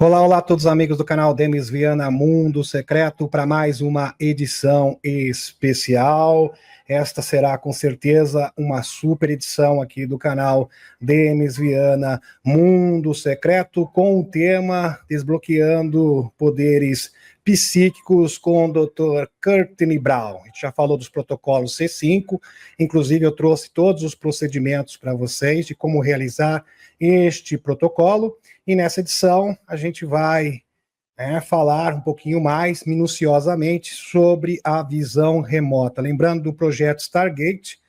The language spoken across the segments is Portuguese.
Olá, olá a todos os amigos do canal Denis Viana Mundo Secreto para mais uma edição especial. Esta será com certeza uma super edição aqui do canal Denis Viana Mundo Secreto com o tema Desbloqueando Poderes Psíquicos com o Dr. Courtney Brown. A gente já falou dos protocolos C5, inclusive eu trouxe todos os procedimentos para vocês de como realizar este protocolo. E nessa edição a gente vai falar um pouquinho mais minuciosamente sobre a visão remota. Lembrando do projeto Stargate,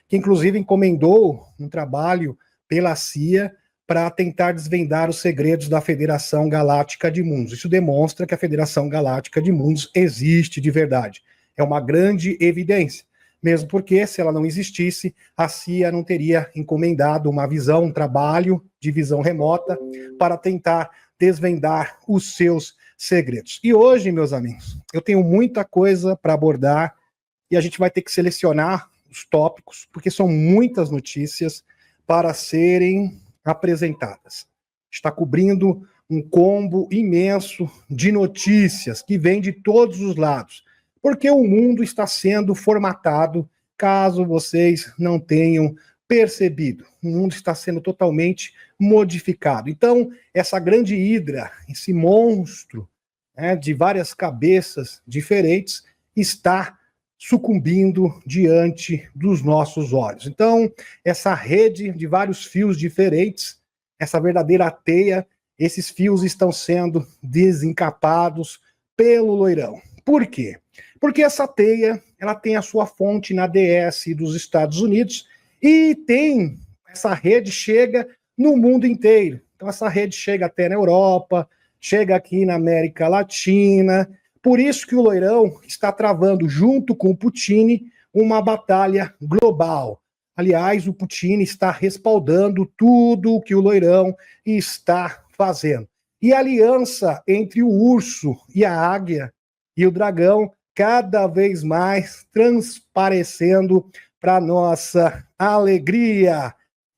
que inclusive encomendou um trabalho pela CIA para tentar desvendar os segredos da Federação Galáctica de Mundos. Isso demonstra que a Federação Galáctica de Mundos existe de verdade. É uma grande evidência. Mesmo porque, se ela não existisse, a CIA não teria encomendado uma visão, um trabalho de visão remota para tentar desvendar os seus segredos. E hoje, meus amigos, eu tenho muita coisa para abordar e a gente vai ter que selecionar os tópicos, porque são muitas notícias para serem apresentadas. Está cobrindo um combo imenso de notícias que vem de todos os lados. Porque o mundo está sendo formatado, caso vocês não tenham percebido. O mundo está sendo totalmente modificado. Então, essa grande hidra, esse monstro de várias cabeças diferentes, está sucumbindo diante dos nossos olhos. Então, essa rede de vários fios diferentes, essa verdadeira teia, esses fios estão sendo desencapados pelo loirão. Por quê? Porque essa teia, ela tem a sua fonte na DS dos Estados Unidos e essa rede chega no mundo inteiro. Então essa rede chega até na Europa, chega aqui na América Latina. Por isso que o loirão está travando, junto com o Putin, uma batalha global. Aliás, o Putin está respaldando tudo o que o loirão está fazendo. E a aliança entre o urso e a águia e o dragão cada vez mais transparecendo para nossa alegria.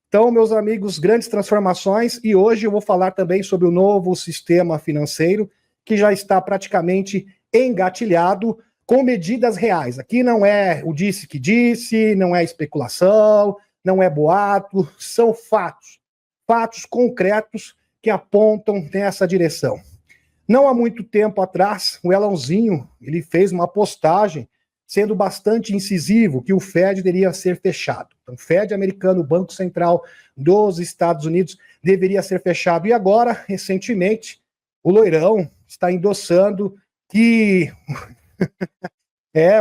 Então, meus amigos, grandes transformações, e hoje eu vou falar também sobre o novo sistema financeiro, que já está praticamente engatilhado com medidas reais. Aqui não é o disse que disse, não é especulação, não é boato, são fatos. Fatos concretos que apontam nessa direção. Não há muito tempo atrás, o Elãozinho, ele fez uma postagem sendo bastante incisivo que o Fed deveria ser fechado. Então, o Fed americano, o Banco Central dos Estados Unidos, deveria ser fechado. E agora, recentemente, o loirão está endossando que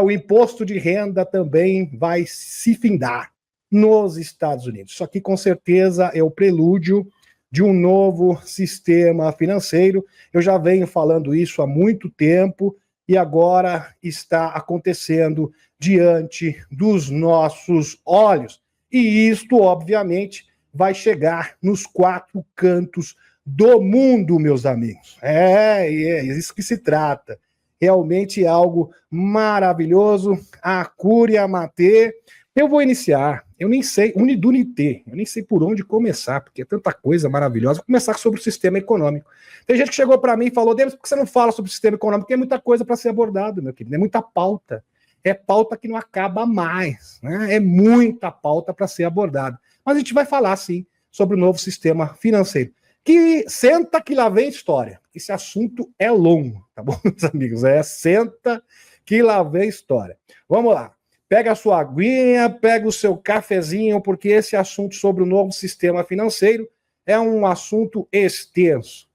o imposto de renda também vai se findar nos Estados Unidos. Isso aqui, com certeza, é o prelúdio de um novo sistema financeiro. Eu já venho falando isso há muito tempo e agora está acontecendo diante dos nossos olhos. E isto, obviamente, vai chegar nos 4 cantos do mundo, meus amigos. É isso que se trata. Realmente é algo maravilhoso. A Cúria Matê. Eu vou iniciar, eu nem sei, Unidunité, eu nem sei por onde começar, porque é tanta coisa maravilhosa. Vou começar sobre o sistema econômico. Tem gente que chegou para mim e falou: Denis, por que você não fala sobre o sistema econômico? Porque é muita coisa para ser abordado, meu querido, é muita pauta. É pauta que não acaba mais, né? É muita pauta para ser abordada. Mas a gente vai falar, sim, sobre o novo sistema financeiro. Que senta que lá vem história. Esse assunto é longo, tá bom, meus amigos? Senta que lá vem história. Vamos lá. Pega a sua aguinha, pega o seu cafezinho, porque esse assunto sobre o novo sistema financeiro é um assunto extenso.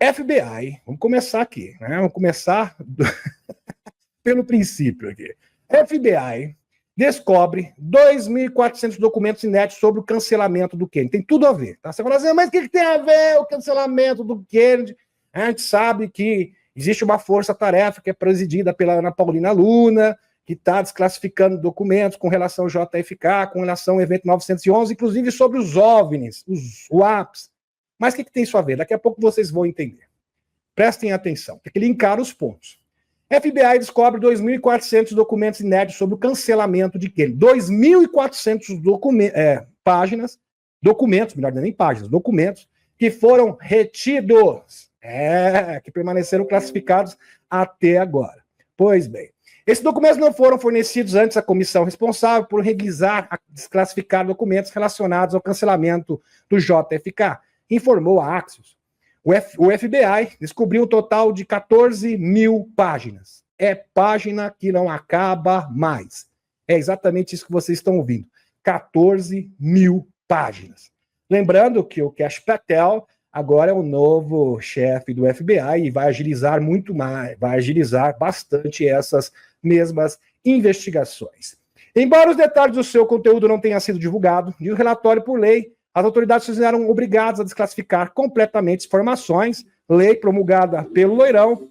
FBI, vamos começar aqui, né? Vamos começar pelo princípio aqui. FBI descobre 2.400 documentos inéditos sobre o cancelamento do Kennedy. Tem tudo a ver, tá? Você fala assim, mas o que tem a ver o cancelamento do Kennedy? A gente sabe que existe uma força-tarefa que é presidida pela Ana Paulina Luna, que está desclassificando documentos com relação ao JFK, com relação ao evento 911, inclusive sobre os OVNIs, os WAPs. Mas o que tem isso a ver? Daqui a pouco vocês vão entender. Prestem atenção, tem que linkar os pontos. FBI descobre 2.400 documentos inéditos sobre o cancelamento de Kennedy. 2.400 documentos, melhor, nem páginas, documentos que foram retidos, que permaneceram classificados até agora. Pois bem, esses documentos não foram fornecidos antes à comissão responsável por revisar e desclassificar documentos relacionados ao cancelamento do JFK, informou a Axios. O FBI descobriu um total de 14 mil páginas. É página que não acaba mais. É exatamente isso que vocês estão ouvindo. 14 mil páginas. Lembrando que o Kash Patel agora é o novo chefe do FBI e vai agilizar muito mais, vai agilizar bastante essas mesmas investigações. Embora os detalhes do seu conteúdo não tenham sido divulgados, e o relatório por lei, as autoridades se fizeram obrigadas a desclassificar completamente informações, lei promulgada pelo Loirão,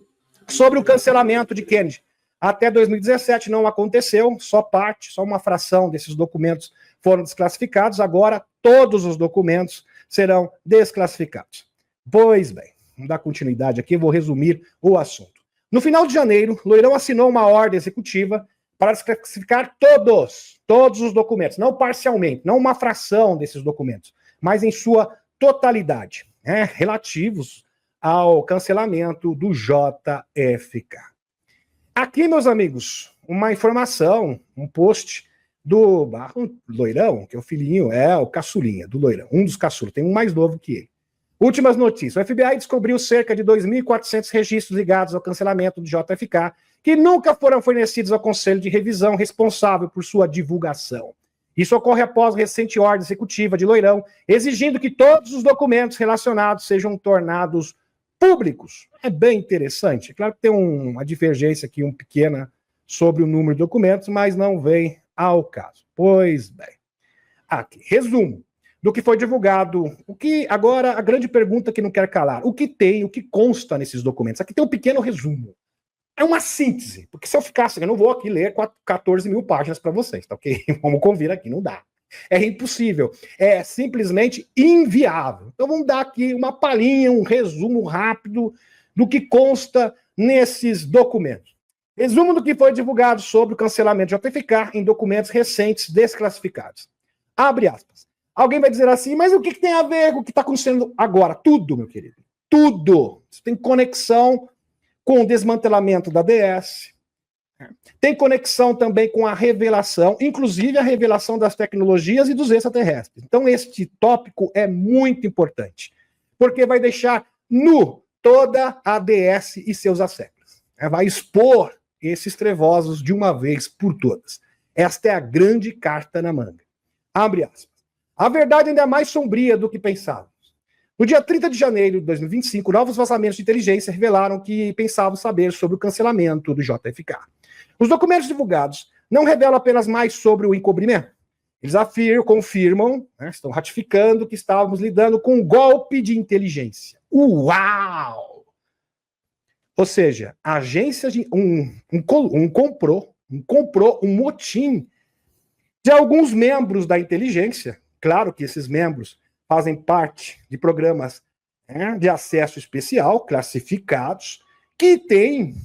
sobre o cancelamento de Kennedy. Até 2017 não aconteceu, só uma fração desses documentos foram desclassificados, agora todos os documentos serão desclassificados. Pois bem, vamos dar continuidade aqui, vou resumir o assunto. No final de janeiro, Loirão assinou uma ordem executiva para desclassificar todos os documentos, não parcialmente, não uma fração desses documentos, mas em sua totalidade, relativos ao cancelamento do JFK. Aqui, meus amigos, uma informação, um post do Loirão, que é o filhinho, o caçulinha do Loirão, um dos caçulos, tem um mais novo que ele. Últimas notícias, o FBI descobriu cerca de 2.400 registros ligados ao cancelamento do JFK, que nunca foram fornecidos ao Conselho de Revisão responsável por sua divulgação. Isso ocorre após recente ordem executiva de Loirão, exigindo que todos os documentos relacionados sejam tornados públicos. É bem interessante. É claro que tem uma divergência aqui, pequena, sobre o número de documentos, mas não vem ao caso. Pois bem. Aqui, resumo do que foi divulgado. Agora, a grande pergunta que não quer calar. O que consta nesses documentos? Aqui tem um pequeno resumo. É uma síntese, porque se eu ficasse, eu não vou aqui ler 14 mil páginas para vocês, tá ok? Vamos convir aqui, não dá. É impossível, é simplesmente inviável. Então vamos dar aqui uma palhinha, um resumo rápido do que consta nesses documentos. Resumo do que foi divulgado sobre o cancelamento de JFK em documentos recentes desclassificados. Abre aspas. Alguém vai dizer assim, mas o que tem a ver com o que está acontecendo agora? Tudo, meu querido. Tudo. Isso tem conexão com o desmantelamento da DS, tem conexão também com a revelação, inclusive a revelação das tecnologias e dos extraterrestres. Então, este tópico é muito importante, porque vai deixar nu toda a DS e seus asseclas. Vai expor esses trevosos de uma vez por todas. Esta é a grande carta na manga. Abre aspas. A verdade ainda é mais sombria do que pensávamos. No dia 30 de janeiro de 2025, novos vazamentos de inteligência revelaram que pensavam saber sobre o cancelamento do JFK. Os documentos divulgados não revelam apenas mais sobre o encobrimento. Eles confirmam, estão ratificando que estávamos lidando com um golpe de inteligência. Uau! Ou seja, a agência de comprou um motim de alguns membros da inteligência. Claro que esses membros fazem parte de programas de acesso especial, classificados, que têm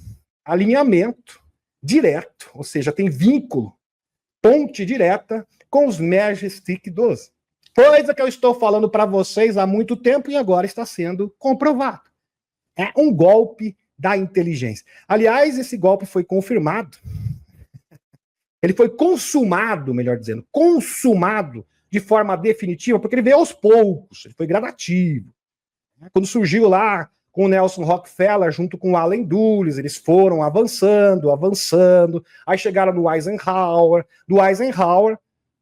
alinhamento direto, ou seja, tem vínculo, ponte direta com os Majestic 12. Coisa que eu estou falando para vocês há muito tempo e agora está sendo comprovado. É um golpe da inteligência. Aliás, esse golpe foi confirmado. Ele foi consumado, melhor dizendo, consumado de forma definitiva, porque ele veio aos poucos, ele foi gradativo. Quando surgiu lá com o Nelson Rockefeller, junto com o Allen Dulles, eles foram avançando, aí chegaram no Eisenhower. Do Eisenhower,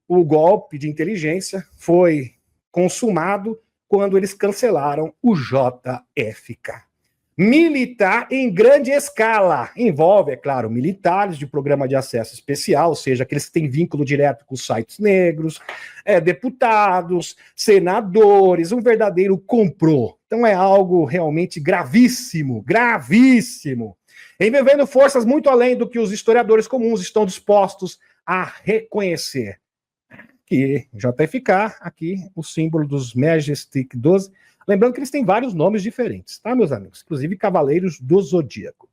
o golpe de inteligência foi consumado quando eles cancelaram o JFK. Militar em grande escala. Envolve, é claro, militares de programa de acesso especial, ou seja, aqueles que têm vínculo direto com os sites negros, deputados, senadores, um verdadeiro complô. Então é algo realmente gravíssimo, gravíssimo. Envolvendo forças muito além do que os historiadores comuns estão dispostos a reconhecer. Que JFK, aqui, o símbolo dos Majestic 12. Lembrando que eles têm vários nomes diferentes, tá, meus amigos? Inclusive Cavaleiros do Zodíaco.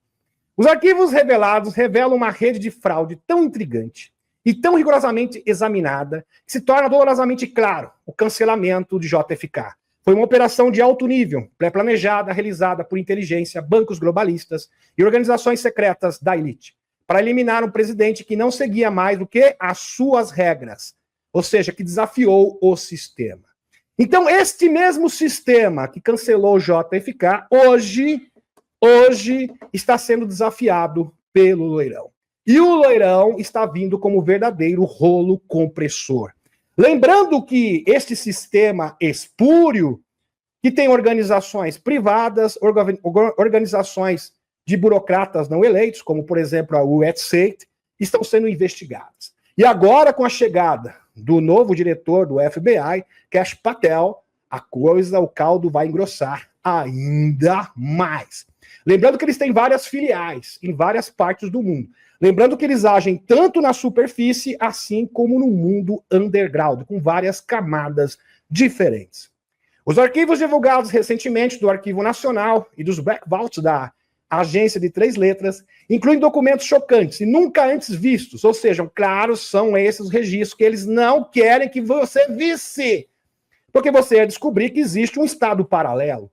Os arquivos revelados revelam uma rede de fraude tão intrigante e tão rigorosamente examinada que se torna dolorosamente claro o cancelamento de JFK Foi uma operação de alto nível, pré-planejada, realizada por inteligência, bancos globalistas e organizações secretas da elite, para eliminar um presidente que não seguia mais do que as suas regras, ou seja, que desafiou o sistema. Então, este mesmo sistema que cancelou o JFK, hoje está sendo desafiado pelo Loirão. E o Loirão está vindo como verdadeiro rolo compressor. Lembrando que este sistema espúrio, que tem organizações privadas, organizações de burocratas não eleitos, como, por exemplo, a USAID, estão sendo investigadas. E agora, com a chegada do novo diretor do FBI, Kash Patel, o caldo vai engrossar ainda mais. Lembrando que eles têm várias filiais em várias partes do mundo. Lembrando que eles agem tanto na superfície, assim como no mundo underground, com várias camadas diferentes. Os arquivos divulgados recentemente do Arquivo Nacional e dos Black Vaults da Agência de Três Letras incluem documentos chocantes e nunca antes vistos, ou seja, claro, são esses os registros que eles não querem que você visse, porque você ia descobrir que existe um estado paralelo.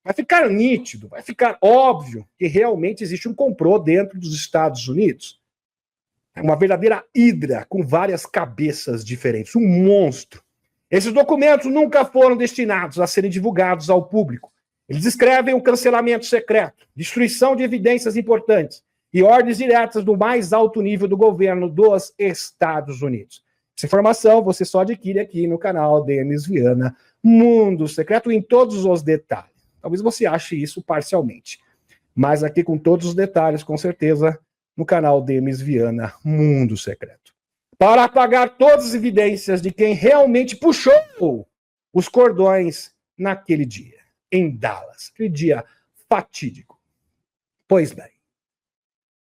Vai ficar nítido, vai ficar óbvio que realmente existe um complô dentro dos Estados Unidos. É uma verdadeira hidra com várias cabeças diferentes, um monstro. Esses documentos nunca foram destinados a serem divulgados ao público. Eles descrevem o cancelamento secreto, destruição de evidências importantes e ordens diretas do mais alto nível do governo dos Estados Unidos. Essa informação você só adquire aqui no canal Denis Viana, Mundo Secreto, em todos os detalhes. Talvez você ache isso parcialmente, mas aqui com todos os detalhes, com certeza, no canal Denis Viana, Mundo Secreto. Para apagar todas as evidências de quem realmente puxou os cordões naquele dia, em Dallas, aquele dia fatídico. Pois bem,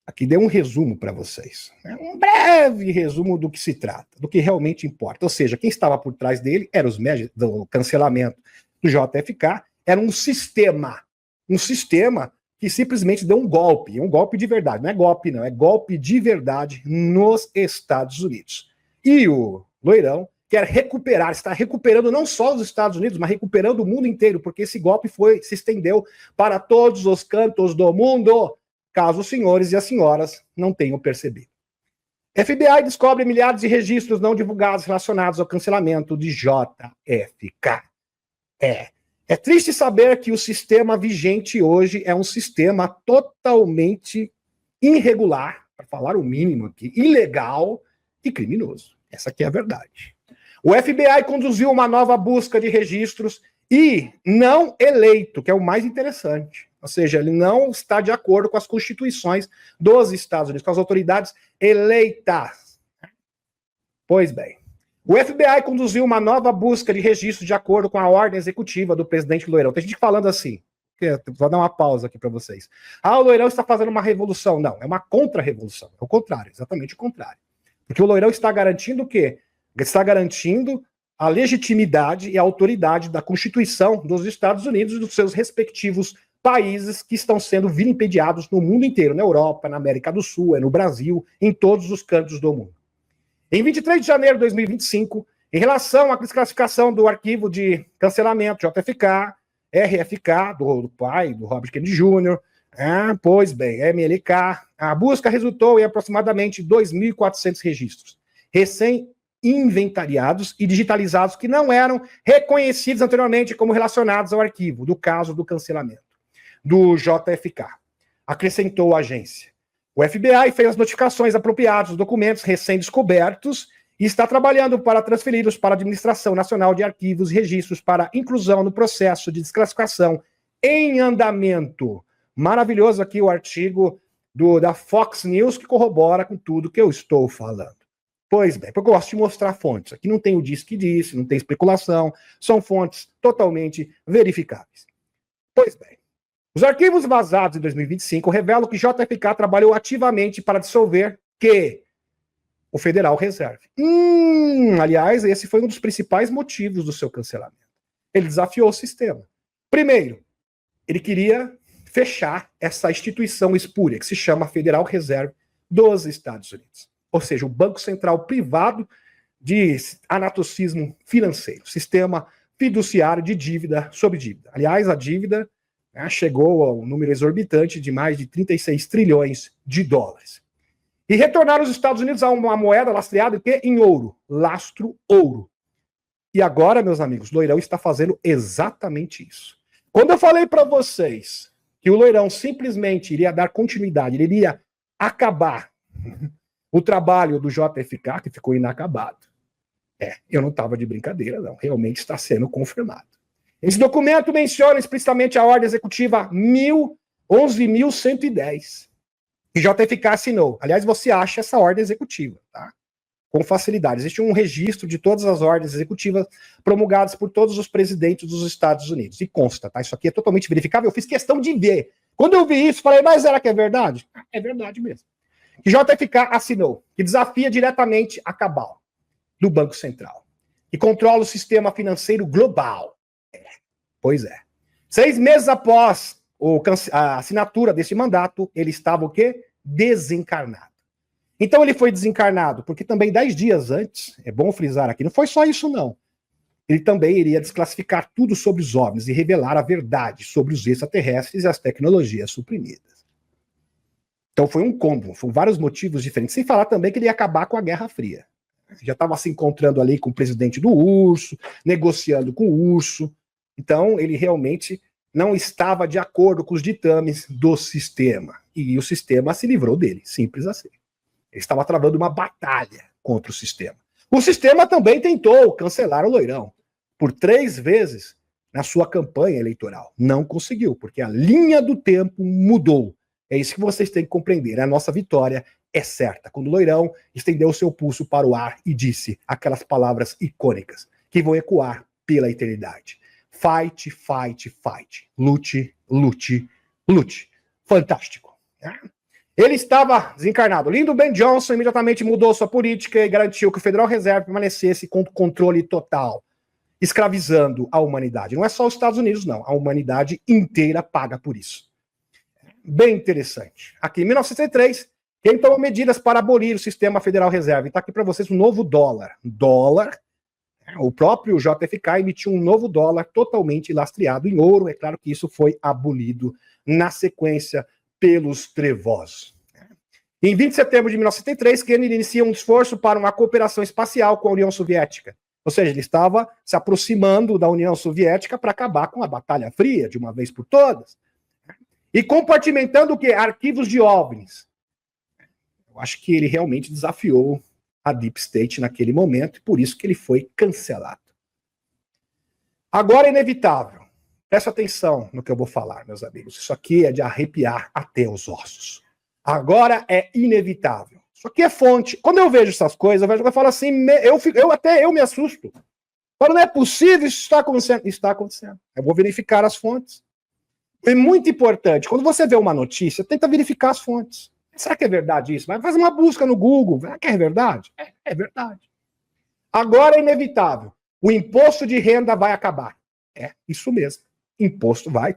aqui dei um resumo para vocês, um breve resumo do que se trata, do que realmente importa. Ou seja, quem estava por trás dele era os do cancelamento do JFK, era um sistema que simplesmente deu um golpe de verdade. Não é golpe, não, é golpe de verdade nos Estados Unidos. E o Loirão quer recuperar, está recuperando não só os Estados Unidos, mas recuperando o mundo inteiro, porque esse golpe se estendeu para todos os cantos do mundo, caso os senhores e as senhoras não tenham percebido. FBI descobre milhares de registros não divulgados relacionados ao cancelamento de JFK. É triste saber que o sistema vigente hoje é um sistema totalmente irregular, para falar o mínimo aqui, ilegal e criminoso. Essa aqui é a verdade. O FBI conduziu uma nova busca de registros e não eleito, que é o mais interessante. Ou seja, ele não está de acordo com as constituições dos Estados Unidos, com as autoridades eleitas. Pois bem. O FBI conduziu uma nova busca de registro de acordo com a ordem executiva do presidente Loirão. Tem gente falando assim, vou dar uma pausa aqui para vocês. O Loirão está fazendo uma revolução. Não, é uma contra-revolução. É o contrário, exatamente o contrário. Porque o Loirão está garantindo o quê? Está garantindo a legitimidade e a autoridade da Constituição dos Estados Unidos e dos seus respectivos países que estão sendo vilipendiados no mundo inteiro, na Europa, na América do Sul, no Brasil, em todos os cantos do mundo. Em 23 de janeiro de 2025, em relação à desclassificação do arquivo de cancelamento JFK, RFK, do pai, do Robert Kennedy Jr., pois bem, MLK, a busca resultou em aproximadamente 2.400 registros, recém-inventariados e digitalizados que não eram reconhecidos anteriormente como relacionados ao arquivo do caso do cancelamento do JFK, acrescentou a agência. O FBI fez as notificações apropriadas dos documentos recém-descobertos e está trabalhando para transferi-los para a Administração Nacional de Arquivos e Registros para inclusão no processo de desclassificação em andamento. Maravilhoso aqui o artigo da Fox News que corrobora com tudo que eu estou falando. Pois bem, porque eu gosto de mostrar fontes. Aqui não tem o diz que disse, não tem especulação, são fontes totalmente verificáveis. Pois bem. Os arquivos vazados em 2025 revelam que JFK trabalhou ativamente para dissolver o Federal Reserve. Aliás, esse foi um dos principais motivos do seu cancelamento. Ele desafiou o sistema. Primeiro, ele queria fechar essa instituição espúria, que se chama Federal Reserve dos Estados Unidos. Ou seja, o Banco Central privado de anatocismo financeiro, sistema fiduciário de dívida sobre dívida. Aliás, a dívida, né, chegou ao número exorbitante de mais de 36 trilhões de dólares. E retornaram os Estados Unidos a uma moeda lastreada em ouro, lastro ouro. E agora, meus amigos, Loirão está fazendo exatamente isso. Quando eu falei para vocês que o Loirão simplesmente iria dar continuidade, ele iria acabar o trabalho do JFK, que ficou inacabado, eu não estava de brincadeira, não. Realmente está sendo confirmado. Esse documento menciona explicitamente a ordem executiva 11.110, que JFK assinou. Aliás, você acha essa ordem executiva, tá? Com facilidade. Existe um registro de todas as ordens executivas promulgadas por todos os presidentes dos Estados Unidos. E consta, tá? Isso aqui é totalmente verificável. Eu fiz questão de ver. Quando eu vi isso, falei, mas será que é verdade? É verdade mesmo. Que JFK assinou, que desafia diretamente a cabal do Banco Central, que controla o sistema financeiro global. Pois é. 6 meses após a assinatura desse mandato, ele estava o quê? Desencarnado. Então ele foi desencarnado, porque também 10 dias antes, é bom frisar aqui, não foi só isso não. Ele também iria desclassificar tudo sobre os OVNIs e revelar a verdade sobre os extraterrestres e as tecnologias suprimidas. Então foi um combo, foram vários motivos diferentes, sem falar também que ele ia acabar com a Guerra Fria. Já estava se encontrando ali com o presidente do URSS, negociando com o URSS, então ele realmente não estava de acordo com os ditames do sistema, e o sistema se livrou dele, simples assim. Ele estava travando uma batalha contra o sistema. O sistema também tentou cancelar o Loirão por 3 vezes na sua campanha eleitoral. Não conseguiu, porque a linha do tempo mudou. É isso que vocês têm que compreender. A nossa vitória é certa. Quando o Loirão estendeu o seu pulso para o ar e disse aquelas palavras icônicas que vão ecoar pela eternidade. Fight, fight, fight. Lute, lute, lute. Fantástico. Ele estava desencarnado. Lyndon B. Johnson imediatamente mudou sua política e garantiu que o Federal Reserve permanecesse com controle total, escravizando a humanidade. Não é só os Estados Unidos, não. A humanidade inteira paga por isso. Bem interessante. Aqui em 1903, quem tomou medidas para abolir o sistema Federal Reserve? Está aqui para vocês um novo dólar. Dólar. O próprio JFK emitiu um novo dólar totalmente lastreado em ouro. É claro que isso foi abolido na sequência pelos trevosos. Em 20 de setembro de 1973, Kennedy inicia um esforço para uma cooperação espacial com a União Soviética. Ou seja, ele estava se aproximando da União Soviética para acabar com a Batalha Fria, de uma vez por todas. E compartimentando o quê? Arquivos de OVNIs. Eu acho que ele realmente desafiou a Deep State naquele momento, e por isso que ele foi cancelado. Agora é inevitável. Presta atenção no que eu vou falar, meus amigos. Isso aqui é de arrepiar até os ossos. Agora é inevitável. Isso aqui é fonte. Quando eu vejo essas coisas, eu falo assim, eu me assusto. Falo, não é possível, isso está acontecendo. Isso está acontecendo. Eu vou verificar as fontes. É muito importante. Quando você vê uma notícia, tenta verificar as fontes. Será que é verdade isso? Mas faz uma busca no Google. Será que é verdade? É verdade. Agora é inevitável. O imposto de renda vai acabar. É isso mesmo.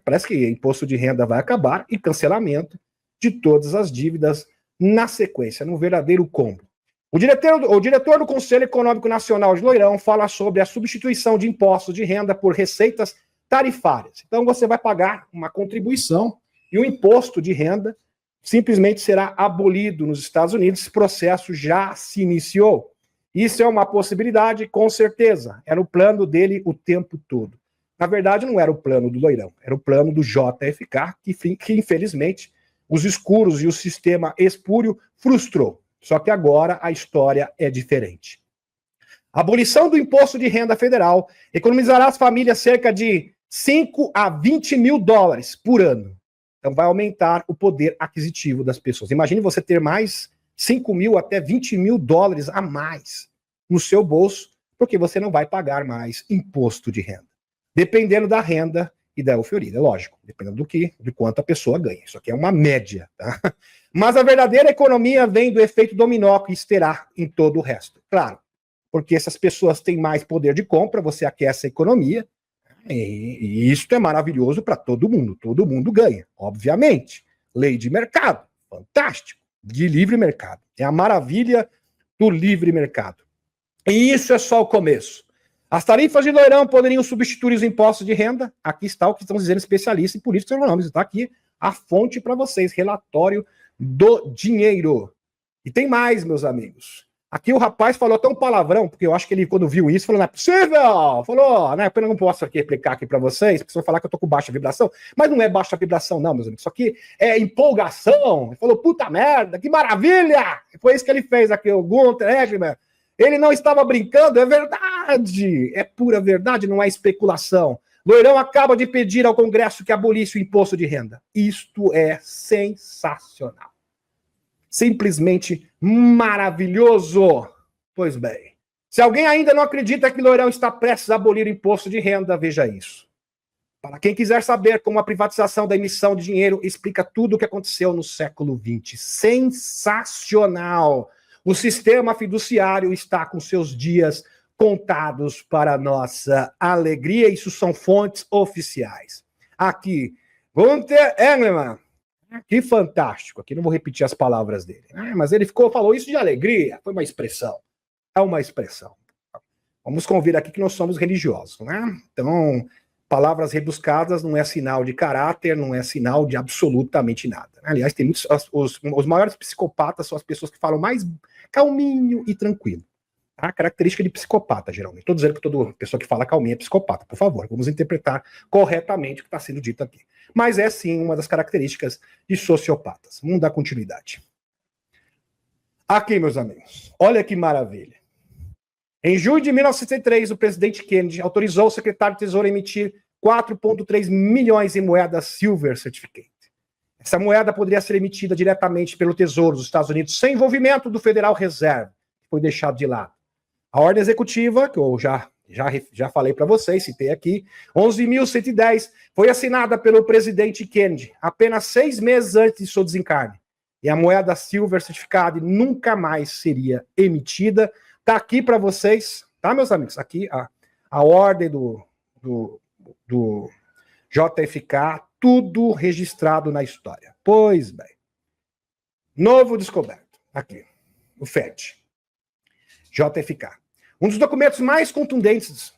Parece que imposto de renda vai acabar e cancelamento de todas as dívidas na sequência, num verdadeiro combo. O diretor do Conselho Econômico Nacional de Loirão fala sobre a substituição de impostos de renda por receitas tarifárias. Então você vai pagar uma contribuição e o imposto de renda simplesmente será abolido nos Estados Unidos. Esse processo já se iniciou. Isso é uma possibilidade, com certeza. Era o plano dele o tempo todo. Na verdade, não era o plano do Loirão, era o plano do JFK, que infelizmente os escuros e o sistema espúrio frustrou. Só que agora a história é diferente. A abolição do imposto de renda federal economizará às famílias cerca de 5 a 20 mil dólares por ano. Então vai aumentar o poder aquisitivo das pessoas. Imagine você ter mais 5 mil até 20 mil dólares a mais no seu bolso, porque você não vai pagar mais imposto de renda. Dependendo da renda e da euforia, lógico, dependendo de quanto a pessoa ganha. Isso aqui é uma média, tá? Mas a verdadeira economia vem do efeito dominó que isso terá em todo o resto. Claro, porque essas pessoas têm mais poder de compra, você aquece a economia, e isso é maravilhoso para todo mundo ganha, obviamente. Lei de mercado, fantástico, de livre mercado. É a maravilha do livre mercado. E isso é só o começo. As tarifas de Loirão poderiam substituir os impostos de renda? Aqui está o que estão dizendo especialistas em políticos econômicos. Está aqui a fonte para vocês, relatório do dinheiro. E tem mais, meus amigos. Aqui o rapaz falou até um palavrão, porque eu acho que ele, quando viu isso, falou, não é possível! Falou, né, eu não posso aqui replicar aqui para vocês, porque vocês vão falar que eu tô com baixa vibração, mas não é baixa vibração não, meus amigos, isso aqui é empolgação. Ele falou, puta merda, que maravilha! Foi isso que ele fez aqui, o Gunther Eggman. Ele não estava brincando, é verdade, é pura verdade, não é especulação. Loirão acaba de pedir ao Congresso que abolisse o imposto de renda. Isto é sensacional. Simplesmente maravilhoso. Pois bem, se alguém ainda não acredita que Loirão está prestes a abolir o imposto de renda, veja isso. Para quem quiser saber como a privatização da emissão de dinheiro explica tudo o que aconteceu no século XX. Sensacional! O sistema fiduciário está com seus dias contados para nossa alegria. Isso são fontes oficiais. Aqui, Gunther Eggman. Que fantástico. Aqui não vou repetir as palavras dele. Mas ele falou isso de alegria. Foi uma expressão. É uma expressão. Vamos convir aqui que nós somos religiosos, né? Então, palavras rebuscadas não é sinal de caráter, não é sinal de absolutamente nada. Aliás, tem muitos, os maiores psicopatas são as pessoas que falam mais calminho e tranquilo. A característica de psicopata, geralmente. Estou dizendo que toda pessoa que fala calminha é psicopata. Por favor, vamos interpretar corretamente o que está sendo dito aqui. Mas é sim uma das características de sociopatas. Vamos dar continuidade. Aqui, meus amigos, olha que maravilha. Em julho de 1963, o presidente Kennedy autorizou o secretário de Tesouro a emitir 4,3 milhões em moedas Silver Certificate. Essa moeda poderia ser emitida diretamente pelo Tesouro dos Estados Unidos sem envolvimento do Federal Reserve, que foi deixado de lado. A ordem executiva, que eu já falei para vocês, citei aqui, 11.110, foi assinada pelo presidente Kennedy apenas 6 meses antes de seu desencarne. E a moeda Silver Certificate nunca mais seria emitida. Está aqui para vocês, tá, meus amigos? Aqui a ordem do JFK, tudo registrado na história. Pois bem. Novo descoberto. Aqui, o FED. JFK. Um dos documentos mais contundentes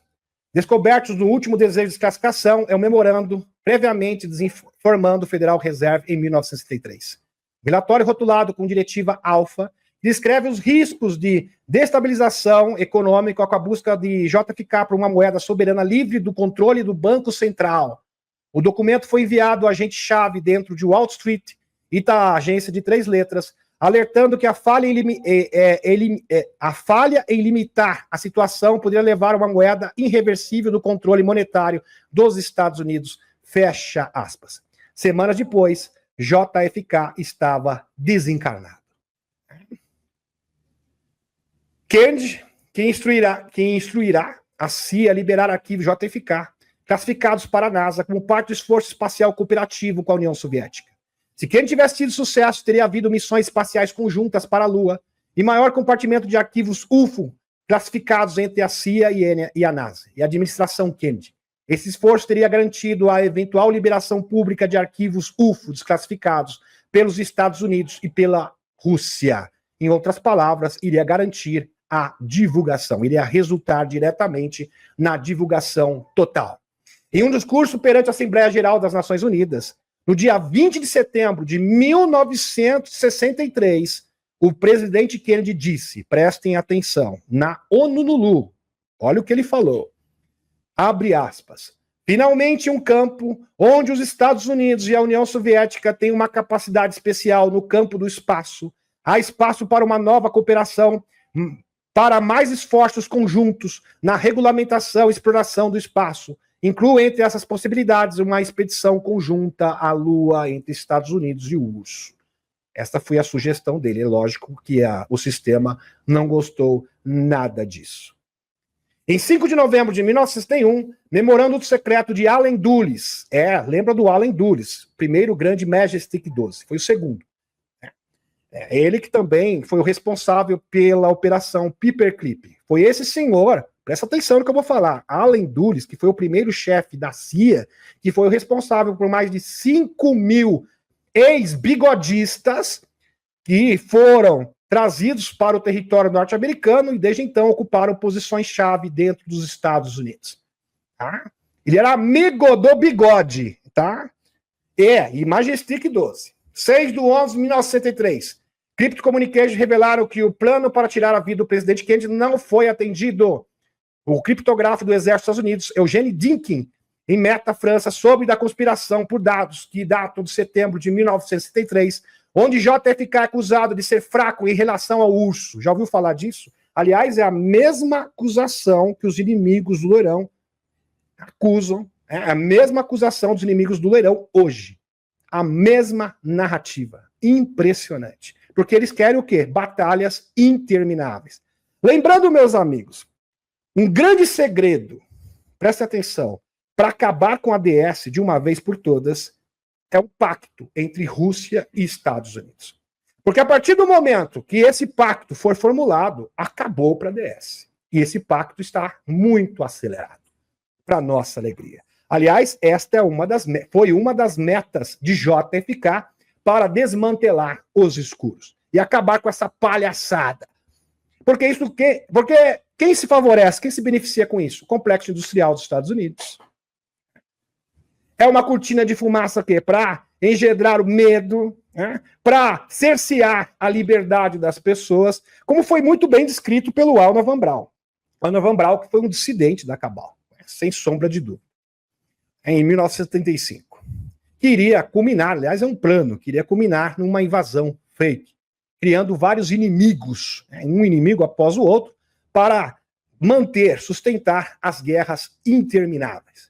descobertos no último desejo de desclassificação é o memorando previamente desinformando o Federal Reserve em 1963. O relatório rotulado com diretiva alfa descreve os riscos de destabilização econômica com a busca de JFK por uma moeda soberana livre do controle do Banco Central. O documento foi enviado ao agente-chave dentro de Wall Street e da agência de 3 letras, alertando que a falha em limitar a situação poderia levar a uma moeda irreversível do controle monetário dos Estados Unidos. Fecha aspas. Semanas depois, JFK estava desencarnado. Kennedy, que instruirá a CIA a liberar arquivos JFK, classificados para a NASA como parte do esforço espacial cooperativo com a União Soviética. Se Kennedy tivesse tido sucesso, teria havido missões espaciais conjuntas para a Lua e maior compartimento de arquivos UFO classificados entre a CIA e a NASA e a administração Kennedy. Esse esforço teria garantido a eventual liberação pública de arquivos UFO desclassificados pelos Estados Unidos e pela Rússia. Em outras palavras, iria garantir a divulgação, iria resultar diretamente na divulgação total. Em um discurso perante a Assembleia Geral das Nações Unidas, no dia 20 de setembro de 1963, o presidente Kennedy disse, prestem atenção, na ONU, olha o que ele falou, abre aspas, finalmente um campo onde os Estados Unidos e a União Soviética têm uma capacidade especial no campo do espaço, há espaço para uma nova cooperação, para mais esforços conjuntos na regulamentação e exploração do espaço. Inclui entre essas possibilidades uma expedição conjunta à Lua entre Estados Unidos e URSS. Esta foi a sugestão dele. É lógico que o sistema não gostou nada disso. Em 5 de novembro de 1961, memorando secreto de Allen Dulles. Lembra do Allen Dulles? Primeiro grande Majestic 12. Foi o segundo. Ele que também foi o responsável pela operação Paperclip. Foi esse senhor, presta atenção no que eu vou falar, Allen Dulles, que foi o primeiro chefe da CIA, que foi o responsável por mais de 5.000 ex-bigodistas que foram trazidos para o território norte-americano e desde então ocuparam posições-chave dentro dos Estados Unidos. Tá? Ele era amigo do Bigode, tá? E Majestic 12. 6/11/1963. Crypto Communications revelaram que o plano para tirar a vida do presidente Kennedy não foi atendido. O criptográfico do Exército dos Estados Unidos, Eugene Dinkin, em Meta, França, soube da conspiração por dados que datam de setembro de 1963, onde JFK é acusado de ser fraco em relação ao urso. Já ouviu falar disso? Aliás, é a mesma acusação que os inimigos do Loirão acusam, é a mesma acusação dos inimigos do Loirão hoje. A mesma narrativa. Impressionante. Porque eles querem o quê? Batalhas intermináveis. Lembrando, meus amigos, um grande segredo, preste atenção, para acabar com a DS de uma vez por todas, é um pacto entre Rússia e Estados Unidos. Porque a partir do momento que esse pacto for formulado, acabou para a DS. E esse pacto está muito acelerado, para nossa alegria. Aliás, esta foi uma das metas de JFK para desmantelar os escuros e acabar com essa palhaçada. Porque quem se favorece, quem se beneficia com isso? O complexo industrial dos Estados Unidos. É uma cortina de fumaça para engendrar o medo, né? Para cercear a liberdade das pessoas, como foi muito bem descrito pelo Alna Van Braun. Alna Van Braun, que foi um dissidente da Cabal, sem sombra de dúvida, em 1975. Queria culminar, aliás, é um plano, queria culminar numa invasão fake, criando vários inimigos, um inimigo após o outro, para sustentar as guerras intermináveis.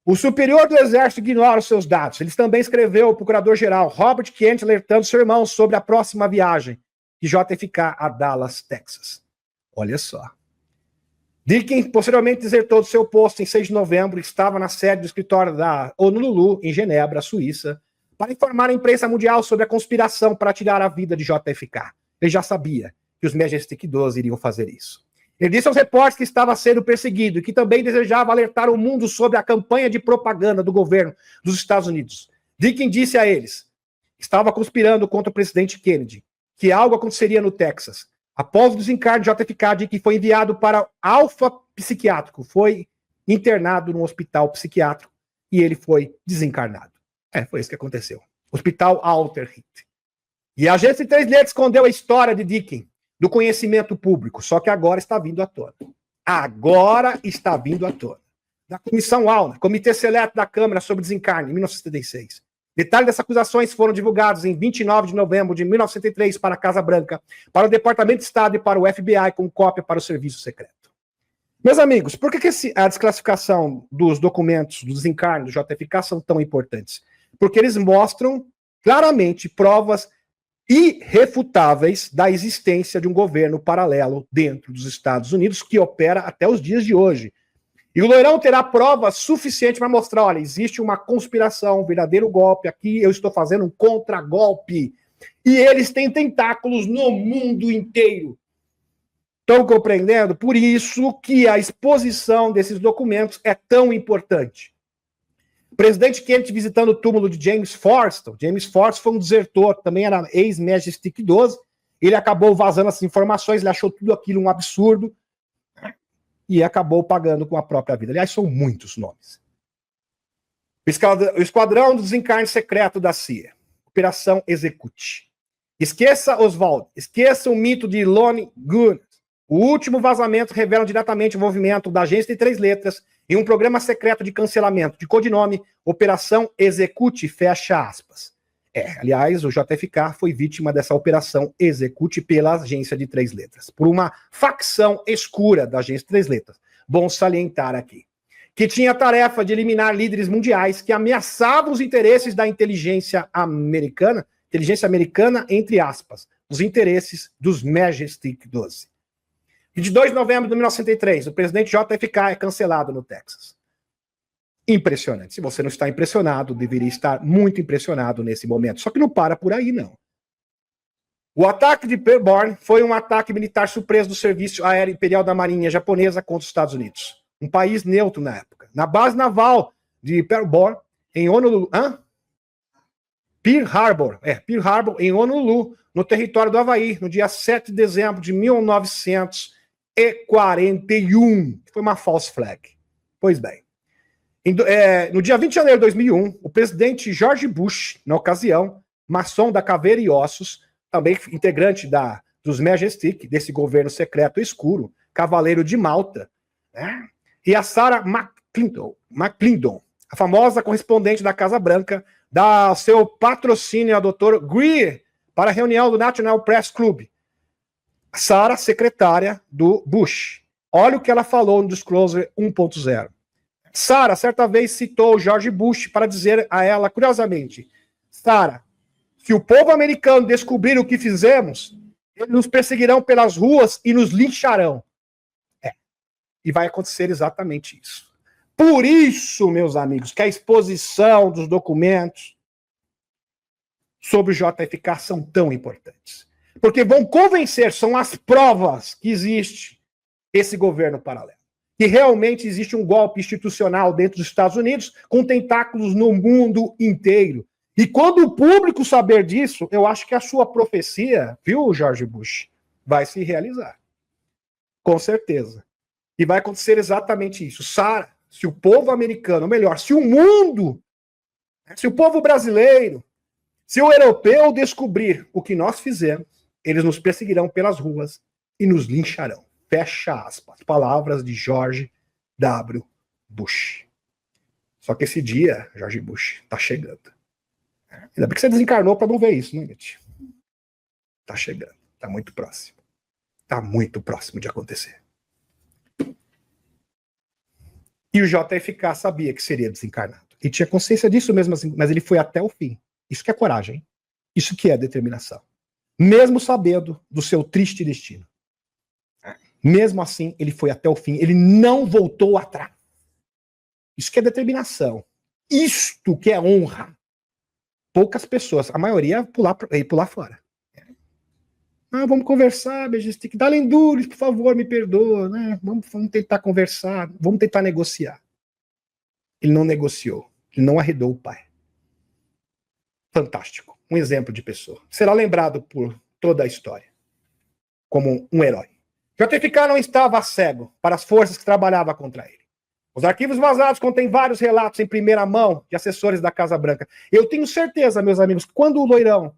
O superior do exército ignora os seus dados. Ele também escreveu ao procurador-geral Robert Kennedy alertando seu irmão sobre a próxima viagem de JFK a Dallas, Texas. Olha só. Dickin posteriormente desertou do seu posto em 6 de novembro, estava na sede do escritório da Honolulu, em Genebra, Suíça, para informar a imprensa mundial sobre a conspiração para tirar a vida de JFK. Ele já sabia que os Majestic 12 iriam fazer isso. Ele disse aos repórteres que estava sendo perseguido e que também desejava alertar o mundo sobre a campanha de propaganda do governo dos Estados Unidos. Dickin disse a eles que estava conspirando contra o presidente Kennedy, que algo aconteceria no Texas. Após o desencarne de JFK, Dickin foi enviado para Alfa Psiquiátrico, foi internado num hospital psiquiátrico e ele foi desencarnado. Foi isso que aconteceu. Hospital Alter Heat. E a agência de 3 letras escondeu a história de Dickin do conhecimento público, só que agora está vindo à tona. Agora está vindo à tona. Da Comissão Alna, Comitê Seleto da Câmara sobre Desencarne, em 1976. Detalhes dessas acusações foram divulgados em 29 de novembro de 1973 para a Casa Branca, para o Departamento de Estado e para o FBI, com cópia para o Serviço Secreto. Meus amigos, por que a desclassificação dos documentos do desencarne do JFK são tão importantes? Porque eles mostram claramente provas irrefutáveis da existência de um governo paralelo dentro dos Estados Unidos que opera até os dias de hoje. E o Loirão terá prova suficiente para mostrar, olha, existe uma conspiração, um verdadeiro golpe aqui, eu estou fazendo um contragolpe. E eles têm tentáculos no mundo inteiro. Estão compreendendo? Por isso que a exposição desses documentos é tão importante. O presidente Kennedy visitando o túmulo de James Forrestal. James Forrestal foi um desertor, também era ex-Majestic 12. Ele acabou vazando essas informações, ele achou tudo aquilo um absurdo e acabou pagando com a própria vida. Aliás, são muitos nomes. O Esquadrão do Desencarne Secreto da CIA. Operação Execute. Esqueça Oswald. Esqueça o mito de Lone Gunner. O último vazamento revela diretamente o envolvimento da agência de 3 letras em um programa secreto de cancelamento de codinome Operação Execute, fecha aspas. Aliás, o JFK foi vítima dessa Operação Execute pela agência de 3 letras, por uma facção escura da agência de 3 letras. Bom salientar aqui. Que tinha a tarefa de eliminar líderes mundiais que ameaçavam os interesses da inteligência americana entre aspas, os interesses dos Majestic 12. 22 de novembro de 1963, o presidente JFK é cancelado no Texas. Impressionante. Se você não está impressionado, deveria estar muito impressionado nesse momento. Só que não para por aí, não. O ataque de Pearl Harbor foi um ataque militar surpresa do Serviço Aéreo Imperial da Marinha Japonesa contra os Estados Unidos. Um país neutro na época. Na base naval de Pearl Harbor, em Honolulu. Pearl Harbor, em Honolulu, no território do Havaí, no dia 7 de dezembro de 1941. Foi uma false flag. Pois bem. No dia 20 de janeiro de 2001, o presidente George Bush, na ocasião, maçom da Caveira e Ossos, também integrante dos Majestic, desse governo secreto escuro, cavaleiro de Malta, né? E a Sarah McClendon, a famosa correspondente da Casa Branca, dá seu patrocínio ao Dr. Greer para a reunião do National Press Club. Sarah, secretária do Bush. Olha o que ela falou no Disclosure 1.0. Sarah, certa vez, citou George Bush para dizer a ela, curiosamente, Sarah, se o povo americano descobrir o que fizemos, eles nos perseguirão pelas ruas e nos lincharão. E vai acontecer exatamente isso. Por isso, meus amigos, que a exposição dos documentos sobre o JFK são tão importantes. Porque vão convencer, são as provas que existe esse governo paralelo. Que realmente existe um golpe institucional dentro dos Estados Unidos com tentáculos no mundo inteiro. E quando o público saber disso, eu acho que a sua profecia, viu, George Bush, vai se realizar. Com certeza. E vai acontecer exatamente isso. Sarah, se o povo americano, ou melhor, se o mundo, se o povo brasileiro, se o europeu descobrir o que nós fizemos, eles nos perseguirão pelas ruas e nos lincharão. Fecha aspas. Palavras de George W. Bush. Só que esse dia, George Bush, tá chegando. Ainda bem que você desencarnou para não ver isso, né, gente? Tá chegando. Tá muito próximo. Tá muito próximo de acontecer. E o JFK sabia que seria desencarnado. E tinha consciência disso mesmo, mas ele foi até o fim. Isso que é coragem, hein? Isso que é determinação. Mesmo sabendo do seu triste destino. Mesmo assim, ele foi até o fim. Ele não voltou atrás. Isso que é determinação. Isto que é honra. Poucas pessoas, a maioria ia pular fora. Vamos conversar, Majestic. Dalen Dures, por favor, me perdoa, né? Vamos tentar conversar, vamos tentar negociar. Ele não negociou, ele não arredou o pai. Fantástico. Um exemplo de pessoa. Será lembrado por toda a história como um herói. JFK não estava cego para as forças que trabalhavam contra ele. Os arquivos vazados contêm vários relatos em primeira mão de assessores da Casa Branca. Eu tenho certeza, meus amigos, que quando o Loirão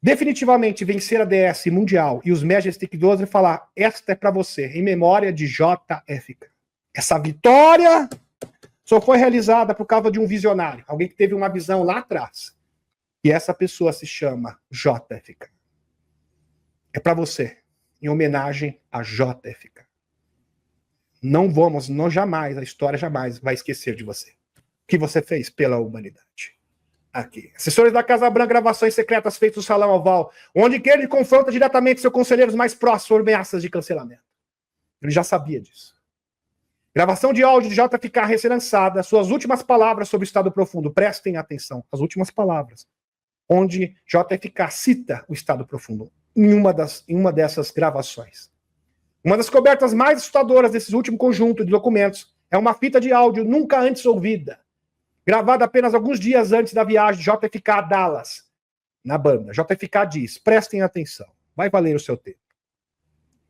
definitivamente vencer a DS mundial e os Majestic 12 falar, esta é para você, em memória de JFK. Essa vitória só foi realizada por causa de um visionário, alguém que teve uma visão lá atrás. E essa pessoa se chama JFK. É para você, em homenagem a JFK. Jamais, a história jamais vai esquecer de você. O que você fez pela humanidade. Aqui. Assessores da Casa Branca, gravações secretas feitas no Salão Oval, onde ele confronta diretamente seus conselheiros mais próximos por ameaças de cancelamento. Ele já sabia disso. Gravação de áudio de JFK recém-lançada, suas últimas palavras sobre o Estado Profundo. Prestem atenção, as últimas palavras. Onde JFK cita o Estado Profundo em uma dessas gravações. Uma das descobertas mais assustadoras desse último conjunto de documentos é uma fita de áudio nunca antes ouvida, gravada apenas alguns dias antes da viagem de JFK a Dallas, na banda. JFK diz, prestem atenção, vai valer o seu tempo.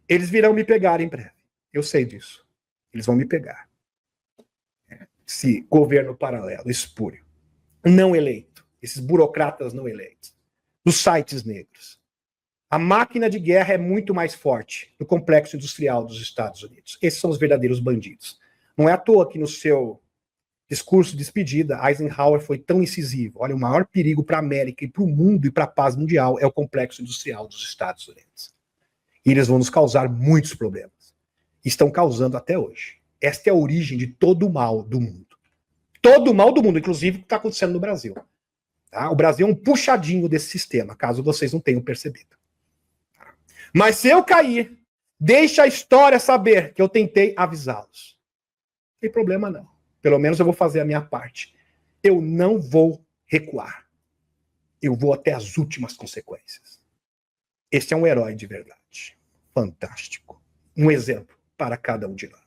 Eles virão me pegar em breve, eu sei disso. Eles vão me pegar. Esse governo paralelo, espúrio, não eleito, esses burocratas não eleitos, dos sites negros. A máquina de guerra é muito mais forte no complexo industrial dos Estados Unidos. Esses são os verdadeiros bandidos. Não é à toa que no seu discurso de despedida, Eisenhower foi tão incisivo. Olha, o maior perigo para a América e para o mundo e para a paz mundial é o complexo industrial dos Estados Unidos. E eles vão nos causar muitos problemas. Estão causando até hoje. Esta é a origem de todo o mal do mundo. Todo o mal do mundo, inclusive o que está acontecendo no Brasil. Tá? O Brasil é um puxadinho desse sistema, caso vocês não tenham percebido. Mas se eu cair, deixa a história saber que eu tentei avisá-los. Não tem problema não. Pelo menos eu vou fazer a minha parte. Eu não vou recuar. Eu vou até as últimas consequências. Este é um herói de verdade. Fantástico. Um exemplo para cada um de nós.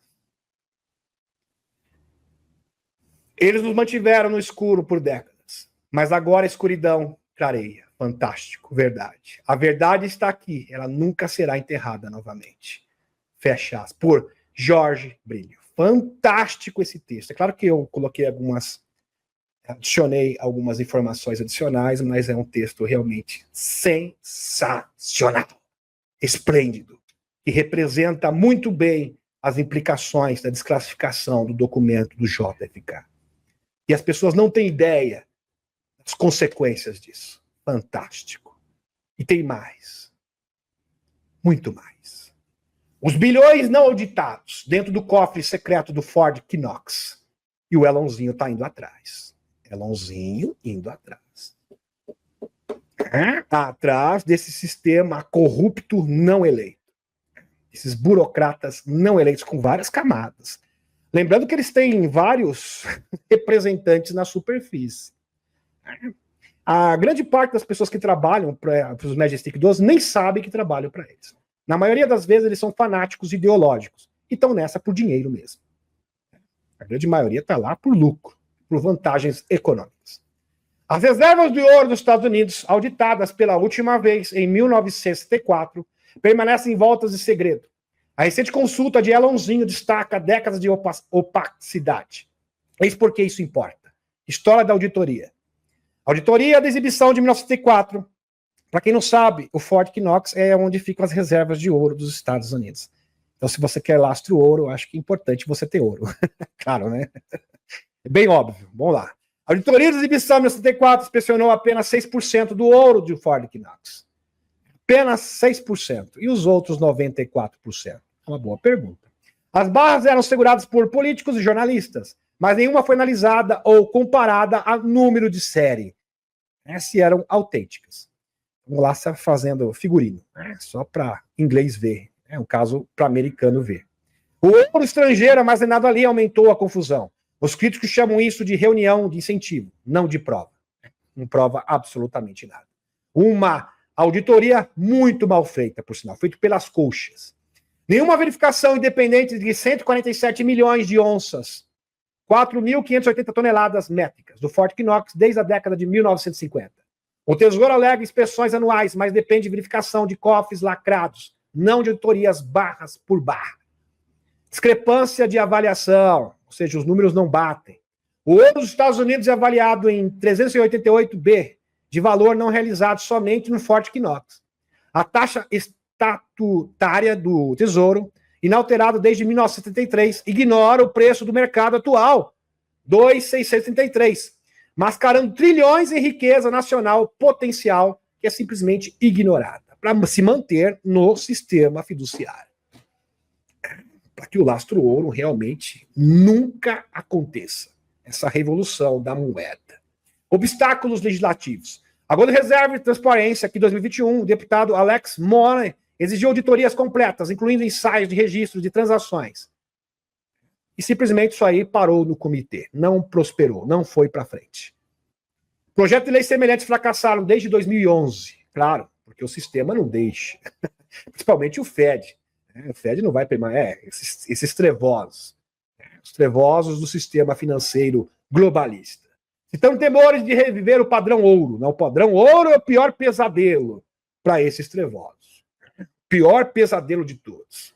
Eles nos mantiveram no escuro por décadas. Mas agora a escuridão clareia. Fantástico, verdade. A verdade está aqui, ela nunca será enterrada novamente. Fecha aspas. Por Jorge Brilho. Fantástico esse texto. É claro que eu adicionei algumas informações adicionais, mas é um texto realmente sensacional, esplêndido, que representa muito bem as implicações da desclassificação do documento do JFK. E as pessoas não têm ideia das consequências disso. Fantástico. E tem mais. Muito mais. Os bilhões não auditados dentro do cofre secreto do Ford Knox. E o Elonzinho está indo atrás. Elonzinho indo atrás. Atrás desse sistema corrupto não eleito. Esses burocratas não eleitos com várias camadas. Lembrando que eles têm vários representantes na superfície. A grande parte das pessoas que trabalham para os Majestic 12 nem sabem que trabalham para eles. Na maioria das vezes, eles são fanáticos ideológicos e estão nessa por dinheiro mesmo. A grande maioria está lá por lucro, por vantagens econômicas. As reservas de ouro dos Estados Unidos, auditadas pela última vez em 1964, permanecem envoltas de segredo. A recente consulta de Elonzinho destaca décadas de opacidade. Eis por que isso importa. História da auditoria. Auditoria da exibição de 1964. Para quem não sabe, o Fort Knox é onde ficam as reservas de ouro dos Estados Unidos. Então, se você quer lastro ouro, eu acho que é importante você ter ouro. Claro, né? É bem óbvio. Vamos lá. A auditoria da exibição de 1964 inspecionou apenas 6% do ouro de Fort Knox. Apenas 6%. E os outros 94%? É uma boa pergunta. As barras eram seguradas por políticos e jornalistas, mas nenhuma foi analisada ou comparada a número de série. Se eram autênticas. Vamos lá fazendo figurino, só para inglês ver. É um caso para americano ver. O ouro estrangeiro armazenado ali aumentou a confusão. Os críticos chamam isso de reunião de incentivo, não de prova. Não prova absolutamente nada. Uma auditoria muito mal feita, por sinal, feita pelas coxas. Nenhuma verificação independente de 147 milhões de onças, 4.580 toneladas métricas do Fort Knox desde a década de 1950. O Tesouro alega inspeções anuais, mas depende de verificação de cofres lacrados, não de auditorias barras por barra. Discrepância de avaliação, ou seja, os números não batem. O ouro dos Estados Unidos é avaliado em 388 B, de valor não realizado somente no Fort Knox. A taxa estatutária do Tesouro, inalterada desde 1973, ignora o preço do mercado atual, 2.633, mascarando trilhões em riqueza nacional potencial que é simplesmente ignorada, para se manter no sistema fiduciário. Para que o lastro ouro realmente nunca aconteça. Essa revolução da moeda. Obstáculos legislativos. A Gold Reserve de Transparência, aqui em 2021, o deputado Alex Moore exigiu auditorias completas, incluindo ensaios de registro de transações. E simplesmente isso aí parou no comitê. Não prosperou, não foi para frente. Projetos de leis semelhantes fracassaram desde 2011. Claro, porque o sistema não deixa. Principalmente o Fed. O Fed não vai permanecer. Esses trevosos. Os trevosos do sistema financeiro globalista. Então, temores de reviver o padrão ouro. Não, o padrão ouro é o pior pesadelo para esses trevosos. Pior pesadelo de todos.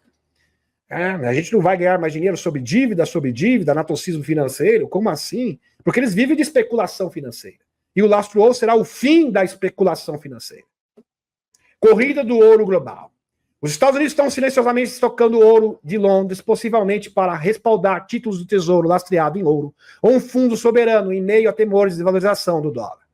A gente não vai ganhar mais dinheiro sobre dívida, anatocismo financeiro. Como assim? Porque eles vivem de especulação financeira. E o lastro ouro será o fim da especulação financeira. Corrida do ouro global. Os Estados Unidos estão silenciosamente estocando ouro de Londres, possivelmente para respaldar títulos do Tesouro lastreado em ouro, ou um fundo soberano em meio a temores de valorização do dólar.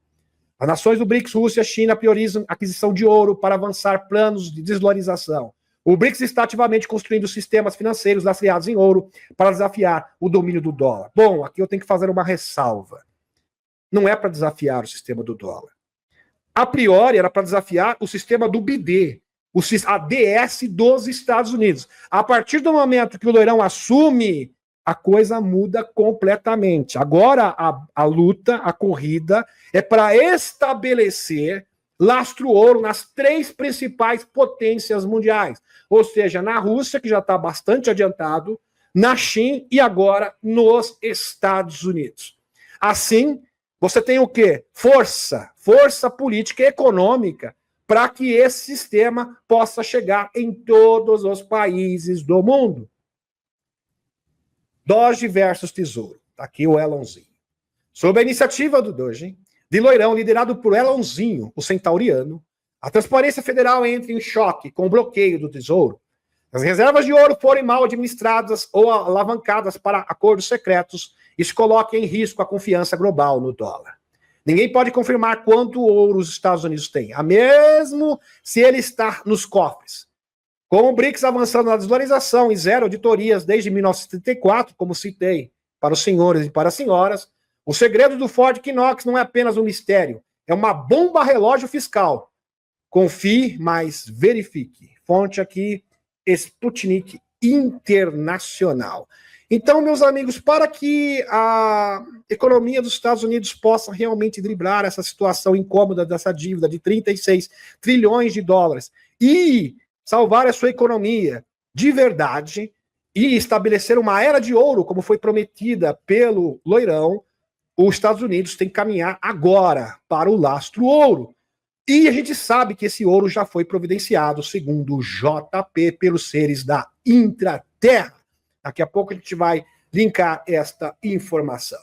As nações do BRICS, Rússia e China, priorizam a aquisição de ouro para avançar planos de desdolarização. O BRICS está ativamente construindo sistemas financeiros lastreados em ouro para desafiar o domínio do dólar. Bom, aqui eu tenho que fazer uma ressalva. Não é para desafiar o sistema do dólar. A priori, era para desafiar o sistema do BID, a DS dos Estados Unidos. A partir do momento que o Loirão assume, a coisa muda completamente. Agora, a luta, a corrida, é para estabelecer lastro ouro nas 3 principais potências mundiais. Ou seja, na Rússia, que já está bastante adiantado, na China e agora nos Estados Unidos. Assim, você tem o quê? Força política e econômica para que esse sistema possa chegar em todos os países do mundo. Doge versus Tesouro. Tá aqui o Elonzinho. Sob a iniciativa do Doge, de Loirão, liderado por Elonzinho, o centauriano, a transparência federal entra em choque com o bloqueio do Tesouro. As reservas de ouro forem mal administradas ou alavancadas para acordos secretos, isso coloca em risco a confiança global no dólar. Ninguém pode confirmar quanto ouro os Estados Unidos têm, mesmo se ele está nos cofres. Com o BRICS avançando na desvalorização e zero auditorias desde 1934, como citei para os senhores e para as senhoras, o segredo do Ford Knox não é apenas um mistério, é uma bomba relógio fiscal. Confie, mas verifique. Fonte aqui, Sputnik Internacional. Então, meus amigos, para que a economia dos Estados Unidos possa realmente driblar essa situação incômoda dessa dívida de 36 trilhões de dólares e salvar a sua economia de verdade e estabelecer uma era de ouro, como foi prometida pelo Loirão, os Estados Unidos têm que caminhar agora para o lastro ouro. E a gente sabe que esse ouro já foi providenciado, segundo o JP, pelos seres da Intraterra. Daqui a pouco a gente vai linkar esta informação.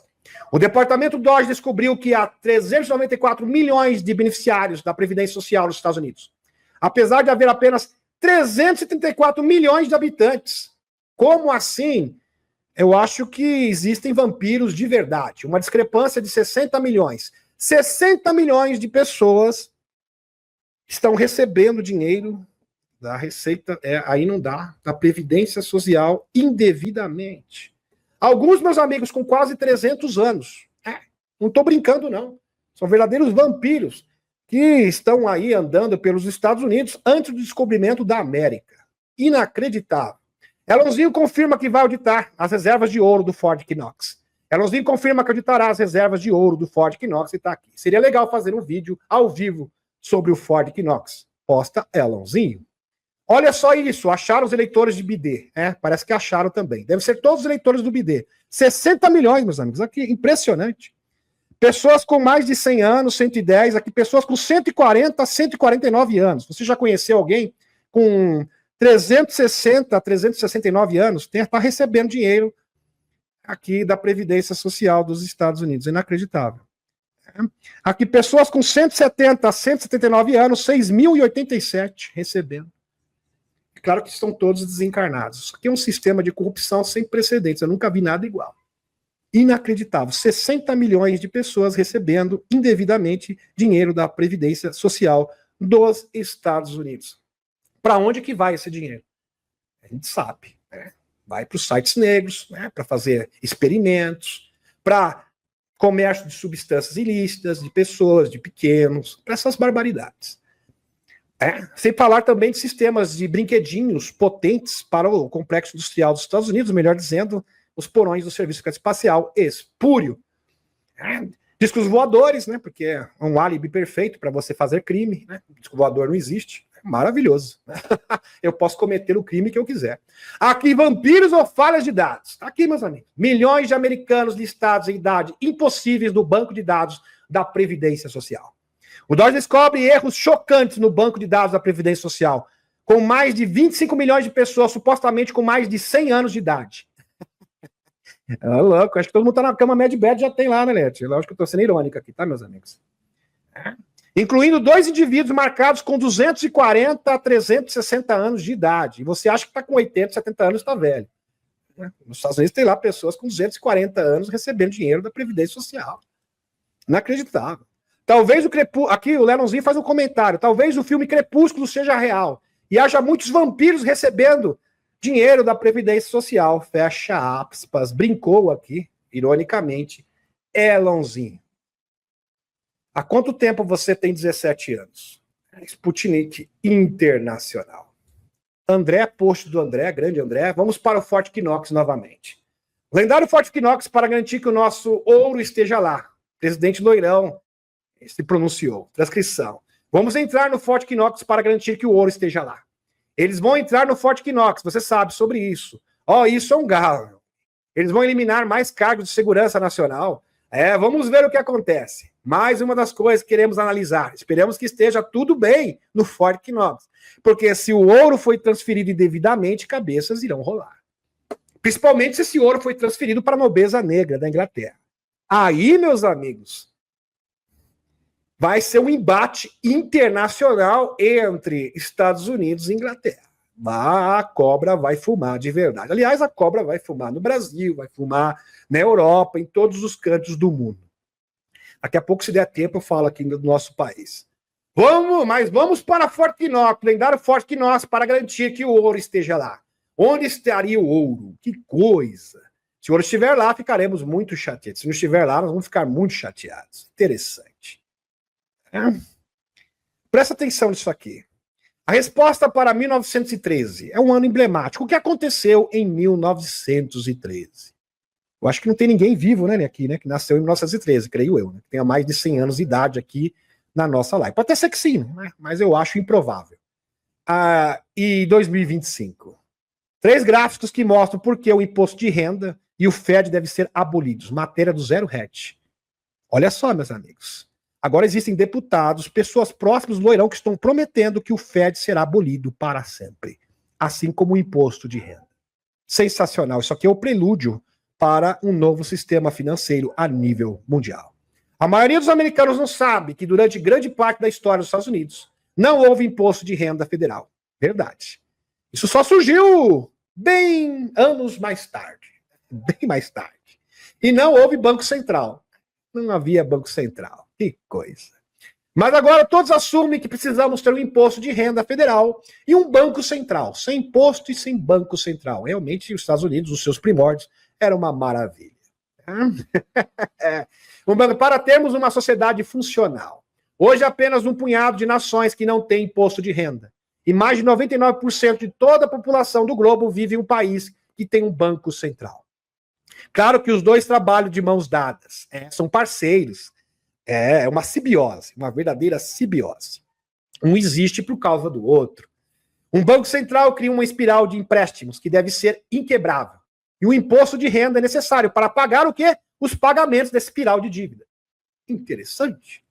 O Departamento Doge descobriu que há 394 milhões de beneficiários da Previdência Social nos Estados Unidos. Apesar de haver apenas 334 milhões de habitantes. Como assim? Eu acho que existem vampiros de verdade. Uma discrepância de 60 milhões. 60 milhões de pessoas estão recebendo dinheiro da Receita, aí não dá, da Previdência Social indevidamente. Alguns meus amigos com quase 300 anos, não estou brincando não, são verdadeiros vampiros que estão aí andando pelos Estados Unidos antes do descobrimento da América. Inacreditável. Elonzinho confirma que vai auditar as reservas de ouro do Ford Knox. Elonzinho confirma que auditará as reservas de ouro do Ford Knox e está aqui. Seria legal fazer um vídeo ao vivo sobre o Ford Knox. Posta Elonzinho. Olha só isso, acharam os eleitores de BD. Parece que acharam também. Devem ser todos os eleitores do BD. 60 milhões, meus amigos. Aqui, impressionante. Pessoas com mais de 100 anos, 110. Aqui, pessoas com 140 a 149 anos. Você já conheceu alguém com 360 a 369 anos? Está recebendo dinheiro aqui da Previdência Social dos Estados Unidos. Inacreditável. Aqui, pessoas com 170 a 179 anos, 6.087 recebendo. Claro que estão todos desencarnados. Isso aqui é um sistema de corrupção sem precedentes. Eu nunca vi nada igual. Inacreditável. 60 milhões de pessoas recebendo indevidamente dinheiro da Previdência Social dos Estados Unidos. Para onde que vai esse dinheiro? A gente sabe. Vai para os sites negros, para fazer experimentos, para comércio de substâncias ilícitas, de pessoas, de pequenos, para essas barbaridades. Sem falar também de sistemas de brinquedinhos potentes para o complexo industrial dos Estados Unidos, melhor dizendo, os porões do Serviço Espacial espúrio. Discos voadores, porque é um álibi perfeito para você fazer crime. Disco voador não existe. Maravilhoso. Eu posso cometer o crime que eu quiser. Aqui, vampiros ou falhas de dados. Aqui, meus amigos. Milhões de americanos listados em idade impossíveis no banco de dados da Previdência Social. O Doge descobre erros chocantes no banco de dados da Previdência Social, com mais de 25 milhões de pessoas, supostamente com mais de 100 anos de idade. É louco, acho que todo mundo tá na cama Medbed, já tem lá, né, Lete? Lógico que eu tô sendo irônica aqui, tá, meus amigos? Incluindo 2 indivíduos marcados com 240 a 360 anos de idade. E você acha que tá com 80, 70 anos, tá velho. Nos Estados Unidos tem lá pessoas com 240 anos recebendo dinheiro da Previdência Social. Inacreditável. Talvez o Crepúsculo... Aqui o Lenonzinho faz um comentário. Talvez o filme Crepúsculo seja real. E haja muitos vampiros recebendo dinheiro da Previdência Social. Fecha aspas. Brincou aqui, ironicamente, Elonzinho. Há quanto tempo você tem 17 anos? Sputnik Internacional. André, post do André, grande André. Vamos para o Fort Knox novamente. O lendário Fort Knox para garantir que o nosso ouro esteja lá. Presidente Loirão se pronunciou. Transcrição. Vamos entrar no Fort Knox para garantir que o ouro esteja lá. Eles vão entrar no Fort Knox, você sabe sobre isso. Isso é um galo. Eles vão eliminar mais cargos de segurança nacional. Vamos ver o que acontece. Mais uma das coisas que queremos analisar. Esperamos que esteja tudo bem no Fort Knox. Porque se o ouro foi transferido indevidamente, cabeças irão rolar. Principalmente se esse ouro foi transferido para a nobreza negra da Inglaterra. Aí, meus amigos, vai ser um embate internacional entre Estados Unidos e Inglaterra. A cobra vai fumar de verdade. Aliás, a cobra vai fumar no Brasil, vai fumar na Europa, em todos os cantos do mundo. Daqui a pouco, se der tempo, eu falo aqui do nosso país. Vamos para Fort Knox, lendário Fort Knox, para garantir que o ouro esteja lá. Onde estaria o ouro? Que coisa! Se o ouro estiver lá, ficaremos muito chateados. Se não estiver lá, nós vamos ficar muito chateados. Interessante. Presta atenção nisso aqui. A resposta para 1913 é um ano emblemático. O que aconteceu em 1913? Eu acho que não tem ninguém vivo, né, aqui, né, que nasceu em 1913, creio eu, né, que tenha mais de 100 anos de idade aqui na nossa live. Pode até ser que sim, né, mas eu acho improvável. E 2025. 3 gráficos que mostram por que o imposto de renda e o FED devem ser abolidos. Matéria do Zero Hatch. Olha só, meus amigos. Agora existem deputados, pessoas próximas do Loirão que estão prometendo que o FED será abolido para sempre. Assim como o imposto de renda. Sensacional. Isso aqui é o prelúdio para um novo sistema financeiro a nível mundial. A maioria dos americanos não sabe que durante grande parte da história dos Estados Unidos não houve imposto de renda federal. Verdade. Isso só surgiu bem anos mais tarde. Bem mais tarde. E não houve Banco Central. Não havia Banco Central. Que coisa. Mas agora todos assumem que precisamos ter um imposto de renda federal e um banco central. Sem imposto e sem banco central. Realmente, os Estados Unidos, os seus primórdios, era uma maravilha. Para termos uma sociedade funcional. Hoje, apenas um punhado de nações que não tem imposto de renda. E mais de 99% de toda a população do globo vive em um país que tem um banco central. Claro que os dois trabalham de mãos dadas. São parceiros. É uma simbiose, uma verdadeira simbiose. Um existe por causa do outro. Um banco central cria uma espiral de empréstimos que deve ser inquebrável. E o imposto de renda é necessário para pagar o quê? Os pagamentos dessa espiral de dívida. Interessante.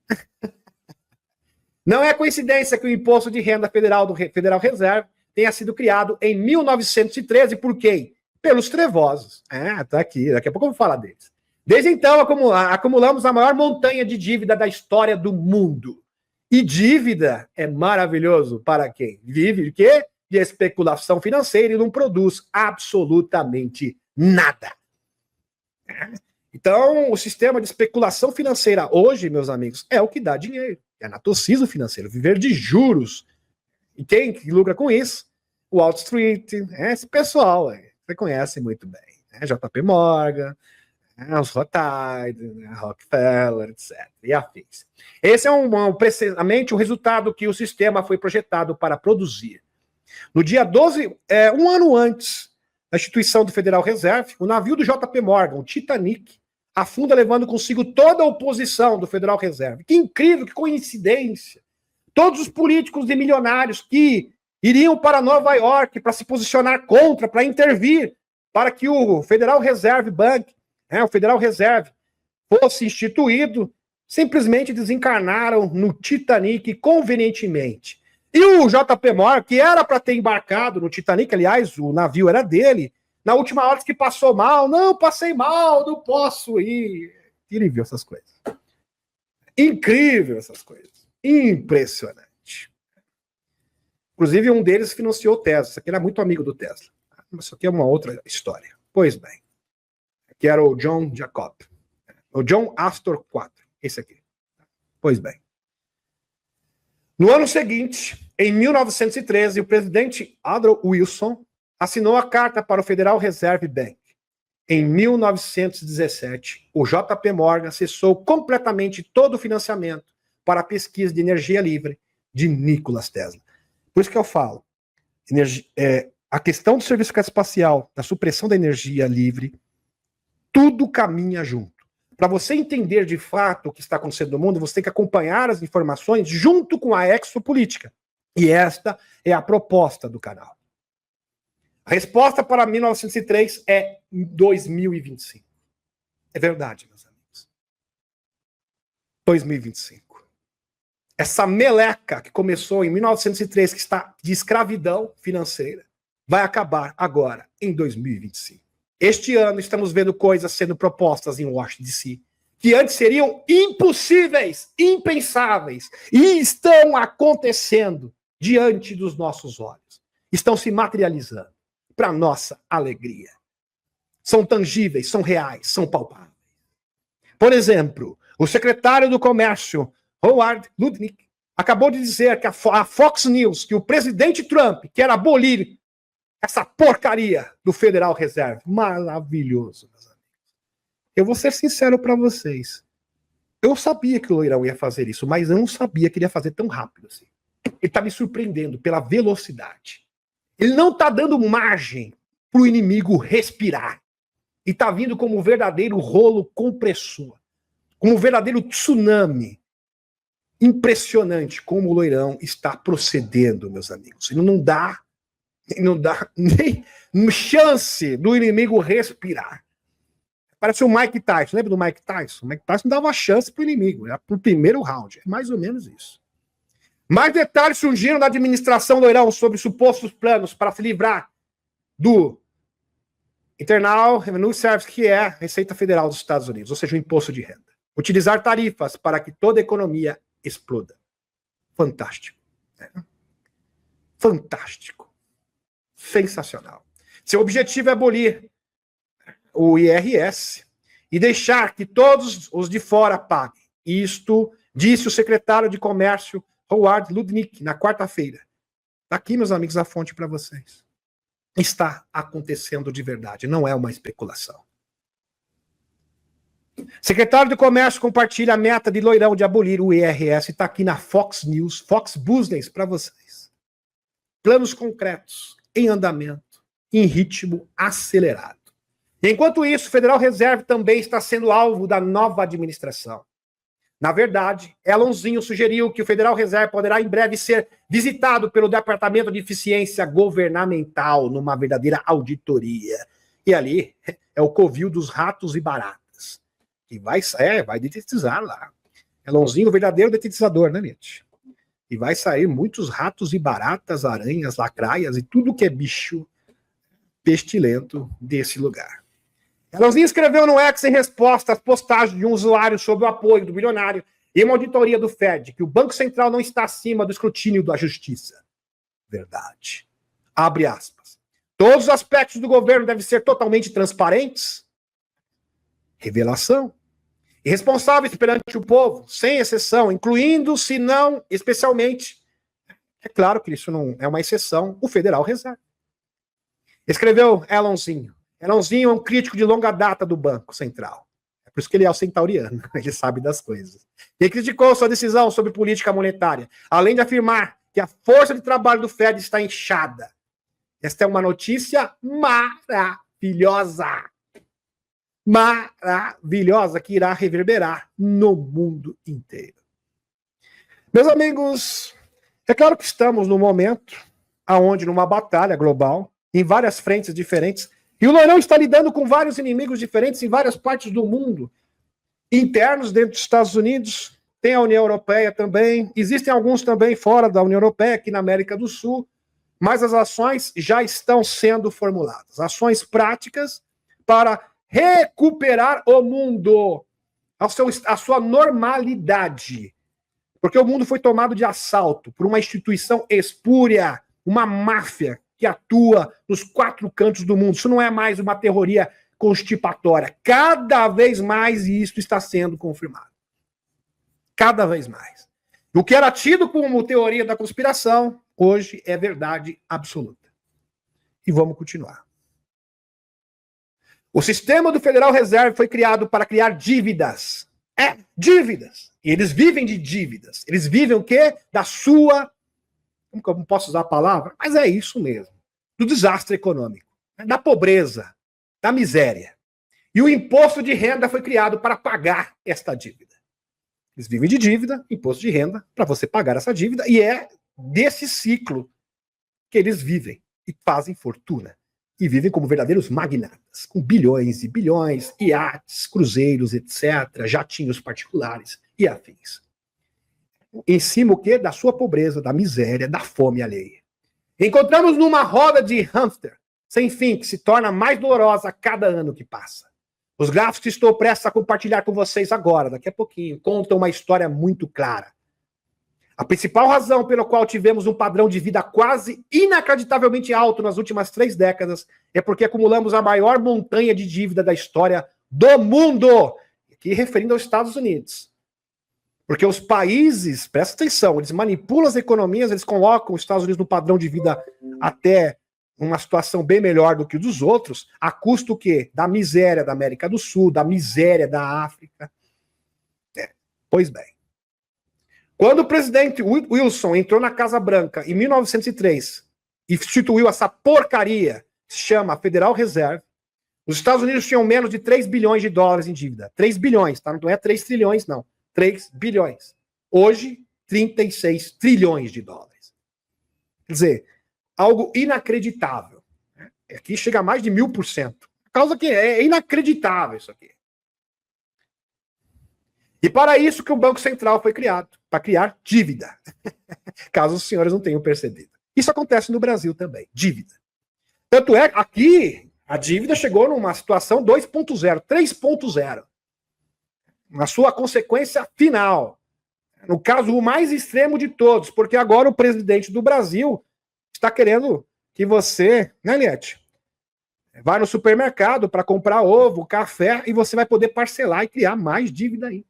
Não é coincidência que o imposto de renda federal do Federal Reserve tenha sido criado em 1913 por quem? Pelos trevosos. Tá aqui, daqui a pouco eu vou falar deles. Desde então, acumulamos a maior montanha de dívida da história do mundo. E dívida é maravilhoso para quem vive de quê? De especulação financeira e não produz absolutamente nada. Então, o sistema de especulação financeira hoje, meus amigos, é o que dá dinheiro. É anatocismo financeiro, viver de juros. E quem lucra com isso? Wall Street, esse pessoal, você conhece muito bem. JP Morgan, os Rothschild, Rockefeller, etc. E afins. Esse é precisamente o resultado que o sistema foi projetado para produzir. No dia 12, um ano antes da instituição do Federal Reserve, o navio do JP Morgan, o Titanic, afunda levando consigo toda a oposição do Federal Reserve. Que incrível, que coincidência. Todos os políticos e milionários que iriam para Nova York para se posicionar contra, para intervir, para que o Federal Reserve Bank, o Federal Reserve, fosse instituído, simplesmente desencarnaram no Titanic convenientemente. E o JP Morgan, que era para ter embarcado no Titanic, aliás, o navio era dele, na última hora que passou mal, não, passei mal, não posso ir. Ele viu essas coisas. Incrível essas coisas. Impressionante. Inclusive, um deles financiou o Tesla. Isso aqui era muito amigo do Tesla. Mas isso aqui é uma outra história. Pois bem. Que era o John Jacob. O John Astor IV. Esse aqui. Pois bem. No ano seguinte, em 1913, o presidente Woodrow Wilson assinou a carta para o Federal Reserve Bank. Em 1917, o JP Morgan cessou completamente todo o financiamento para a pesquisa de energia livre de Nikola Tesla. Por isso que eu falo, a questão do serviço espacial, da supressão da energia livre, tudo caminha junto. Para você entender de fato o que está acontecendo no mundo, você tem que acompanhar as informações junto com a exopolítica. E esta é a proposta do canal. A resposta para 1903 é 2025. É verdade, meus amigos. 2025. Essa meleca que começou em 1903, que está de escravidão financeira, vai acabar agora, em 2025. Este ano estamos vendo coisas sendo propostas em Washington, D.C., que antes seriam impossíveis, impensáveis, e estão acontecendo diante dos nossos olhos. Estão se materializando para nossa alegria. São tangíveis, são reais, são palpáveis. Por exemplo, o secretário do Comércio, Howard Lutnick, acabou de dizer que a Fox News, que o presidente Trump quer abolir essa porcaria do Federal Reserve. Maravilhoso, meus amigos. Eu vou ser sincero para vocês. Eu sabia que o Loirão ia fazer isso, mas eu não sabia que ele ia fazer tão rápido assim. Ele está me surpreendendo pela velocidade. Ele não está dando margem para o inimigo respirar. E está vindo como um verdadeiro rolo compressor. Como um verdadeiro tsunami. Impressionante como o Loirão está procedendo, meus amigos. Ele não dá nem chance do inimigo respirar. Parece o Mike Tyson. Lembra do Mike Tyson? O Mike Tyson dava chance para o inimigo. Era para o primeiro round. É mais ou menos isso. Mais detalhes surgiram da administração Loirão sobre supostos planos para se livrar do Internal Revenue Service, que é a Receita Federal dos Estados Unidos, ou seja, o imposto de renda. Utilizar tarifas para que toda a economia exploda. Fantástico. Né? Fantástico. Sensacional. Seu objetivo é abolir o IRS e deixar que todos os de fora paguem. Isto disse o secretário de Comércio, Howard Lutnick, na quarta-feira. Está aqui, meus amigos, a fonte para vocês. Está acontecendo de verdade, não é uma especulação. Secretário de Comércio compartilha a meta de Loirão de abolir o IRS. Está aqui na Fox News, Fox Business para vocês. Planos concretos, em andamento, em ritmo acelerado. Enquanto isso, o Federal Reserve também está sendo alvo da nova administração. Na verdade, Elonzinho sugeriu que o Federal Reserve poderá em breve ser visitado pelo Departamento de Eficiência Governamental numa verdadeira auditoria. E ali é o covil dos ratos e baratas. E vai detetizar lá. Elonzinho, verdadeiro detetizador, né, Nietzsche? E vai sair muitos ratos e baratas, aranhas, lacraias e tudo que é bicho pestilento desse lugar. Elonzinho escreveu no X em resposta às postagens de um usuário sobre o apoio do bilionário e uma auditoria do Fed, que o Banco Central não está acima do escrutínio da justiça. Verdade. Abre aspas. Todos os aspectos do governo devem ser totalmente transparentes. Revelação. E responsáveis perante o povo, sem exceção, incluindo, se não, especialmente, é claro que isso não é uma exceção, o Federal Reserve. Escreveu Elonzinho. Elonzinho é um crítico de longa data do Banco Central. É por isso que ele é o centauriano, ele sabe das coisas. Ele criticou sua decisão sobre política monetária, além de afirmar que a força de trabalho do Fed está inchada. Esta é uma notícia maravilhosa. Maravilhosa, que irá reverberar no mundo inteiro. Meus amigos, é claro que estamos num momento onde, numa batalha global, em várias frentes diferentes, e o Loirão está lidando com vários inimigos diferentes em várias partes do mundo. Internos dentro dos Estados Unidos, tem a União Europeia também, existem alguns também fora da União Europeia, aqui na América do Sul, mas as ações já estão sendo formuladas. Ações práticas para recuperar o mundo, a sua normalidade. Porque o mundo foi tomado de assalto por uma instituição espúria, uma máfia que atua nos 4 cantos do mundo. Isso não é mais uma teoria constipatória. Cada vez mais isso está sendo confirmado. Cada vez mais. O que era tido como teoria da conspiração, hoje é verdade absoluta. E vamos continuar. O sistema do Federal Reserve foi criado para criar dívidas. Dívidas. E eles vivem de dívidas. Eles vivem o quê? Da sua... Como que eu não posso usar a palavra? Mas é isso mesmo. Do desastre econômico. Da pobreza. Da miséria. E o imposto de renda foi criado para pagar esta dívida. Eles vivem de dívida, imposto de renda, para você pagar essa dívida. E é desse ciclo que eles vivem e fazem fortuna. e vivem como verdadeiros magnatas, com bilhões e bilhões, iates, cruzeiros, etc., jatinhos particulares e afins. Em cima o quê? Da sua pobreza, da miséria, da fome alheia. Encontramos numa roda de hamster sem fim, que se torna mais dolorosa a cada ano que passa. Os gráficos que estou prestes a compartilhar com vocês agora, daqui a pouquinho, contam uma história muito clara. A principal razão pela qual tivemos um padrão de vida quase inacreditavelmente alto nas últimas 3 décadas é porque acumulamos a maior montanha de dívida da história do mundo, aqui referindo aos Estados Unidos. Porque os países, presta atenção, eles manipulam as economias, eles colocam os Estados Unidos no padrão de vida até uma situação bem melhor do que o dos outros, a custo o quê? Da miséria da América do Sul, da miséria da África. Pois bem. Quando o presidente Wilson entrou na Casa Branca em 1903 e instituiu essa porcaria que se chama Federal Reserve, os Estados Unidos tinham menos de 3 bilhões de dólares em dívida. 3 bilhões, tá? Não é 3 trilhões, não. 3 bilhões. Hoje, 36 trilhões de dólares. Quer dizer, algo inacreditável. Aqui chega a mais de 1000%. Por causa que é inacreditável isso aqui. E para isso que o Banco Central foi criado, para criar dívida. Caso os senhores não tenham percebido. Isso acontece no Brasil também, dívida. Tanto é, aqui, a dívida chegou numa situação 2.0, 3.0. Na sua consequência final. No caso, o mais extremo de todos, porque agora o presidente do Brasil está querendo que você, né, Liette, vá no supermercado para comprar ovo, café, e você vai poder parcelar e criar mais dívida aí.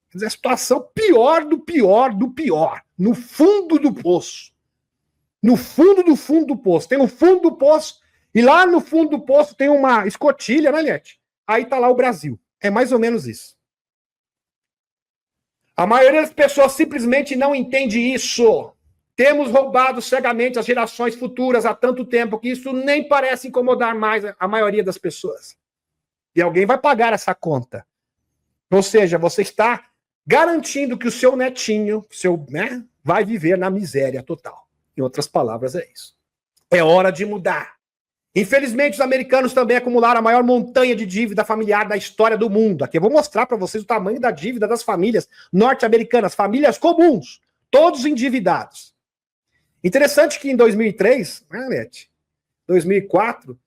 Quer dizer, a situação pior do pior do pior. No fundo do poço. No fundo do fundo do poço. Tem o fundo do poço, e lá no fundo do poço tem uma escotilha, né, Liette? Aí tá lá o Brasil. É mais ou menos isso. A maioria das pessoas simplesmente não entende isso. Temos roubado cegamente as gerações futuras há tanto tempo que isso nem parece incomodar mais a maioria das pessoas. E alguém vai pagar essa conta. Ou seja, você está garantindo que o seu netinho, né, vai viver na miséria total. Em outras palavras, é isso. É hora de mudar. Infelizmente, os americanos também acumularam a maior montanha de dívida familiar da história do mundo. Aqui eu vou mostrar para vocês o tamanho da dívida das famílias norte-americanas, famílias comuns, todos endividados. Interessante que em 2003, né, Lete? 2004,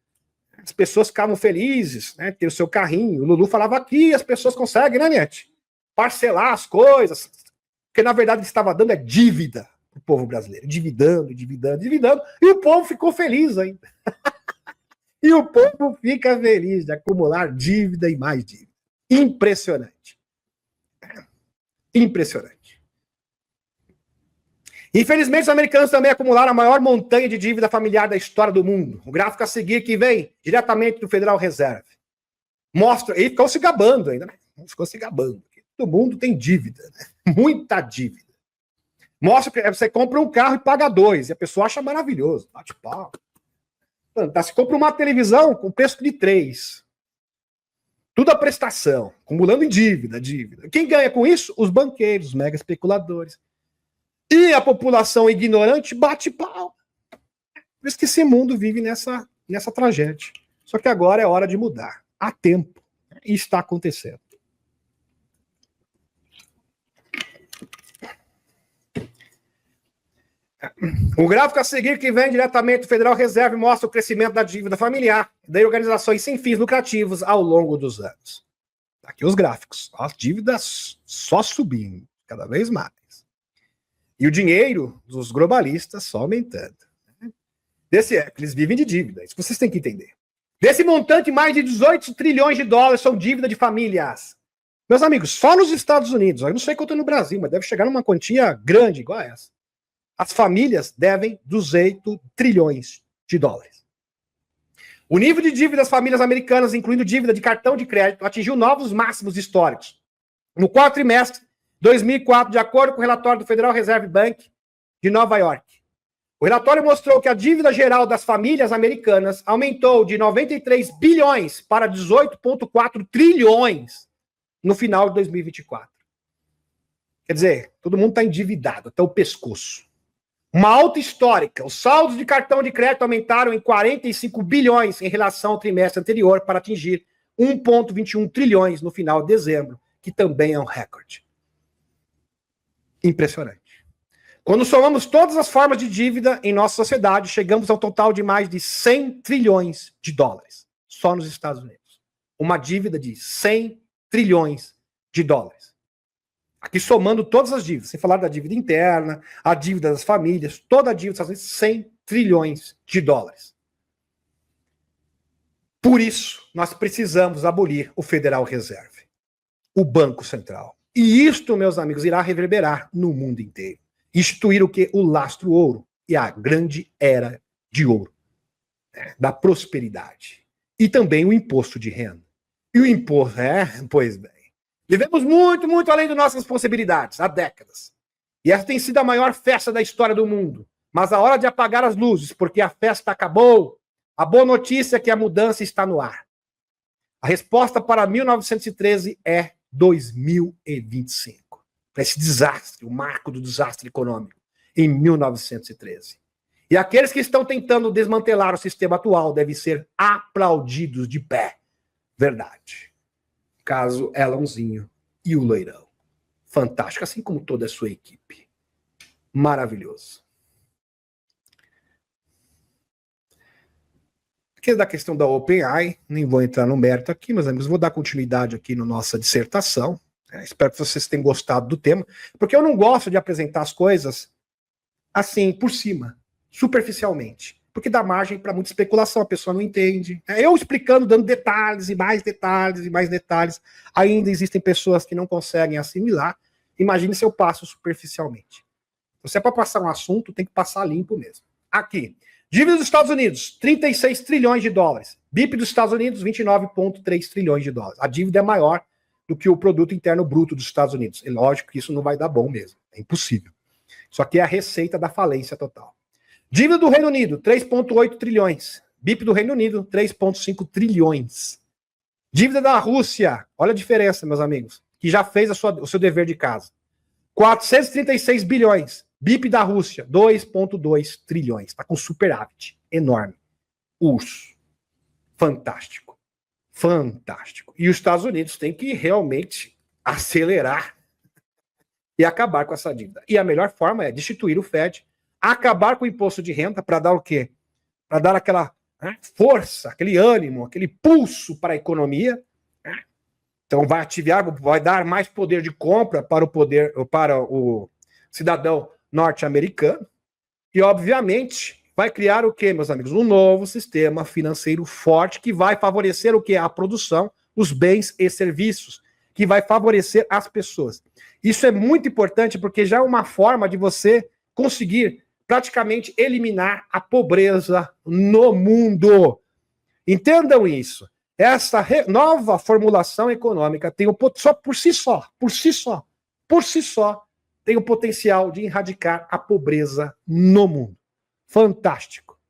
as pessoas ficavam felizes, né, ter o seu carrinho. O Lulu falava aqui, as pessoas conseguem, né, Lete? Parcelar as coisas, porque na verdade ele estava dando dívida para o povo brasileiro, endividando, e o povo ficou feliz ainda. E o povo fica feliz de acumular dívida e mais dívida. Impressionante. Impressionante. Infelizmente, os americanos também acumularam a maior montanha de dívida familiar da história do mundo. O gráfico a seguir que vem diretamente do Federal Reserve. Mostra, e ficou se gabando ainda, né? Ficou se gabando. Todo mundo tem dívida, né? Muita dívida. Mostra que você compra um carro e paga 2, e a pessoa acha maravilhoso. Bate pau. Você compra uma televisão com preço de 3. Tudo a prestação, acumulando em dívida. Quem ganha com isso? Os banqueiros, os mega especuladores. E a população ignorante bate pau. Por isso que esse mundo vive nessa tragédia. Só que agora é hora de mudar. Há tempo. E está acontecendo. O gráfico a seguir, que vem diretamente do Federal Reserve, mostra o crescimento da dívida familiar de organizações sem fins lucrativos ao longo dos anos. Aqui os gráficos. As dívidas só subindo, cada vez mais. E o dinheiro dos globalistas só aumentando. Eles vivem de dívida, isso vocês têm que entender. Desse montante, mais de 18 trilhões de dólares são dívida de famílias. Meus amigos, só nos Estados Unidos, eu não sei quanto é no Brasil, mas deve chegar numa quantia grande igual a essa. As famílias devem 18 trilhões de dólares. O nível de dívida das famílias americanas, incluindo dívida de cartão de crédito, atingiu novos máximos históricos. No quarto trimestre de 2004, de acordo com o relatório do Federal Reserve Bank de Nova York. O relatório mostrou que a dívida geral das famílias americanas aumentou de 93 bilhões para 18,4 trilhões no final de 2024. Quer dizer, todo mundo está endividado até o pescoço. Uma alta histórica. Os saldos de cartão de crédito aumentaram em 45 bilhões em relação ao trimestre anterior para atingir 1,21 trilhões no final de dezembro, que também é um recorde. Impressionante. Quando somamos todas as formas de dívida em nossa sociedade, chegamos ao total de mais de 100 trilhões de dólares, só nos Estados Unidos. Uma dívida de 100 trilhões de dólares. Aqui somando todas as dívidas, sem falar da dívida interna, a dívida das famílias, toda a dívida dos Estados Unidos, 100 trilhões de dólares. Por isso, nós precisamos abolir o Federal Reserve, o Banco Central. E isto, meus amigos, irá reverberar no mundo inteiro. Instituir o quê? O lastro ouro e a grande era de ouro, né, da prosperidade. E também o imposto de renda. E o imposto, pois bem. Vivemos muito, muito além de nossas possibilidades, há décadas. E essa tem sido a maior festa da história do mundo. Mas a hora de apagar as luzes, porque a festa acabou. A boa notícia é que a mudança está no ar. A resposta para 1913 é 2025. Para esse desastre, o marco do desastre econômico, em 1913. E aqueles que estão tentando desmantelar o sistema atual devem ser aplaudidos de pé. Verdade. Caso Elãozinho e o Loirão. Fantástico, assim como toda a sua equipe. Maravilhoso. Aqui da questão da OpenAI, nem vou entrar no mérito aqui, meus amigos, vou dar continuidade aqui na nossa dissertação. Espero que vocês tenham gostado do tema, porque eu não gosto de apresentar as coisas assim, por cima, superficialmente, porque dá margem para muita especulação, a pessoa não entende. Eu explicando, dando detalhes e mais detalhes e mais detalhes, ainda existem pessoas que não conseguem assimilar. Imagine se eu passo superficialmente. Se é para passar um assunto, tem que passar limpo mesmo. Aqui, dívida dos Estados Unidos, 36 trilhões de dólares. BIP dos Estados Unidos, 29,3 trilhões de dólares. A dívida é maior do que o produto interno bruto dos Estados Unidos. É lógico que isso não vai dar bom mesmo. É impossível. Isso aqui é a receita da falência total. Dívida do Reino Unido, 3,8 trilhões. BIP do Reino Unido, 3,5 trilhões. Dívida da Rússia, olha a diferença, meus amigos, que já fez o seu dever de casa. 436 bilhões. BIP da Rússia, 2,2 trilhões. Está com superávit enorme. Urso. Fantástico. Fantástico. E os Estados Unidos têm que realmente acelerar e acabar com essa dívida. E a melhor forma é destituir o Fed, acabar com o imposto de renda para dar o quê? Para dar aquela força, aquele ânimo, aquele pulso para a economia. Então vai ativar, vai dar mais poder de compra para o cidadão norte-americano. E, obviamente, vai criar o quê, meus amigos? Um novo sistema financeiro forte que vai favorecer o quê? A produção, os bens e serviços, que vai favorecer as pessoas. Isso é muito importante porque já é uma forma de você conseguir praticamente eliminar a pobreza no mundo. Entendam isso. Essa nova formulação econômica tem por si só, tem o potencial de erradicar a pobreza no mundo. Fantástico.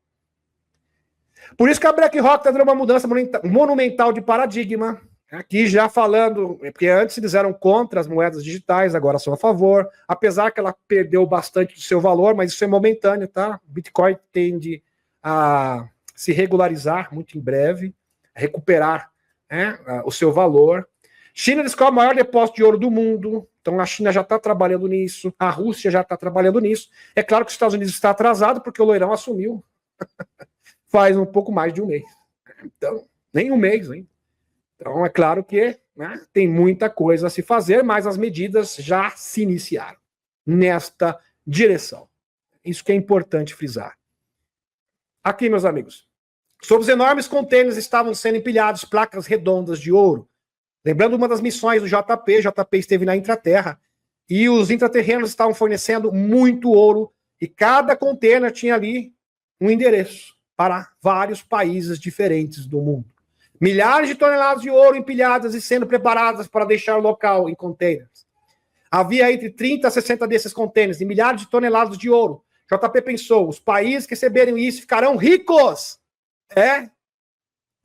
Por isso que a BlackRock está dando uma mudança monumental de paradigma. Aqui já falando, porque antes eles eram contra as moedas digitais, agora são a favor. Apesar que ela perdeu bastante do seu valor, mas isso é momentâneo, tá? O Bitcoin tende a se regularizar muito em breve, recuperar o seu valor. China descobre o maior depósito de ouro do mundo. Então a China já está trabalhando nisso, a Rússia já está trabalhando nisso. É claro que os Estados Unidos está atrasado, porque o Loirão assumiu faz um pouco mais de um mês. Então, nem um mês ainda. Então é claro que tem muita coisa a se fazer, mas as medidas já se iniciaram nesta direção. Isso que é importante frisar. Aqui, meus amigos, sobre os enormes contêineres estavam sendo empilhados placas redondas de ouro. Lembrando uma das missões do JP esteve na intraterra e os intraterrenos estavam fornecendo muito ouro e cada contêiner tinha ali um endereço para vários países diferentes do mundo. Milhares de toneladas de ouro empilhadas e sendo preparadas para deixar o local em contêineres. Havia entre 30 a 60 desses contêineres e milhares de toneladas de ouro. JP pensou, os países que receberem isso ficarão ricos.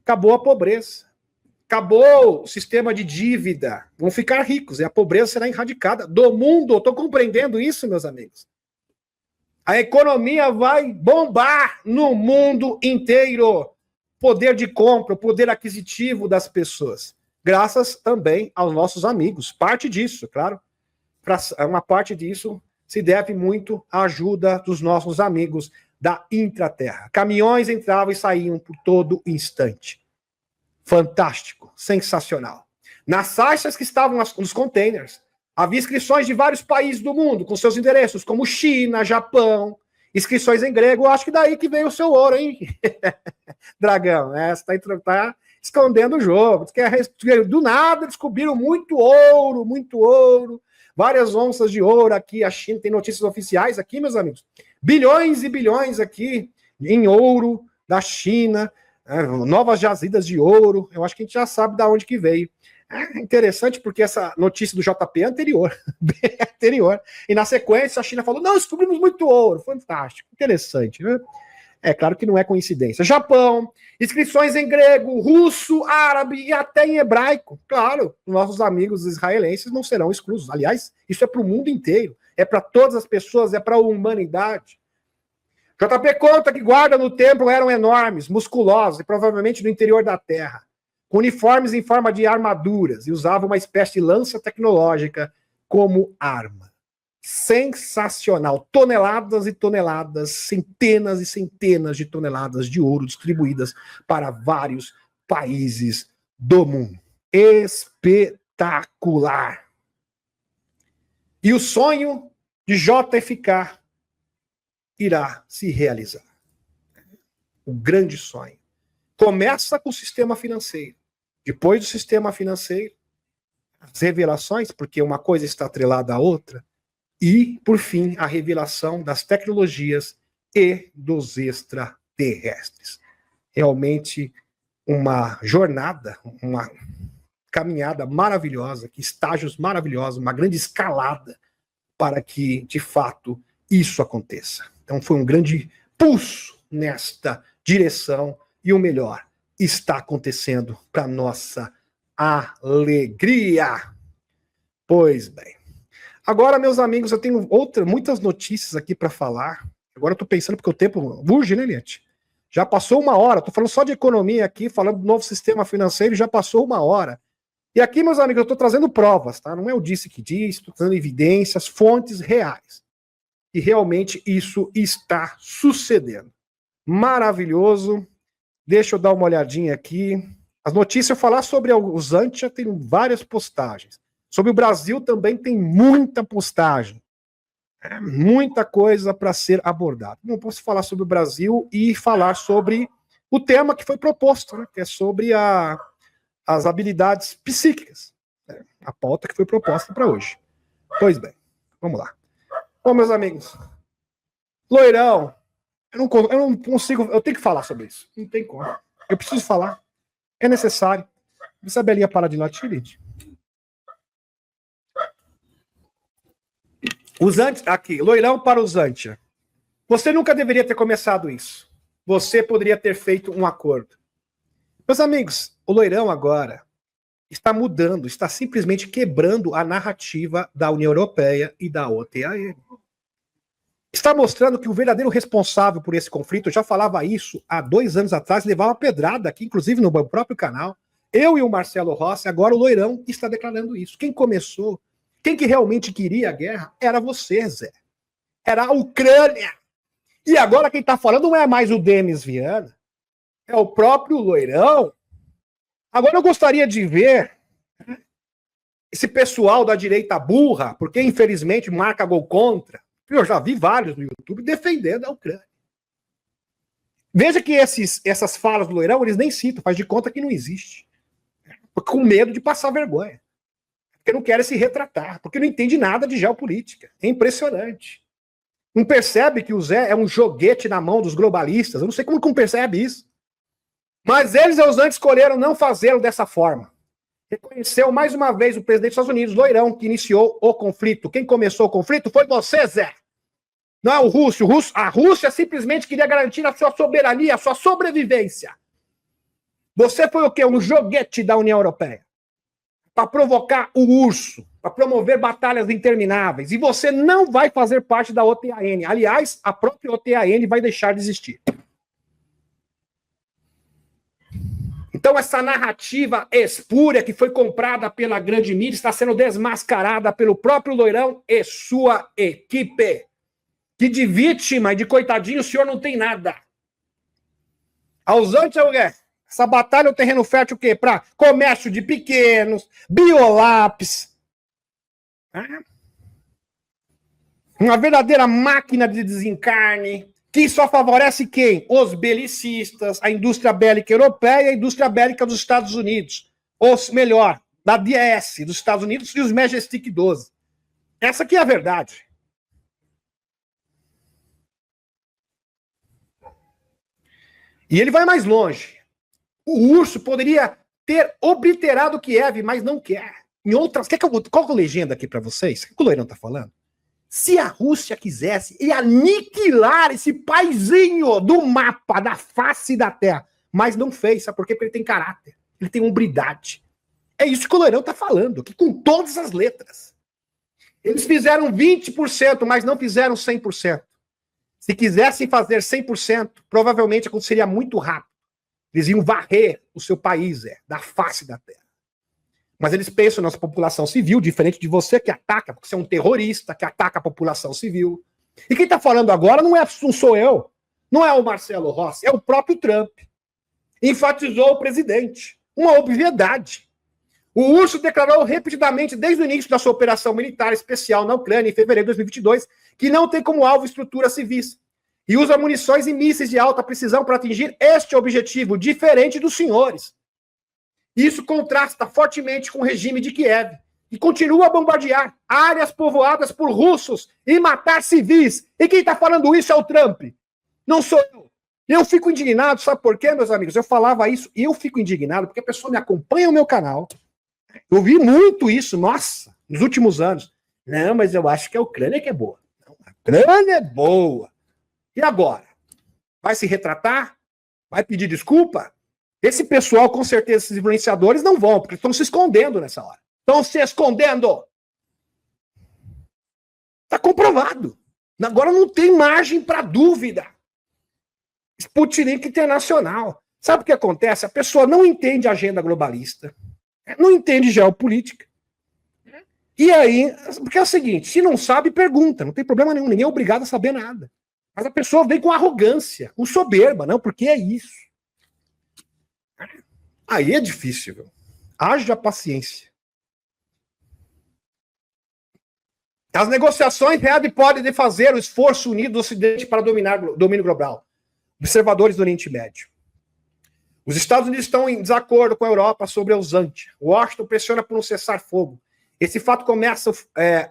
Acabou a pobreza. Acabou o sistema de dívida. Vão ficar ricos e a pobreza será erradicada do mundo. Estou compreendendo isso, meus amigos? A economia vai bombar no mundo inteiro. Poder de compra, o poder aquisitivo das pessoas. Graças também aos nossos amigos. Parte disso, claro. Uma parte disso se deve muito à ajuda dos nossos amigos da Intraterra. Caminhões entravam e saíam por todo instante. Fantástico, sensacional. Nas caixas que estavam nos containers, havia inscrições de vários países do mundo, com seus endereços, como China, Japão, inscrições em grego. Acho que daí que veio o seu ouro, hein? Dragão, você tá escondendo o jogo. Do nada descobriram muito ouro, várias onças de ouro aqui. A China tem notícias oficiais aqui, meus amigos. Bilhões e bilhões aqui em ouro da China, novas jazidas de ouro. Eu acho que a gente já sabe de onde que veio. É interessante porque essa notícia do JP é anterior. Anterior. E na sequência a China falou, não, descobrimos muito ouro. Fantástico, interessante, né? É claro que não é coincidência. Japão, inscrições em grego, russo, árabe e até em hebraico. Claro, nossos amigos israelenses não serão exclusos. Aliás, isso é para o mundo inteiro. É para todas as pessoas, é para a humanidade. JP conta que guardas no templo eram enormes, musculosos e provavelmente do interior da terra, com uniformes em forma de armaduras e usavam uma espécie de lança tecnológica como arma. Sensacional. Toneladas e toneladas, centenas e centenas de toneladas de ouro distribuídas para vários países do mundo. Espetacular. E o sonho de JFK irá se realizar. O grande sonho. Começa com o sistema financeiro. Depois do sistema financeiro, as revelações, porque uma coisa está atrelada à outra, e, por fim, a revelação das tecnologias e dos extraterrestres. Realmente uma jornada, uma caminhada maravilhosa, que estágios maravilhosos, uma grande escalada para que, de fato, isso aconteça. Então foi um grande pulso nesta direção e o melhor está acontecendo para nossa alegria. Pois bem. Agora, meus amigos, eu tenho muitas notícias aqui para falar. Agora eu estou pensando, porque o tempo urge, né, Liette? Já passou 1 hora. Estou falando só de economia aqui, falando do novo sistema financeiro, já passou 1 hora. E aqui, meus amigos, eu estou trazendo provas, tá? Não é o disse que disse, estou trazendo evidências, fontes reais. E realmente isso está sucedendo. Maravilhoso. Deixa eu dar uma olhadinha aqui. As notícias, eu falar sobre os Antia, tem várias postagens. Sobre o Brasil também tem muita postagem. Muita coisa para ser abordada. Não posso falar sobre o Brasil e falar sobre o tema que foi proposto, né, que é sobre as habilidades psíquicas. A pauta que foi proposta para hoje. Pois bem, vamos lá. Bom, meus amigos, loirão, eu não consigo, eu tenho que falar sobre isso. Não tem como. Eu preciso falar. É necessário. Isabelinha, para de latir, gente. Os Antia, aqui, loirão para os Antia. Você nunca deveria ter começado isso. Você poderia ter feito um acordo. Meus amigos, o loirão agora está mudando, está simplesmente quebrando a narrativa da União Europeia e da OTAN. Está mostrando que o verdadeiro responsável por esse conflito, eu já falava isso há 2 anos atrás, levava pedrada aqui, inclusive no meu próprio canal. Eu e o Marcelo Rossi, agora o loirão está declarando isso. Quem começou, quem que realmente queria a guerra, era você, Zé. Era a Ucrânia. E agora quem está falando não é mais o Denis Viana, é o próprio loirão. Agora eu gostaria de ver esse pessoal da direita burra, porque infelizmente marca gol contra. Eu já vi vários no YouTube defendendo a Ucrânia. Veja que essas falas do loirão, eles nem citam, faz de conta que não existe. Com medo de passar vergonha. Porque não querem se retratar, porque não entende nada de geopolítica. É impressionante. Não percebe que o Zé é um joguete na mão dos globalistas. Eu não sei como não percebe isso. Mas eles e os Antia escolheram não fazê-lo dessa forma. Reconheceu mais uma vez o presidente dos Estados Unidos, loirão, que iniciou o conflito. Quem começou o conflito foi você, Zé. Não é o russo. A Rússia simplesmente queria garantir a sua soberania, a sua sobrevivência. Você foi o quê? Um joguete da União Europeia. Para provocar o urso. para promover batalhas intermináveis. E você não vai fazer parte da OTAN. Aliás, a própria OTAN vai deixar de existir. Então, essa narrativa espúria que foi comprada pela grande mídia está sendo desmascarada pelo próprio Loirão e sua equipe. Que de vítima e de coitadinho o senhor não tem nada. Ausante é o quê? Essa batalha é o terreno fértil o quê? Para comércio de pequenos, biolápis. Uma verdadeira máquina de desencarne que só favorece quem? Os belicistas, a indústria bélica europeia e a indústria bélica dos Estados Unidos. Ou melhor, da DAS dos Estados Unidos e os Majestic 12. Essa aqui é a verdade. E ele vai mais longe. O urso poderia ter obliterado Kiev, mas não quer. Em outras. Qual é a legenda aqui para vocês? O que o Loirão está falando? Se a Rússia quisesse ia aniquilar esse paizinho do mapa, da face da Terra, mas não fez, sabe por quê? Porque ele tem caráter, ele tem hombridade. É isso que o Loirão está falando, aqui com todas as letras. Eles fizeram 20%, mas não fizeram 100%. Se quisessem fazer 100%, provavelmente aconteceria muito rápido. Eles iam varrer o seu país, da face da Terra. Mas eles pensam na população civil, diferente de você que ataca, porque você é um terrorista que ataca a população civil. E quem está falando agora não sou eu, não é o Marcelo Rossi, é o próprio Trump. Enfatizou o presidente. Uma obviedade. O urso declarou repetidamente, desde o início da sua operação militar especial na Ucrânia, em fevereiro de 2022, que não tem como alvo estruturas civis. E usa munições e mísseis de alta precisão para atingir este objetivo, diferente dos senhores. Isso contrasta fortemente com o regime de Kiev, que continua a bombardear áreas povoadas por russos e matar civis. E quem está falando isso é o Trump. Não sou eu. Eu fico indignado, sabe por quê, meus amigos? Eu falava isso e eu fico indignado porque a pessoa me acompanha no meu canal. Eu vi muito isso, nossa, nos últimos anos. Não, mas eu acho que a Ucrânia que é boa. Não, a Ucrânia é boa. E agora? Vai se retratar? Vai pedir desculpa? Esse pessoal, com certeza, esses influenciadores não vão, porque estão se escondendo nessa hora. Estão se escondendo. Está comprovado. Agora não tem margem para dúvida. Sputnik Internacional. Sabe o que acontece? A pessoa não entende a agenda globalista, não entende geopolítica. E aí, porque é o seguinte, se não sabe, pergunta, não tem problema nenhum, ninguém é obrigado a saber nada. Mas a pessoa vem com arrogância, com soberba, não, porque é isso. Aí é difícil, viu? Haja paciência. As negociações reais podem fazer o esforço unido do Ocidente para dominar o domínio global. Observadores do Oriente Médio. Os Estados Unidos estão em desacordo com a Europa sobre a Usante. Washington pressiona por um cessar-fogo. Esse fato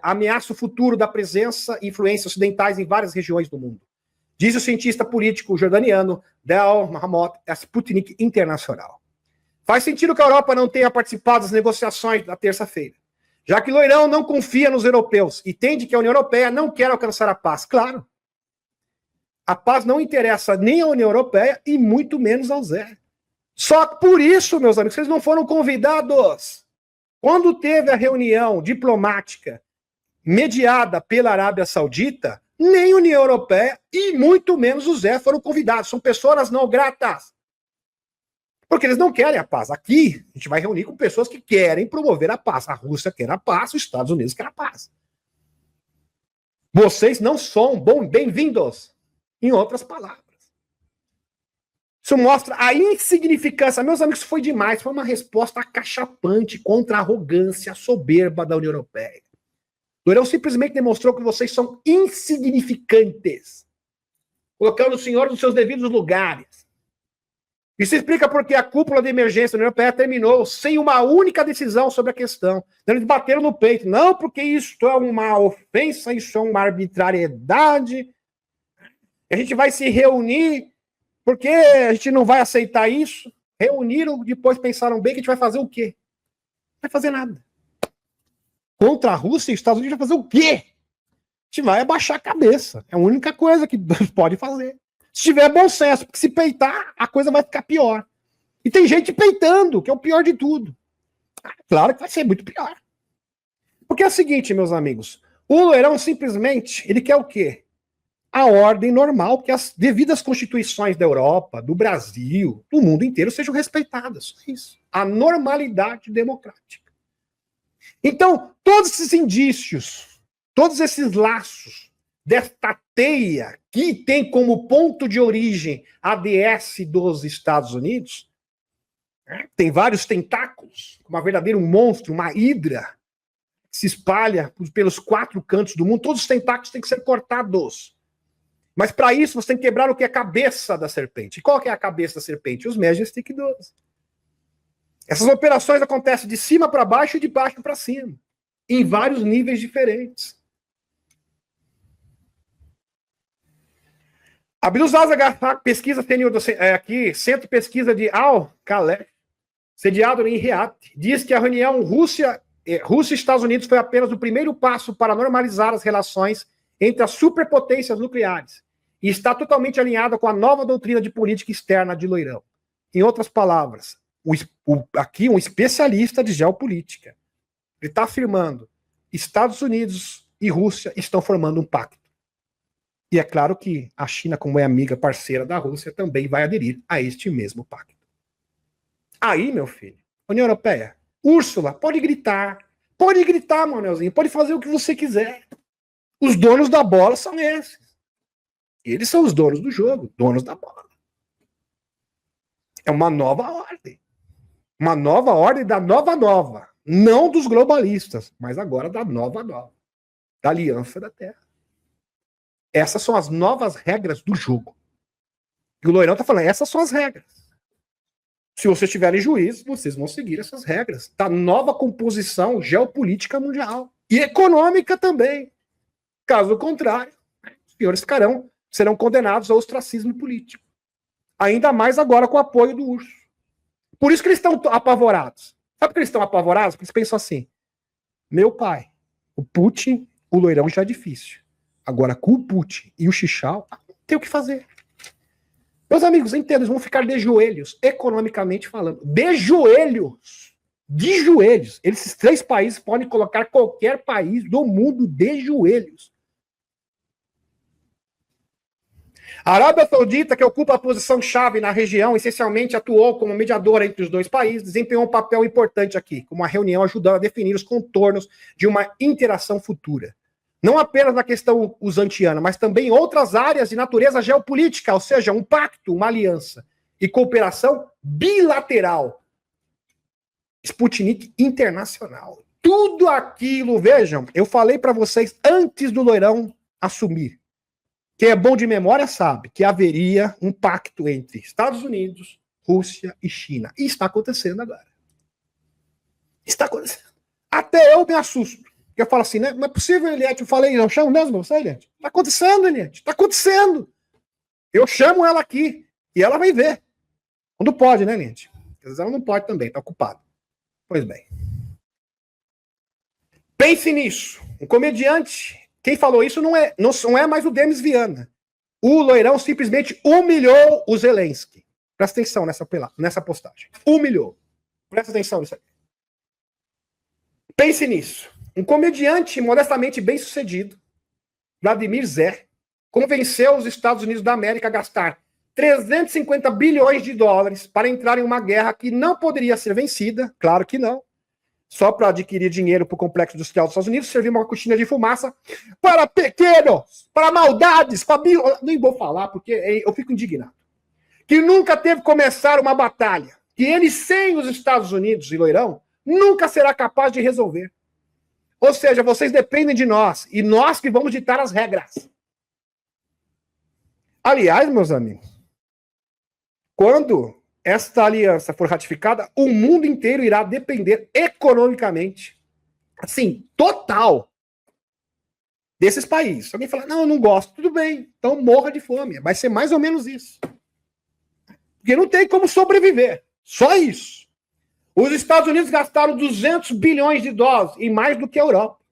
ameaça o futuro da presença e influência ocidentais em várias regiões do mundo. Diz o cientista político jordaniano Del Mahamot, a Sputnik Internacional. Faz sentido que a Europa não tenha participado das negociações da terça-feira, já que Loirão não confia nos europeus e entende que a União Europeia não quer alcançar a paz. Claro, a paz não interessa nem à União Europeia e muito menos ao Zé. Só por isso, meus amigos, vocês não foram convidados. Quando teve a reunião diplomática mediada pela Arábia Saudita, nem a União Europeia e muito menos o Zé foram convidados. São pessoas não gratas. Porque eles não querem a paz. Aqui, a gente vai reunir com pessoas que querem promover a paz. A Rússia quer a paz, os Estados Unidos querem a paz. Vocês não são bem-vindos, em outras palavras. Isso mostra a insignificância. Meus amigos, isso foi demais. Foi uma resposta acachapante contra a arrogância, a soberba da União Europeia. Loirão simplesmente demonstrou que vocês são insignificantes, colocando o senhor nos seus devidos lugares. Isso explica porque a cúpula de emergência da União Europeia terminou sem uma única decisão sobre a questão. Eles bateram no peito. Não, porque isso é uma ofensa, isso é uma arbitrariedade. A gente vai se reunir, porque a gente não vai aceitar isso. Reuniram, depois pensaram bem que a gente vai fazer o quê? Não vai fazer nada. Contra a Rússia e os Estados Unidos vai fazer o quê? A gente vai abaixar a cabeça. É a única coisa que pode fazer. Se tiver bom senso, porque se peitar, a coisa vai ficar pior. E tem gente peitando, que é o pior de tudo. Claro que vai ser muito pior. Porque Porque é o seguinte, meus amigos, o Loirão simplesmente, ele quer o quê? A ordem normal, que as devidas constituições da Europa, do Brasil, do mundo inteiro sejam respeitadas. Isso. A normalidade democrática. Então, todos esses indícios, todos esses laços desta teia que tem como ponto de origem a DS dos Estados Unidos, tem vários tentáculos, uma verdadeira monstro, uma hidra, que se espalha pelos 4 cantos do mundo. Todos os tentáculos têm que ser cortados. Mas para isso você tem que quebrar o que é a cabeça da serpente. E qual que é a cabeça da serpente? Os Majestic 12. Essas operações acontecem de cima para baixo e de baixo para cima, em vários níveis diferentes. Abdulzaz pesquisa aqui, Centro de Pesquisa de Al-Khaled, sediado em Riad, diz que a reunião Rússia e Estados Unidos foi apenas o primeiro passo para normalizar as relações entre as superpotências nucleares e está totalmente alinhada com a nova doutrina de política externa de Loirão. Em outras palavras, aqui um especialista de geopolítica, ele está afirmando Estados Unidos e Rússia estão formando um pacto. E é claro que a China, como é amiga parceira da Rússia, também vai aderir a este mesmo pacto. Aí, meu filho, União Europeia, Úrsula, pode gritar, Manuelzinho, pode fazer o que você quiser. Os donos da bola são esses. Eles são os donos do jogo, donos da bola. É uma nova ordem. Uma nova ordem da nova. Não dos globalistas, mas agora da nova. Da Aliança da Terra. Essas são as novas regras do jogo. E o Loirão está falando, essas são as regras. Se vocês tiverem juízo, vocês vão seguir essas regras. Da nova composição geopolítica mundial. E econômica também. Caso contrário, os senhores serão condenados ao ostracismo político. Ainda mais agora com o apoio do urso. Por isso que eles estão apavorados. Sabe por que eles estão apavorados? Porque eles pensam assim, meu pai, o Putin, o Loirão já é difícil. Agora com o Putin e o Xichau, tem o que fazer. Meus amigos, entendam, eles vão ficar de joelhos, economicamente falando. De joelhos. De joelhos. Esses 3 países podem colocar qualquer país do mundo de joelhos. A Arábia Saudita, que ocupa a posição-chave na região, essencialmente atuou como mediadora entre os 2 países, desempenhou um papel importante aqui, como uma reunião ajudando a definir os contornos de uma interação futura. Não apenas na questão usantiana, mas também em outras áreas de natureza geopolítica, ou seja, um pacto, uma aliança e cooperação bilateral. Sputnik internacional. Tudo aquilo, vejam, eu falei para vocês antes do Loirão assumir. Quem é bom de memória sabe que haveria um pacto entre Estados Unidos, Rússia e China. E está acontecendo agora. Está acontecendo. Até eu me assusto. Eu falo assim, né? Não é possível, Eliette. Eu falei, eu chamo mesmo você, Eliette? Está acontecendo, Eliette. Está acontecendo. Eu chamo ela aqui e ela vai ver. Quando pode, né, Eliette? Às vezes ela não pode também, está ocupada. Pois bem. Pense nisso. Um comediante, quem falou isso não é mais o Demis Viana. O Loirão simplesmente humilhou o Zelensky. Presta atenção nessa postagem. Humilhou. Presta atenção nisso aí. Pense nisso. Um comediante modestamente bem-sucedido, Vladimir Zé, convenceu os Estados Unidos da América a gastar 350 bilhões de dólares para entrar em uma guerra que não poderia ser vencida, claro que não, só para adquirir dinheiro para o complexo industrial dos Estados Unidos, servir uma cortina de fumaça para pequenos, para maldades, para nem vou falar porque eu fico indignado. Que nunca teve que começar uma batalha, que ele sem os Estados Unidos e Loirão, nunca será capaz de resolver. Ou seja, vocês dependem de nós, e nós que vamos ditar as regras. Aliás, meus amigos, quando esta aliança for ratificada, o mundo inteiro irá depender economicamente, assim, total, desses países. Alguém fala, não, eu não gosto, tudo bem, então morra de fome. Vai ser mais ou menos isso. Porque não tem como sobreviver, só isso. Os Estados Unidos gastaram 200 bilhões de dólares, e mais do que a Europa.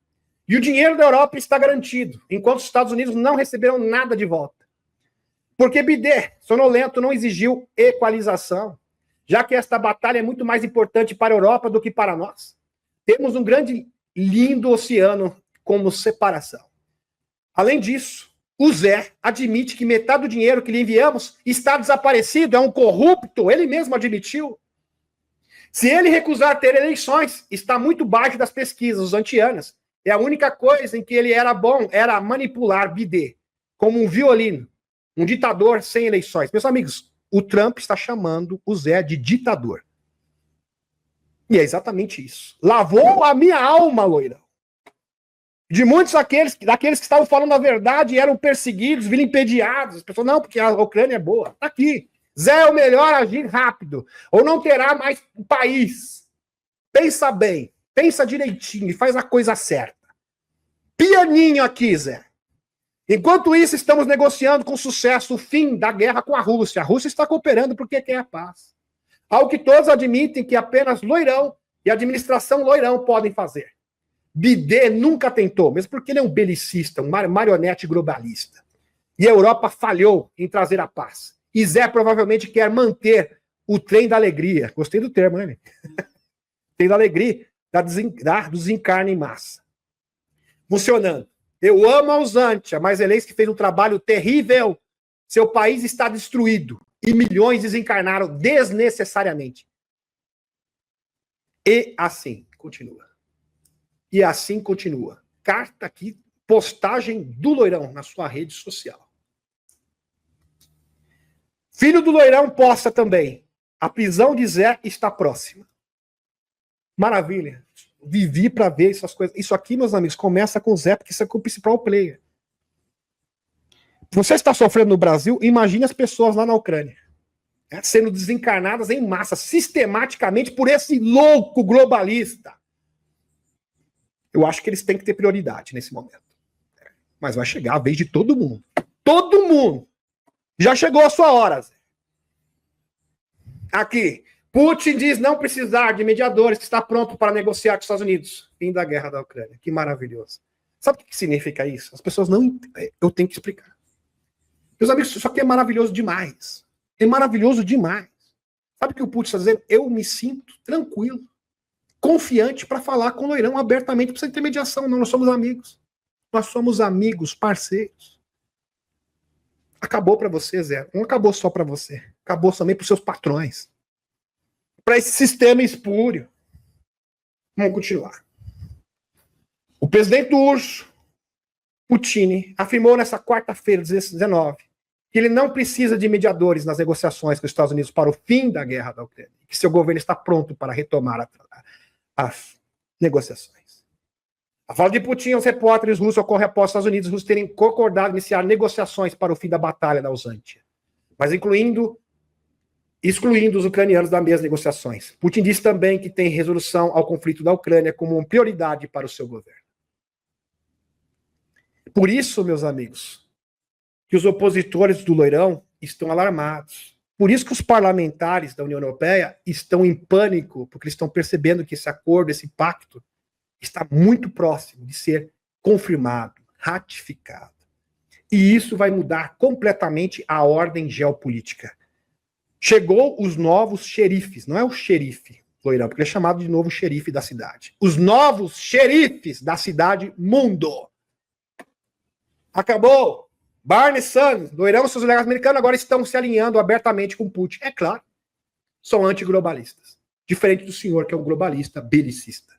E o dinheiro da Europa está garantido, enquanto os Estados Unidos não receberam nada de volta. Porque Biden, sonolento, não exigiu equalização, já que esta batalha é muito mais importante para a Europa do que para nós. Temos um grande lindo oceano como separação. Além disso, o Zé admite que metade do dinheiro que lhe enviamos está desaparecido, é um corrupto, ele mesmo admitiu. Se ele recusar ter eleições, está muito baixo das pesquisas antianas. E a única coisa em que ele era bom era manipular bidê, como um violino, um ditador sem eleições. Meus amigos, o Trump está chamando o Zé de ditador. E é exatamente isso. Lavou a minha alma, loirão. De muitos daqueles que estavam falando a verdade e eram perseguidos, vilipendiados. As pessoas, não, porque a Ucrânia é boa. Está aqui. Zé é o melhor a agir rápido, ou não terá mais um país. Pensa bem, pensa direitinho e faz a coisa certa. Pianinho aqui, Zé. Enquanto isso, estamos negociando com sucesso o fim da guerra com a Rússia. A Rússia está cooperando porque quer a paz. Algo que todos admitem que apenas Loirão e a administração Loirão podem fazer. Bidê nunca tentou, mesmo porque ele é um belicista, um marionete globalista. E a Europa falhou em trazer a paz. E Zé provavelmente quer manter o trem da alegria. Gostei do termo, né? Trem da alegria, do desencarne em massa. Funcionando. Eu amo a Usantia, mas Zelensky fez um trabalho terrível. Seu país está destruído. E milhões desencarnaram desnecessariamente. E assim continua. E assim continua. Carta aqui, postagem do Loirão na sua rede social. Filho do Loirão posta também. A prisão de Zé está próxima. Maravilha. Vivi para ver essas coisas. Isso aqui, meus amigos, começa com o Zé, porque isso é o principal player. Você está sofrendo no Brasil, imagine as pessoas lá na Ucrânia. Sendo desencarnadas em massa, sistematicamente, por esse louco globalista. Eu acho que eles têm que ter prioridade nesse momento. Mas vai chegar a vez de todo mundo. Todo mundo! Já chegou a sua hora, Zé. Aqui. Putin diz não precisar de mediadores, que está pronto para negociar com os Estados Unidos. Fim da guerra da Ucrânia. Que maravilhoso. Sabe o que significa isso? As pessoas não entendem. Eu tenho que explicar. Meus amigos, isso aqui é maravilhoso demais. É maravilhoso demais. Sabe o que o Putin está dizendo? Eu me sinto tranquilo, confiante para falar com o Loirão abertamente, não precisa de intermediação, não. Nós somos amigos. Nós somos amigos, parceiros. Acabou para você, Zé. Não acabou só para você. Acabou também para os seus patrões. Para esse sistema espúrio. Vamos continuar. O presidente do Urso, Putin, afirmou nessa quarta-feira, 19, que ele não precisa de mediadores nas negociações com os Estados Unidos para o fim da guerra da Ucrânia, que seu governo está pronto para retomar as negociações. A fala de Putin aos repórteres russos ocorre após os Estados Unidos e os russos terem concordado em iniciar negociações para o fim da batalha da Usantia, mas excluindo os ucranianos das mesmas negociações. Putin disse também que tem resolução ao conflito da Ucrânia como uma prioridade para o seu governo. Por isso, meus amigos, que os opositores do Loirão estão alarmados. Por isso que os parlamentares da União Europeia estão em pânico, porque eles estão percebendo que esse acordo, esse pacto, está muito próximo de ser confirmado, ratificado. E isso vai mudar completamente a ordem geopolítica. Chegou os novos xerifes, não é o xerife, Loirão, porque ele é chamado de novo xerife da cidade. Os novos xerifes da cidade mundo. Acabou. Barney Sanders, Loirão e seus delegados americanos agora estão se alinhando abertamente com Putin. É claro, são antiglobalistas. Diferente do senhor, que é um globalista belicista.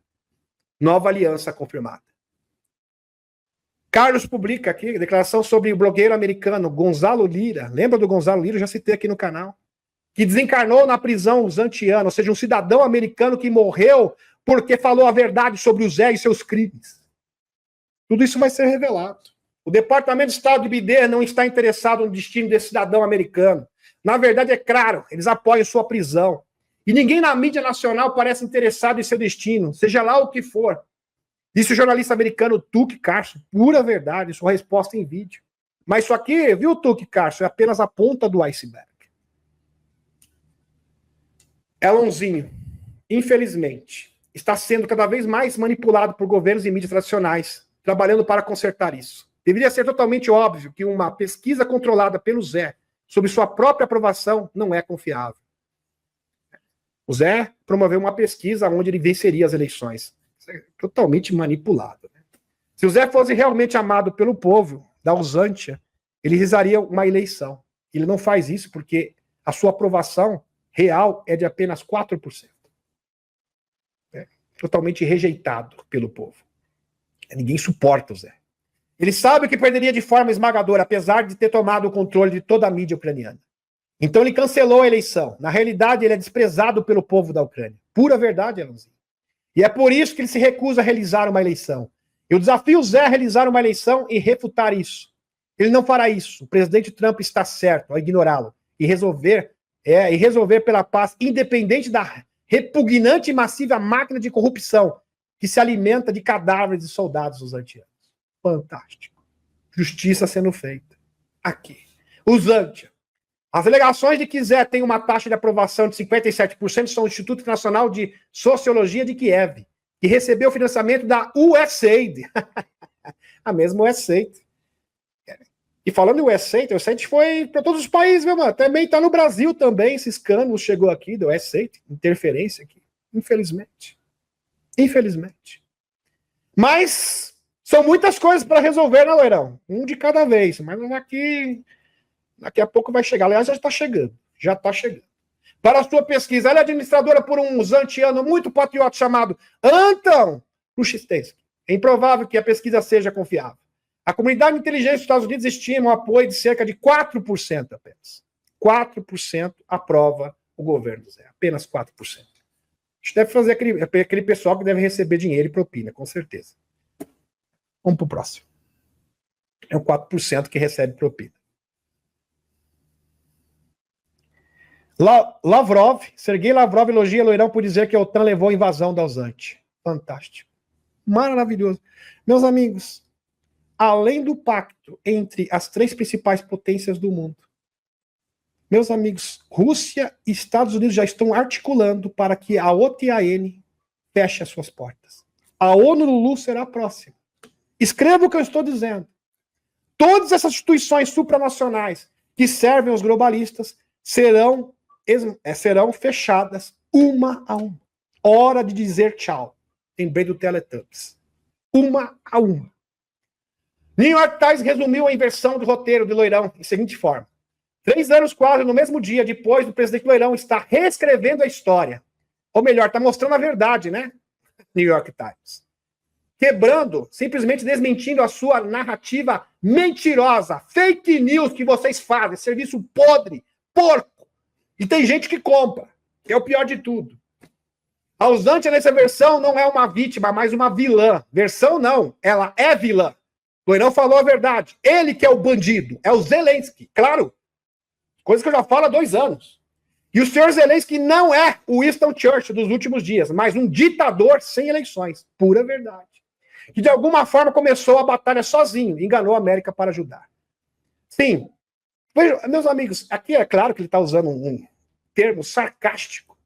Nova aliança confirmada. Carlos publica aqui declaração sobre o blogueiro americano Gonzalo Lira. Lembra do Gonzalo Lira? Eu já citei aqui no canal. Que desencarnou na prisão usantiana, ou seja, um cidadão americano que morreu porque falou a verdade sobre o Zé e seus crimes. Tudo isso vai ser revelado. O Departamento de Estado de Bidê não está interessado no destino desse cidadão americano. Na verdade, é claro, eles apoiam sua prisão. E ninguém na mídia nacional parece interessado em seu destino, seja lá o que for. Disse o jornalista americano Tucker Carlson, pura verdade, sua resposta em vídeo. Mas isso aqui, viu, Tucker Carlson, é apenas a ponta do iceberg. Elonzinho, infelizmente, está sendo cada vez mais manipulado por governos e mídias tradicionais, trabalhando para consertar isso. Deveria ser totalmente óbvio que uma pesquisa controlada pelo Zé sobre sua própria aprovação não é confiável. O Zé promoveu uma pesquisa onde ele venceria as eleições. é totalmente manipulado. Né? Se o Zé fosse realmente amado pelo povo da Usantia, ele realizaria uma eleição. Ele não faz isso porque a sua aprovação real é de apenas 4%. É totalmente rejeitado pelo povo. Ninguém suporta o Zé. Ele sabe que perderia de forma esmagadora, apesar de ter tomado o controle de toda a mídia ucraniana. Então ele cancelou a eleição. Na realidade, ele é desprezado pelo povo da Ucrânia. Pura verdade, Alanzinho. E é por isso que ele se recusa a realizar uma eleição. Eu desafio o Zé a realizar uma eleição e refutar isso. Ele não fará isso. O presidente Trump está certo ao ignorá-lo e resolver pela paz, independente da repugnante e massiva máquina de corrupção que se alimenta de cadáveres de soldados usantianos. Fantástico. Justiça sendo feita. Aqui. Usantia. As alegações de que Zé tem uma taxa de aprovação de 57% são o Instituto Nacional de Sociologia de Kiev, que recebeu financiamento da USAID. A mesma USAID. E falando em USAID, o USAID foi para todos os países, meu mano. Também está no Brasil também, esse escândalo chegou aqui do USAID, interferência aqui. Infelizmente. Infelizmente. Mas são muitas coisas para resolver, né, Loirão? Um de cada vez. Mas daqui a pouco vai chegar. Aliás, já está chegando. Já está chegando. Para a sua pesquisa, ela é administradora por um usantiano muito patriota chamado Anton Kruszewski. É improvável que a pesquisa seja confiável. A comunidade de inteligência dos Estados Unidos estima um apoio de cerca de 4% apenas. 4% aprova o governo do Zé. Apenas 4%. A gente deve fazer aquele pessoal que deve receber dinheiro e propina, com certeza. Vamos para o próximo. É o 4% que recebe propina. Sergei Lavrov elogia Loirão por dizer que a OTAN levou a invasão da Usantia. Fantástico. Maravilhoso. Meus amigos, além do pacto entre as 3 principais potências do mundo, meus amigos, Rússia e Estados Unidos já estão articulando para que a OTAN feche as suas portas. A ONU-LULU será a próxima. Escreva o que eu estou dizendo. Todas essas instituições supranacionais que servem aos globalistas serão fechadas uma a uma. Hora de dizer tchau. Lembrei do Teletubbies. Uma a uma. New York Times resumiu a inversão do roteiro de Loirão em seguinte forma. 3 anos quase no mesmo dia depois do presidente Loirão está reescrevendo a história. Ou melhor, está mostrando a verdade, né? New York Times. Quebrando, simplesmente desmentindo a sua narrativa mentirosa, fake news que vocês fazem, serviço podre, porco. E tem gente que compra, que é o pior de tudo. A Usantia nessa versão não é uma vítima, mas uma vilã. Versão não, ela é vilã. Loirão falou a verdade. Ele que é o bandido, é o Zelensky, claro. Coisa que eu já falo há 2 anos. E o senhor Zelensky não é o Winston Churchill dos últimos dias, mas um ditador sem eleições. Pura verdade. Que de alguma forma começou a batalha sozinho, enganou a América para ajudar. Sim. Meus amigos, aqui é claro que ele está usando um termo sarcástico.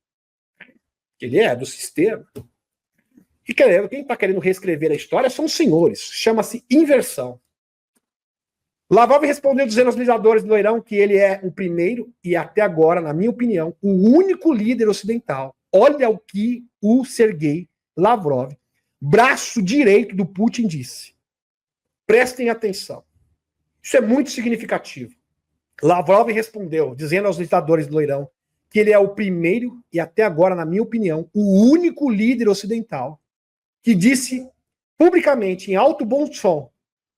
Ele é do sistema. E quem está querendo reescrever a história são os senhores. Chama-se inversão. Lavrov respondeu dizendo aos legisladores do Loirão que ele é o primeiro e até agora, na minha opinião, o único líder ocidental. Olha o que o Sergei Lavrov, braço direito do Putin, disse. Prestem atenção. Isso é muito significativo. Lavrov respondeu, dizendo aos legisladores do Loirão que ele é o primeiro e até agora, na minha opinião, o único líder ocidental que disse publicamente, em alto bom som,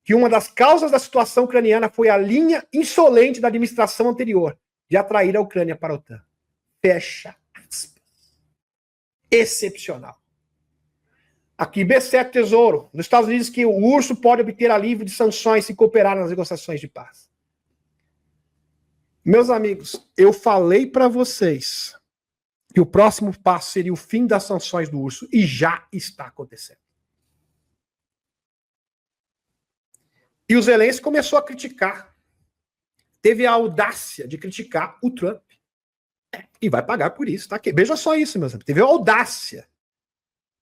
que uma das causas da situação ucraniana foi a linha insolente da administração anterior de atrair a Ucrânia para a OTAN. Fecha aspas. Excepcional. Aqui, B7 Tesouro, nos Estados Unidos, que o urso pode obter alívio de sanções se cooperar nas negociações de paz. Meus amigos, eu falei para vocês que o próximo passo seria o fim das sanções do urso, e já está acontecendo. E o Zelensky começou a criticar. Teve a audácia de criticar o Trump. E vai pagar por isso, tá? Veja só isso, meus amigos. Teve a audácia.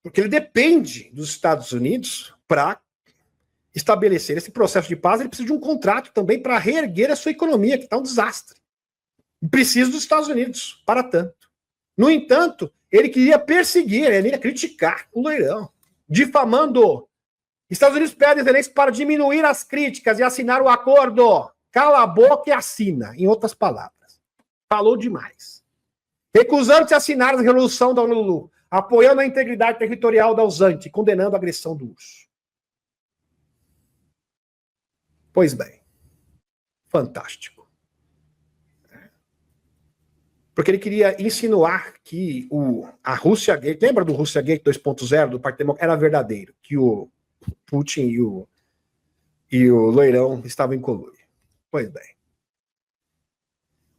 Porque ele depende dos Estados Unidos para estabelecer esse processo de paz. Ele precisa de um contrato também para reerguer a sua economia, que está um desastre. E precisa dos Estados Unidos para tanto. No entanto, ele queria perseguir, ele ia criticar o Loirão. difamando. Estados Unidos pede Zelensky para diminuir as críticas e assinar o acordo. Cala a boca e assina, em outras palavras. Falou demais. Recusando-se a assinar a resolução da ONU, apoiando a integridade territorial da USANT, condenando a agressão do urso. Pois bem. Fantástico. Porque ele queria insinuar que a Rússia Gate, lembra do Rússia Gate 2.0 do Partido Democrático? Era verdadeiro, que o Putin e o Loirão estavam em colúrio. Pois bem.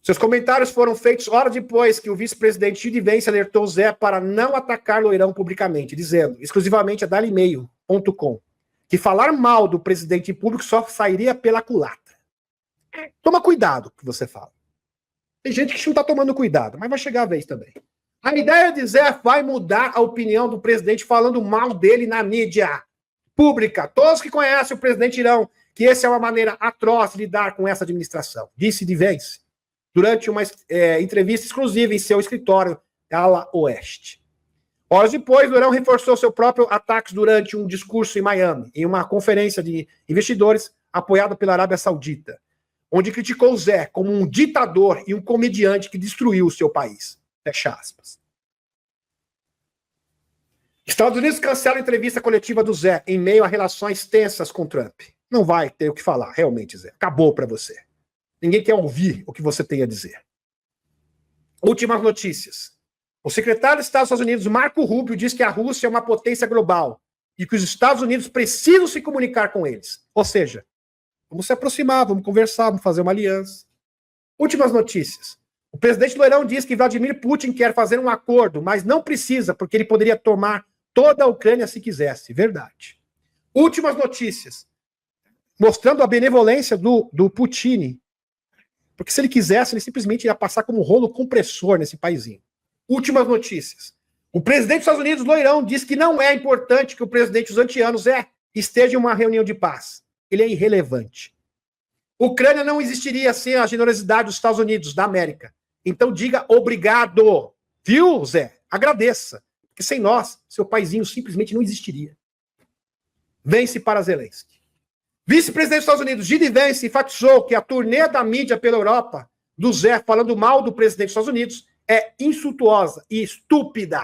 Seus comentários foram feitos horas depois que o vice-presidente Gil Vence alertou Zé para não atacar Loirão publicamente, dizendo, exclusivamente a dailymail.com, que falar mal do presidente em público só sairia pela culatra. Toma cuidado com o que você fala. Tem gente que não está tomando cuidado, mas vai chegar a vez também. A ideia de Zé vai mudar a opinião do presidente falando mal dele na mídia pública. Todos que conhecem o presidente dirão que essa é uma maneira atroz de lidar com essa administração, disse de Vence, durante uma entrevista exclusiva em seu escritório ala oeste. Horas depois, Loirão reforçou seu próprio ataque durante um discurso em Miami, em uma conferência de investidores apoiada pela Arábia Saudita, onde criticou Zé como um ditador e um comediante que destruiu o seu país. Fecha aspas. Estados Unidos cancela a entrevista coletiva do Zé em meio a relações tensas com Trump. Não vai ter o que falar, realmente, Zé. Acabou para você. Ninguém quer ouvir o que você tem a dizer. Últimas notícias. O secretário de Estado dos Estados Unidos, Marco Rubio, diz que a Rússia é uma potência global e que os Estados Unidos precisam se comunicar com eles. Ou seja, vamos se aproximar, vamos conversar, vamos fazer uma aliança. Últimas notícias. O presidente Loirão diz que Vladimir Putin quer fazer um acordo, mas não precisa, porque ele poderia tomar toda a Ucrânia se quisesse. Verdade. Últimas notícias. Mostrando a benevolência do Putin. Porque se ele quisesse, ele simplesmente ia passar como um rolo compressor nesse paizinho. Últimas notícias. O presidente dos Estados Unidos, Loirão, diz que não é importante que o presidente dos antianos esteja em uma reunião de paz. Ele é irrelevante. Ucrânia não existiria sem a generosidade dos Estados Unidos, da América. Então diga obrigado. Viu, Zé? Agradeça. Porque sem nós, seu paizinho simplesmente não existiria. Vence para Zelensky. Vice-presidente dos Estados Unidos, Gil Vence, enfatizou que a turnê da mídia pela Europa, do Zé falando mal do presidente dos Estados Unidos, é insultuosa e estúpida.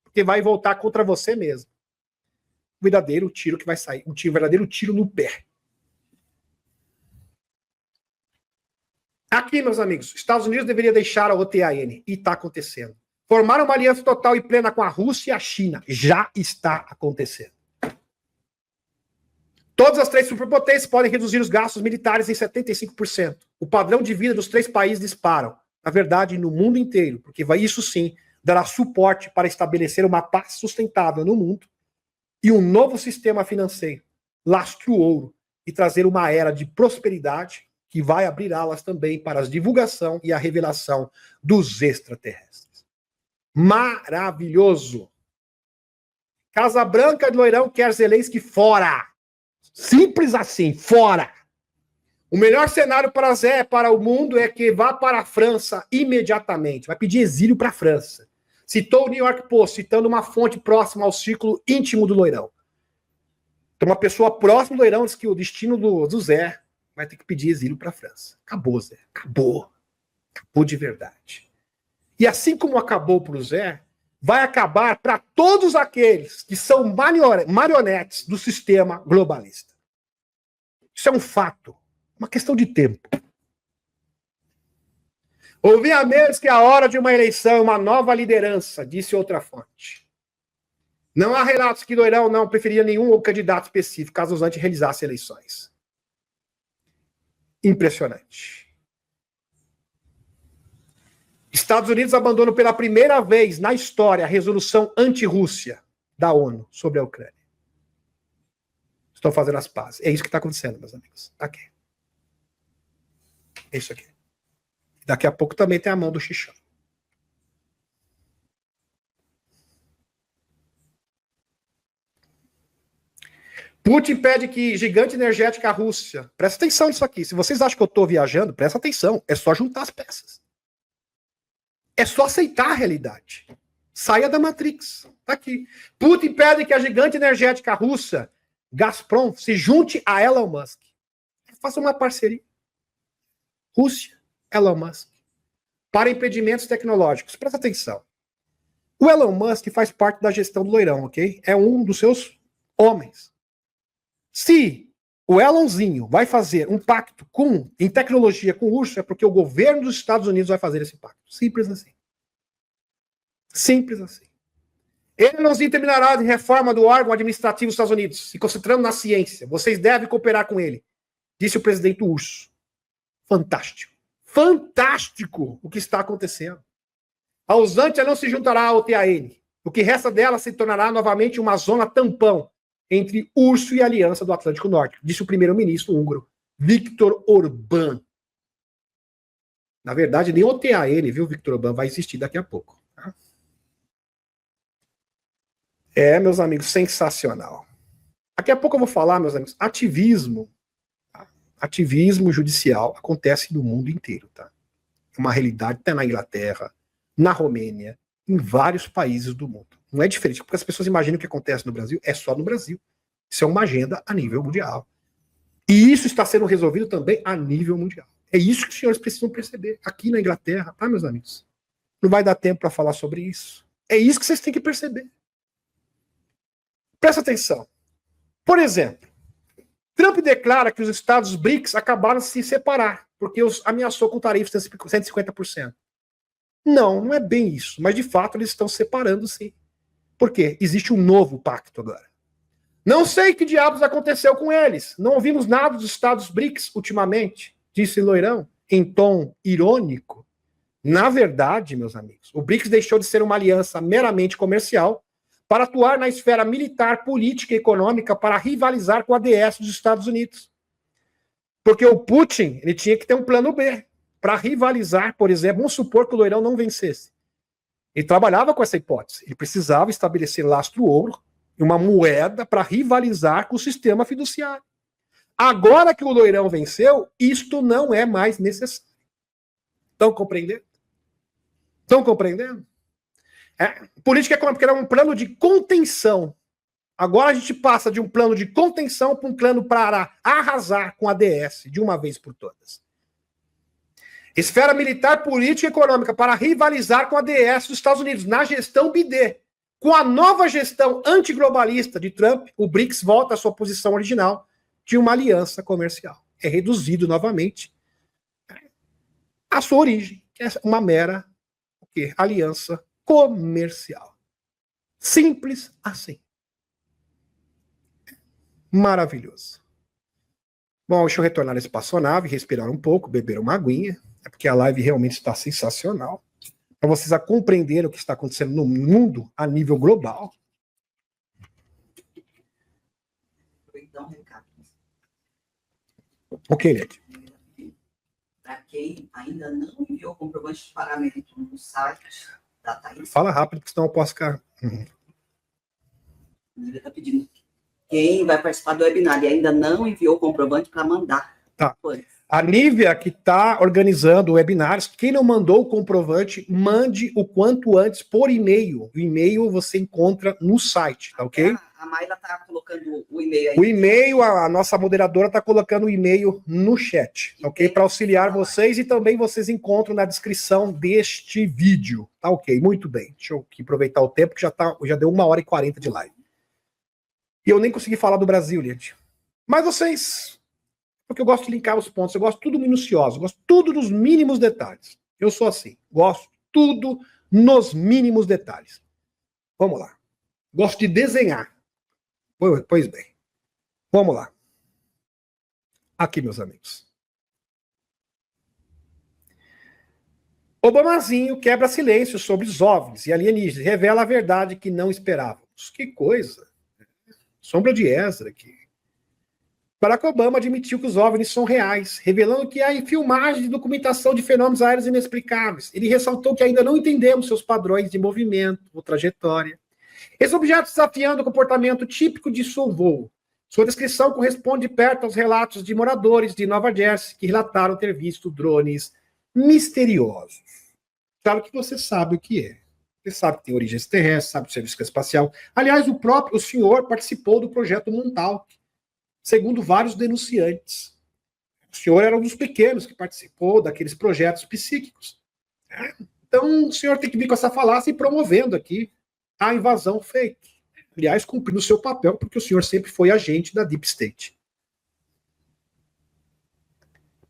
Porque vai voltar contra você mesmo. O verdadeiro tiro que vai sair. O verdadeiro tiro no pé. Aqui, meus amigos, Estados Unidos deveria deixar a OTAN, e está acontecendo. Formar uma aliança total e plena com a Rússia e a China, já está acontecendo. Todas as três superpotências podem reduzir os gastos militares em 75%. O padrão de vida dos três países disparam. Na verdade, no mundo inteiro, porque isso sim dará suporte para estabelecer uma paz sustentável no mundo e um novo sistema financeiro, lastro ouro, e trazer uma era de prosperidade que vai abrir alas também para a divulgação e a revelação dos extraterrestres. Maravilhoso! Casa Branca de Loirão quer Zelensky fora. Simples assim, fora. O melhor cenário para Zé, para o mundo, é que vá para a França imediatamente. Vai pedir exílio para a França. Citou o New York Post, citando uma fonte próxima ao círculo íntimo do Loirão. Então, uma pessoa próxima do Loirão diz que o destino do Zé vai ter que pedir exílio para a França. Acabou, Zé. Acabou. Acabou de verdade. E assim como acabou para o Zé, vai acabar para todos aqueles que são marionetes do sistema globalista. Isso é um fato. Uma questão de tempo. Ouvi a menos que a hora de uma eleição é uma nova liderança, disse outra fonte. Não há relatos que Loirão não preferia nenhum candidato específico, caso os antes realizassem eleições. Impressionante. Estados Unidos abandonam pela primeira vez na história a resolução anti-Rússia da ONU sobre a Ucrânia. Estão fazendo as pazes. É isso que está acontecendo, meus amigos. Tá aqui. É isso aqui. Daqui a pouco também tem a mão do Xixão. Putin pede que gigante energética a Rússia. Presta atenção nisso aqui. Se vocês acham que eu estou viajando, presta atenção. É só juntar as peças. É só aceitar a realidade. Saia da Matrix. Tá aqui. Putin pede que a gigante energética russa, Gazprom, se junte a Elon Musk. Faça uma parceria. Rússia, Elon Musk. Para impedimentos tecnológicos. Presta atenção. O Elon Musk faz parte da gestão do Loirão, ok? É um dos seus homens. Se o Elonzinho vai fazer um pacto em tecnologia com o urso, é porque o governo dos Estados Unidos vai fazer esse pacto. Simples assim. Simples assim. Elonzinho terminará de reforma do órgão administrativo dos Estados Unidos, se concentrando na ciência. Vocês devem cooperar com ele, disse o presidente Urso. Fantástico. Fantástico o que está acontecendo. A Usantia não se juntará ao TAN. O que resta dela se tornará novamente uma zona tampão entre Urso e a Aliança do Atlântico Norte, disse o primeiro-ministro húngaro, Viktor Orbán. Na verdade, nem o TAN, viu, Viktor Orbán, vai existir daqui a pouco. Tá? Meus amigos, sensacional. Daqui a pouco eu vou falar, meus amigos, ativismo. Tá? Ativismo judicial acontece no mundo inteiro, tá? É uma realidade até na Inglaterra, na Romênia, em vários países do mundo. Não é diferente, porque as pessoas imaginam que acontece no Brasil, é só no Brasil. Isso é uma agenda a nível mundial. E isso está sendo resolvido também a nível mundial. É isso que os senhores precisam perceber. Aqui na Inglaterra, tá, meus amigos? Não vai dar tempo para falar sobre isso. É isso que vocês têm que perceber. Presta atenção. Por exemplo, Trump declara que os Estados BRICS acabaram de se separar, porque os ameaçou com tarifas de 150%. Não é bem isso. Mas, de fato, eles estão separando, sim. Por quê? Existe um novo pacto agora. Não sei que diabos aconteceu com eles. Não ouvimos nada dos Estados BRICS ultimamente, disse Loirão, em tom irônico. Na verdade, meus amigos, o BRICS deixou de ser uma aliança meramente comercial para atuar na esfera militar, política e econômica para rivalizar com a ADS dos Estados Unidos. Porque o Putin, ele tinha que ter um plano B para rivalizar, por exemplo, vamos supor que o Loirão não vencesse. Ele trabalhava com essa hipótese. Ele precisava estabelecer lastro-ouro, uma moeda para rivalizar com o sistema fiduciário. Agora que o Loirão venceu, isto não é mais necessário. Estão compreendendo? Estão compreendendo? Política econômica era um plano de contenção. Agora a gente passa de um plano de contenção para um plano para arrasar com a ADS de uma vez por todas. Esfera militar, política e econômica para rivalizar com a ADS dos Estados Unidos na gestão Biden. Com a nova gestão antiglobalista de Trump, o BRICS volta à sua posição original de uma aliança comercial. É reduzido novamente a sua origem, que é uma mera aliança comercial. Simples assim. Maravilhoso. Bom, deixa eu retornar nessa espaçonave, respirar um pouco, beber uma aguinha. É porque a live realmente está sensacional. Para vocês compreenderem o que está acontecendo no mundo a nível global. Então, recado. Ok, Lete. Para quem ainda não enviou comprovante de pagamento no site da Thaís. Fala rápido, porque senão eu posso ficar. Ele está pedindo. Quem vai participar do webinar e ainda não enviou comprovante para mandar. Tá. A Nívia, que está organizando webinars, quem não mandou o comprovante, mande o quanto antes por e-mail. O e-mail você encontra no site, tá ok? A Mayla está colocando o e-mail aí. O e-mail, a nossa moderadora está colocando o e-mail no chat, tá ok? Para auxiliar vocês e também vocês encontram na descrição deste vídeo, tá ok? Muito bem. Deixa eu aqui aproveitar o tempo que já deu 1h40 de live. E eu nem consegui falar do Brasil, gente. Mas vocês... Porque eu gosto de linkar os pontos, eu gosto tudo minucioso, eu gosto tudo nos mínimos detalhes. Eu sou assim, gosto tudo nos mínimos detalhes. Vamos lá. Gosto de desenhar. Pois bem. Vamos lá. Aqui, meus amigos. Obamazinho quebra silêncio sobre os OVNIs e alienígenas, revela a verdade que não esperávamos. Que coisa. Sombra de Ezra aqui. Barack Obama admitiu que os OVNIs são reais, revelando que há filmagem de documentação de fenômenos aéreos inexplicáveis. Ele ressaltou que ainda não entendemos seus padrões de movimento ou trajetória. Esses objetos desafiando o comportamento típico de seu voo. Sua descrição corresponde perto aos relatos de moradores de Nova Jersey que relataram ter visto drones misteriosos. Claro que você sabe o que é. Ele sabe que tem origens terrestres, sabe do serviço espacial. Aliás, o senhor participou do projeto Montauk, segundo vários denunciantes. O senhor era um dos pequenos que participou daqueles projetos psíquicos. Então, o senhor tem que vir com essa falácia e promovendo aqui a invasão fake. Aliás, cumprindo o seu papel, porque o senhor sempre foi agente da Deep State.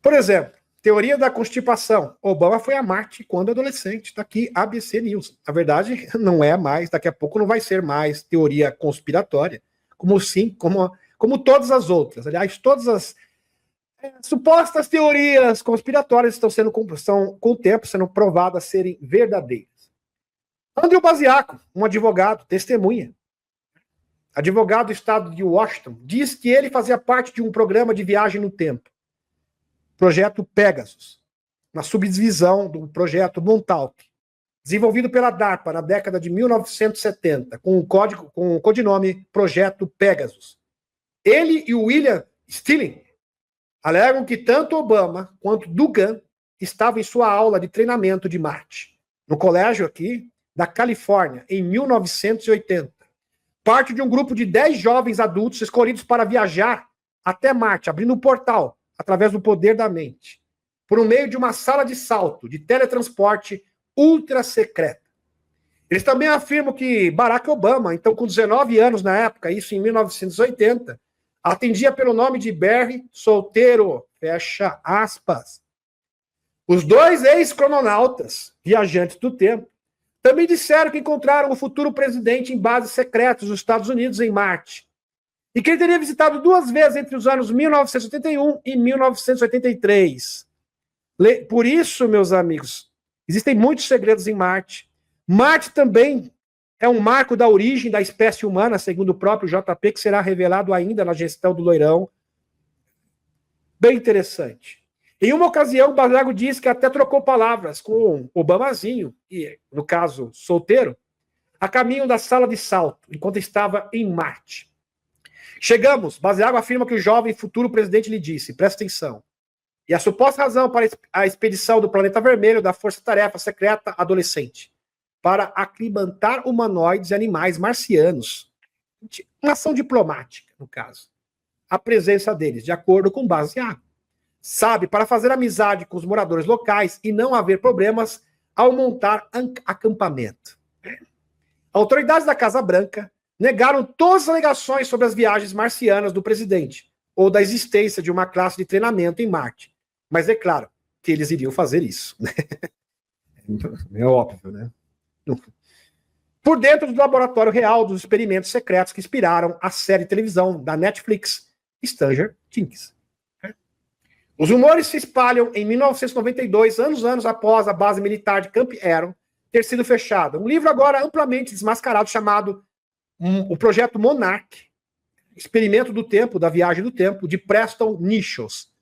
Por exemplo, teoria da constipação. Obama foi a Marte quando adolescente. Está aqui, ABC News. A verdade não é mais, daqui a pouco não vai ser mais teoria conspiratória, como todas as outras. Aliás, todas as supostas teorias conspiratórias estão com o tempo sendo provadas serem verdadeiras. Andrew Baziaco, um advogado, testemunha. Advogado do estado de Washington, diz que ele fazia parte de um programa de viagem no tempo. Projeto Pegasus, uma subdivisão do projeto Montauk, desenvolvido pela DARPA na década de 1970, com o codinome Projeto Pegasus. Ele e o William Stilling alegam que tanto Obama quanto Dugan estavam em sua aula de treinamento de Marte, no colégio aqui da Califórnia, em 1980. Parte de um grupo de 10 jovens adultos escolhidos para viajar até Marte, abrindo um portal através do poder da mente, por meio de uma sala de salto, de teletransporte ultra secreta. Eles também afirmam que Barack Obama, então com 19 anos na época, isso em 1980, atendia pelo nome de Barry Solteiro, fecha aspas. Os dois ex-crononautas, viajantes do tempo, também disseram que encontraram o futuro presidente em bases secretas dos Estados Unidos em Marte, e que ele teria visitado 2 vezes entre os anos 1981 e 1983. Por isso, meus amigos, existem muitos segredos em Marte. Marte também é um marco da origem da espécie humana, segundo o próprio JP, que será revelado ainda na gestão do Loirão. Bem interessante. Em uma ocasião, Bazago disse que até trocou palavras com Obamazinho, e, no caso, solteiro, a caminho da sala de salto, enquanto estava em Marte. Chegamos, Baziago afirma que o jovem futuro presidente lhe disse, presta atenção, e a suposta razão para a expedição do planeta vermelho da Força-Tarefa Secreta Adolescente, para aclimatar humanoides e animais marcianos. Uma ação diplomática, no caso. A presença deles, de acordo com Baziago. Sabe, para fazer amizade com os moradores locais e não haver problemas ao montar acampamento. Autoridades da Casa Branca negaram todas as alegações sobre as viagens marcianas do presidente ou da existência de uma classe de treinamento em Marte. Mas é claro que eles iriam fazer isso. É óbvio, né? Por dentro do laboratório real dos experimentos secretos que inspiraram a série de televisão da Netflix, Stranger Things. Os rumores se espalham em 1992, anos após a base militar de Camp Aaron ter sido fechada. Um livro agora amplamente desmascarado chamado o Projeto Monarch, Experimento do Tempo, da Viagem do Tempo, de Preston Nichols.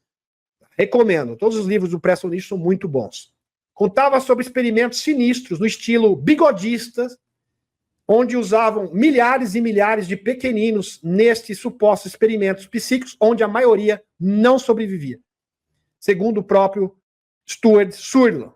Recomendo, todos os livros do Preston Nichols são muito bons. Contava sobre experimentos sinistros no estilo bigodistas, onde usavam milhares e milhares de pequeninos nestes supostos experimentos psíquicos, onde a maioria não sobrevivia. Segundo o próprio Stuart Sutherland,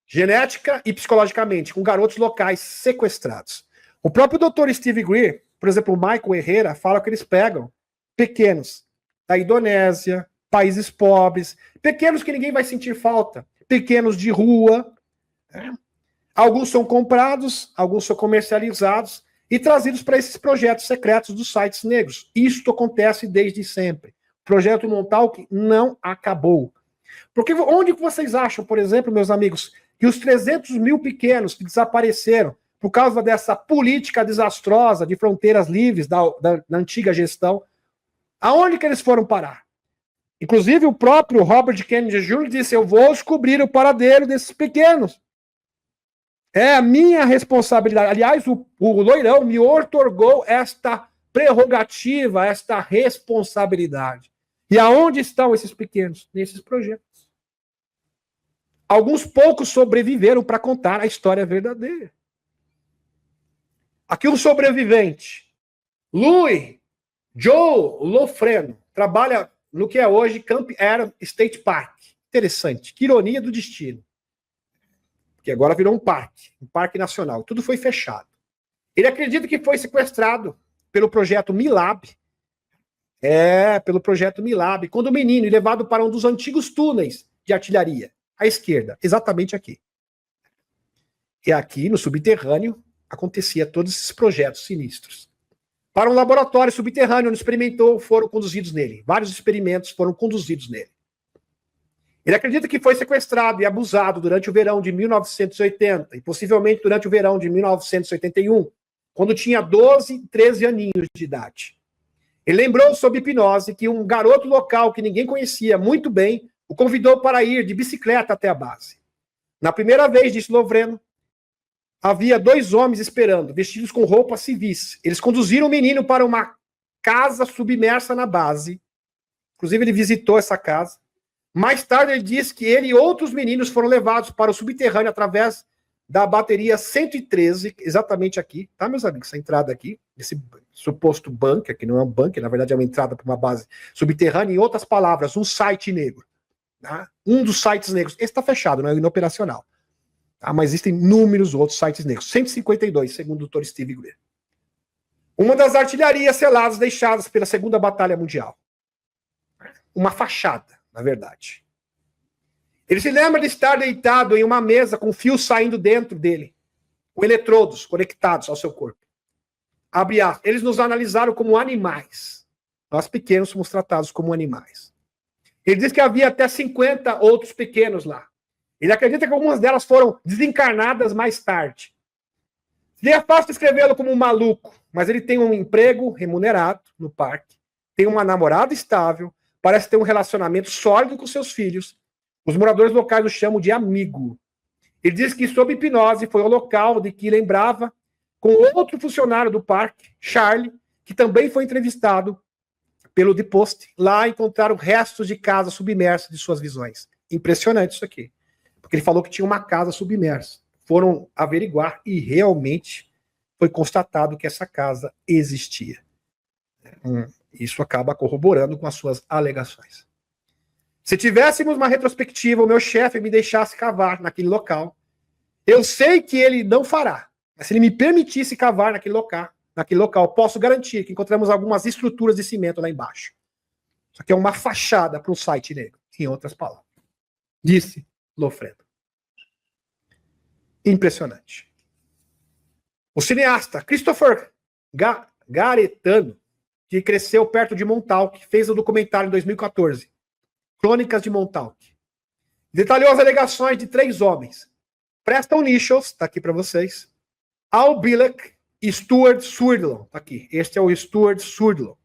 genética e psicologicamente, com garotos locais sequestrados. O próprio Dr. Steve Greer, por exemplo, o Michael Herrera, fala que eles pegam pequenos da Indonésia, países pobres, pequenos que ninguém vai sentir falta, pequenos de rua. Alguns são comprados, alguns são comercializados e trazidos para esses projetos secretos dos sites negros. Isto acontece desde sempre. O projeto Montauk não acabou. Porque onde vocês acham, por exemplo, meus amigos, que os 300 mil pequenos que desapareceram por causa dessa política desastrosa de fronteiras livres da antiga gestão, aonde que eles foram parar? Inclusive o próprio Robert Kennedy Jr. disse, eu vou descobrir o paradeiro desses pequenos. É a minha responsabilidade. Aliás, o Loirão me outorgou esta prerrogativa, esta responsabilidade. E aonde estão esses pequenos? Nesses projetos. Alguns poucos sobreviveram para contar a história verdadeira. Aqui um sobrevivente, Louis Joe Lofreno, trabalha no que é hoje Camp Aaron State Park. Interessante, que ironia do destino. que agora virou um parque nacional. Tudo foi fechado. Ele acredita que foi sequestrado pelo projeto Milab. Pelo projeto Milab, quando menino e levado para um dos antigos túneis de artilharia, à esquerda, exatamente aqui. E aqui, no subterrâneo, acontecia todos esses projetos sinistros. Para um laboratório subterrâneo onde experimentou, foram conduzidos nele. Vários experimentos foram conduzidos nele. Ele acredita que foi sequestrado e abusado durante o verão de 1980 e possivelmente durante o verão de 1981, quando tinha 12, 13 aninhos de idade. Ele lembrou sob hipnose que um garoto local que ninguém conhecia muito bem o convidou para ir de bicicleta até a base. Na primeira vez, disse Lovreno, havia 2 homens esperando, vestidos com roupas civis. Eles conduziram o menino para uma casa submersa na base. Inclusive, ele visitou essa casa. Mais tarde, ele disse que ele e outros meninos foram levados para o subterrâneo através da bateria 113, exatamente aqui, tá, meus amigos? Essa entrada aqui, esse suposto bunker, que não é um bunker, na verdade é uma entrada para uma base subterrânea, em outras palavras, um site negro. Tá? Um dos sites negros. Esse está fechado, não é inoperacional. Tá? Mas existem inúmeros outros sites negros. 152, segundo o Dr. Steve Greer. Uma das artilharias seladas deixadas pela Segunda Batalha Mundial. Uma fachada, na verdade. Ele se lembra de estar deitado em uma mesa com fios saindo dentro dele, com eletrodos conectados ao seu corpo. Abre aspas. Eles nos analisaram como animais. Nós pequenos somos tratados como animais. Ele diz que havia até 50 outros pequenos lá. Ele acredita que algumas delas foram desencarnadas mais tarde. Seria fácil descrevê-lo como um maluco, mas ele tem um emprego remunerado no parque, tem uma namorada estável, parece ter um relacionamento sólido com seus filhos. Os moradores locais o chamam de amigo. Ele diz que, sob hipnose, foi ao local de que lembrava com outro funcionário do parque, Charlie, que também foi entrevistado pelo The Post. Lá encontraram restos de casa submersa de suas visões. Impressionante isso aqui. Porque ele falou que tinha uma casa submersa. Foram averiguar e realmente foi constatado que essa casa existia. Isso acaba corroborando com as suas alegações. Se tivéssemos uma retrospectiva, o meu chefe me deixasse cavar naquele local, eu sei que ele não fará. Mas se ele me permitisse cavar naquele local, posso garantir que encontramos algumas estruturas de cimento lá embaixo. Isso aqui é uma fachada para um site negro, em outras palavras. Disse Lovreno. Impressionante. O cineasta Christopher Garetano, que cresceu perto de Montauk, fez um documentário em 2014, Crônicas de Montauk. Detalhou as alegações de 3 homens. Preston Nichols, está aqui para vocês. Al Bielek e Stuart Swerdlow. Tá aqui. Este é o Stuart Swerdlow.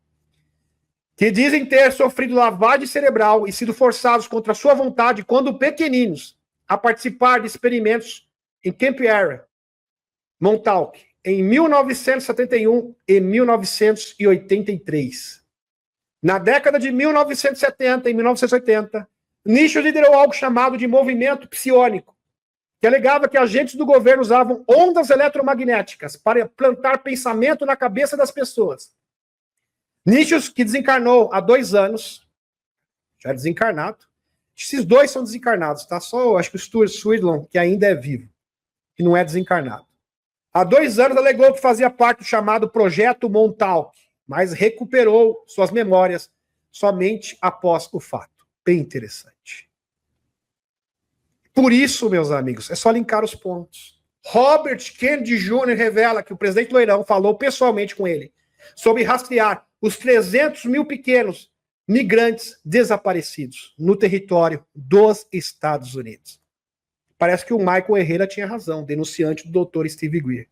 Que dizem ter sofrido lavagem cerebral e sido forçados contra sua vontade quando pequeninos a participar de experimentos em Camp Area, Montauk, em 1971 e 1983. Na década de 1970 e 1980, Nichols liderou algo chamado de movimento psiônico, que alegava que agentes do governo usavam ondas eletromagnéticas para plantar pensamento na cabeça das pessoas. Nichols, que desencarnou há 2 anos, já é desencarnado. Esses 2 são desencarnados, tá? Só, acho que o Stuart Swerdlow, que ainda é vivo, que não é desencarnado. Há 2 anos alegou que fazia parte do chamado Projeto Montauk, mas recuperou suas memórias somente após o fato. Bem interessante. Por isso, meus amigos, é só linkar os pontos. Robert Kennedy Jr. revela que o presidente Loirão falou pessoalmente com ele sobre rastrear os 300 mil pequenos migrantes desaparecidos no território dos Estados Unidos. Parece que o Michael Herrera tinha razão, denunciante do Dr. Steve Greer.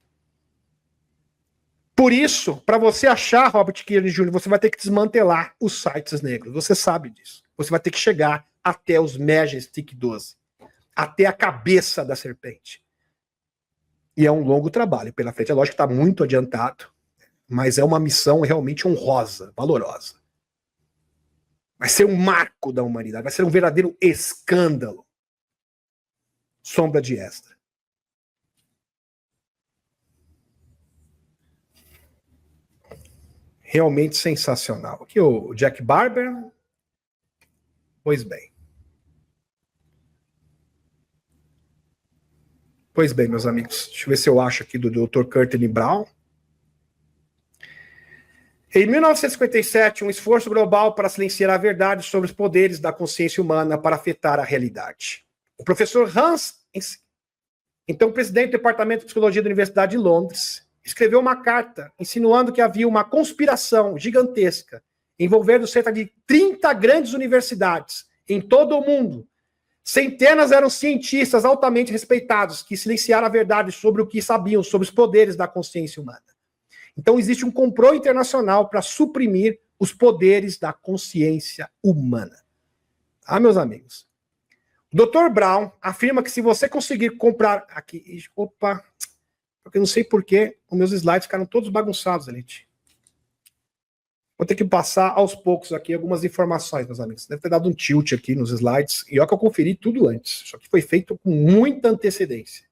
Por isso, para você achar Robert Kennedy Jr., você vai ter que desmantelar os sites negros. Você sabe disso. Você vai ter que chegar até os Majestic 12. Até a cabeça da serpente. E é um longo trabalho pela frente. É lógico que está muito adiantado, mas é uma missão realmente honrosa, valorosa. Vai ser um marco da humanidade. Vai ser um verdadeiro escândalo. Sombra de Esdra. Realmente sensacional. Aqui o Jack Barber. Pois bem. Pois bem, meus amigos, deixa eu ver se eu acho aqui do Dr. Courtney Brown. Em 1957, um esforço global para silenciar a verdade sobre os poderes da consciência humana para afetar a realidade. O professor Hans, então presidente do Departamento de Psicologia da Universidade de Londres, escreveu uma carta insinuando que havia uma conspiração gigantesca envolvendo cerca de 30 grandes universidades em todo o mundo. Centenas eram cientistas altamente respeitados que silenciaram a verdade sobre o que sabiam sobre os poderes da consciência humana. Então existe um complô internacional para suprimir os poderes da consciência humana. Ah, meus amigos. O Dr. Brown afirma que se você conseguir comprar aqui... Opa! Porque eu não sei porquê os meus slides ficaram todos bagunçados, Elite. Vou ter que passar aos poucos aqui algumas informações, meus amigos. Deve ter dado um tilt aqui nos slides. E olha que eu conferi tudo antes. Só que foi feito com muita antecedência.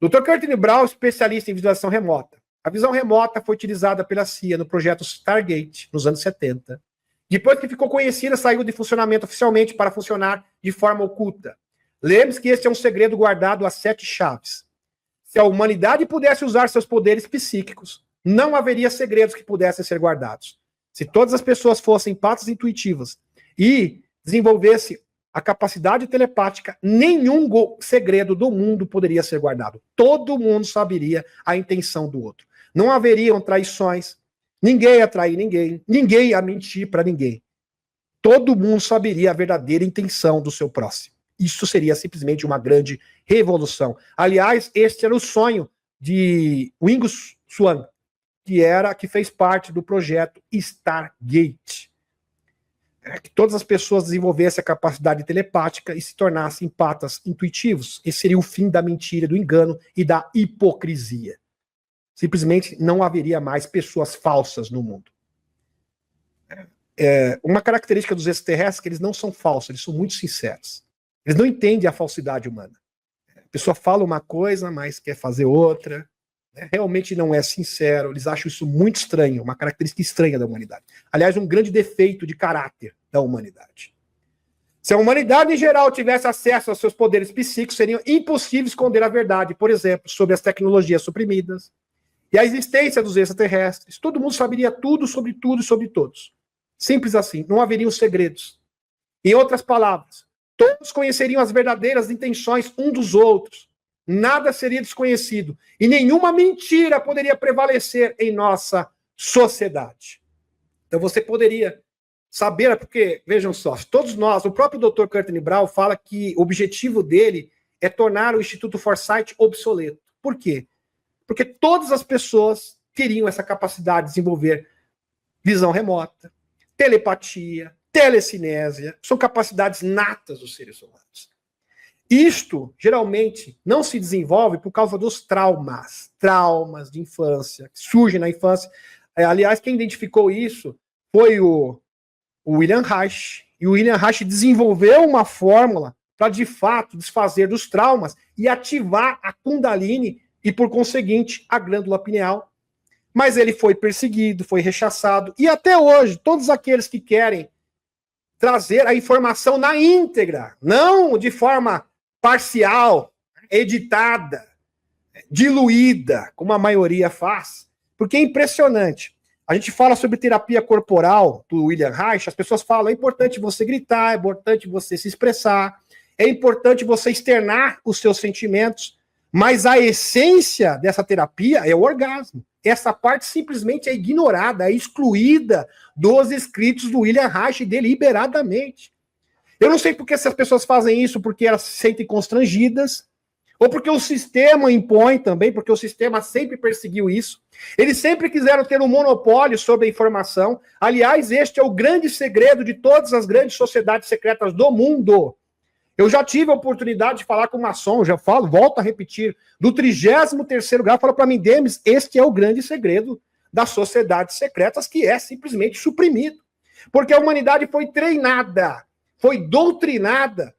Dr. Courtney Brown, especialista em visualização remota. A visão remota foi utilizada pela CIA no projeto Stargate, nos anos 70. Depois que ficou conhecida, saiu de funcionamento oficialmente para funcionar de forma oculta. Lembre-se que este é um segredo guardado a 7 chaves. Se a humanidade pudesse usar seus poderes psíquicos, não haveria segredos que pudessem ser guardados. Se todas as pessoas fossem empatas intuitivas e desenvolvessem a capacidade telepática, nenhum segredo do mundo poderia ser guardado. Todo mundo saberia a intenção do outro. Não haveriam traições, ninguém ia trair ninguém, ninguém ia mentir para ninguém. Todo mundo saberia a verdadeira intenção do seu próximo. Isso seria simplesmente uma grande revolução. Aliás, este era o sonho de Wingus Swan, que fez parte do projeto Stargate. Que todas as pessoas desenvolvessem a capacidade telepática e se tornassem empatas intuitivos. Esse seria o fim da mentira, do engano e da hipocrisia. Simplesmente não haveria mais pessoas falsas no mundo. Uma característica dos extraterrestres é que eles não são falsos, eles são muito sinceros. Eles não entendem a falsidade humana. A pessoa fala uma coisa, mas quer fazer outra. Realmente não é sincero. Eles acham isso muito estranho, uma característica estranha da humanidade. Aliás, um grande defeito de caráter da humanidade. Se a humanidade em geral tivesse acesso aos seus poderes psíquicos, seria impossível esconder a verdade, por exemplo, sobre as tecnologias suprimidas e a existência dos extraterrestres. Todo mundo saberia tudo e sobre todos. Simples assim, não haveriam segredos. Em outras palavras, todos conheceriam as verdadeiras intenções um dos outros. Nada seria desconhecido. E nenhuma mentira poderia prevalecer em nossa sociedade. Então você poderia saber, porque, vejam só, todos nós, o próprio Dr. Courtney Brown fala que o objetivo dele é tornar o Instituto Foresight obsoleto. Por quê? Porque todas as pessoas teriam essa capacidade de desenvolver visão remota, telepatia, telecinésia, são capacidades natas dos seres humanos. Isto, geralmente, não se desenvolve por causa dos traumas de infância, que surgem na infância. Aliás, quem identificou isso foi o William Reich, e o William Reich desenvolveu uma fórmula para, de fato, desfazer dos traumas e ativar a Kundalini e, por conseguinte, a glândula pineal. Mas ele foi perseguido, foi rechaçado, e até hoje, todos aqueles que querem trazer a informação na íntegra, não de forma parcial, editada, diluída, como a maioria faz, porque é impressionante. A gente fala sobre terapia corporal do William Reich, as pessoas falam, é importante você gritar, é importante você se expressar, é importante você externar os seus sentimentos, mas a essência dessa terapia é o orgasmo. Essa parte simplesmente é ignorada, é excluída dos escritos do William Reich deliberadamente. Eu não sei porque essas pessoas fazem isso, porque elas se sentem constrangidas, ou porque o sistema impõe também, porque o sistema sempre perseguiu isso. Eles sempre quiseram ter um monopólio sobre a informação. Aliás, este é o grande segredo de todas as grandes sociedades secretas do mundo. Eu já tive a oportunidade de falar com o maçom, já falo, volto a repetir, do 33º grau, falou para mim, Demis, este é o grande segredo das sociedades secretas, que é simplesmente suprimido. Porque a humanidade foi treinada, foi doutrinada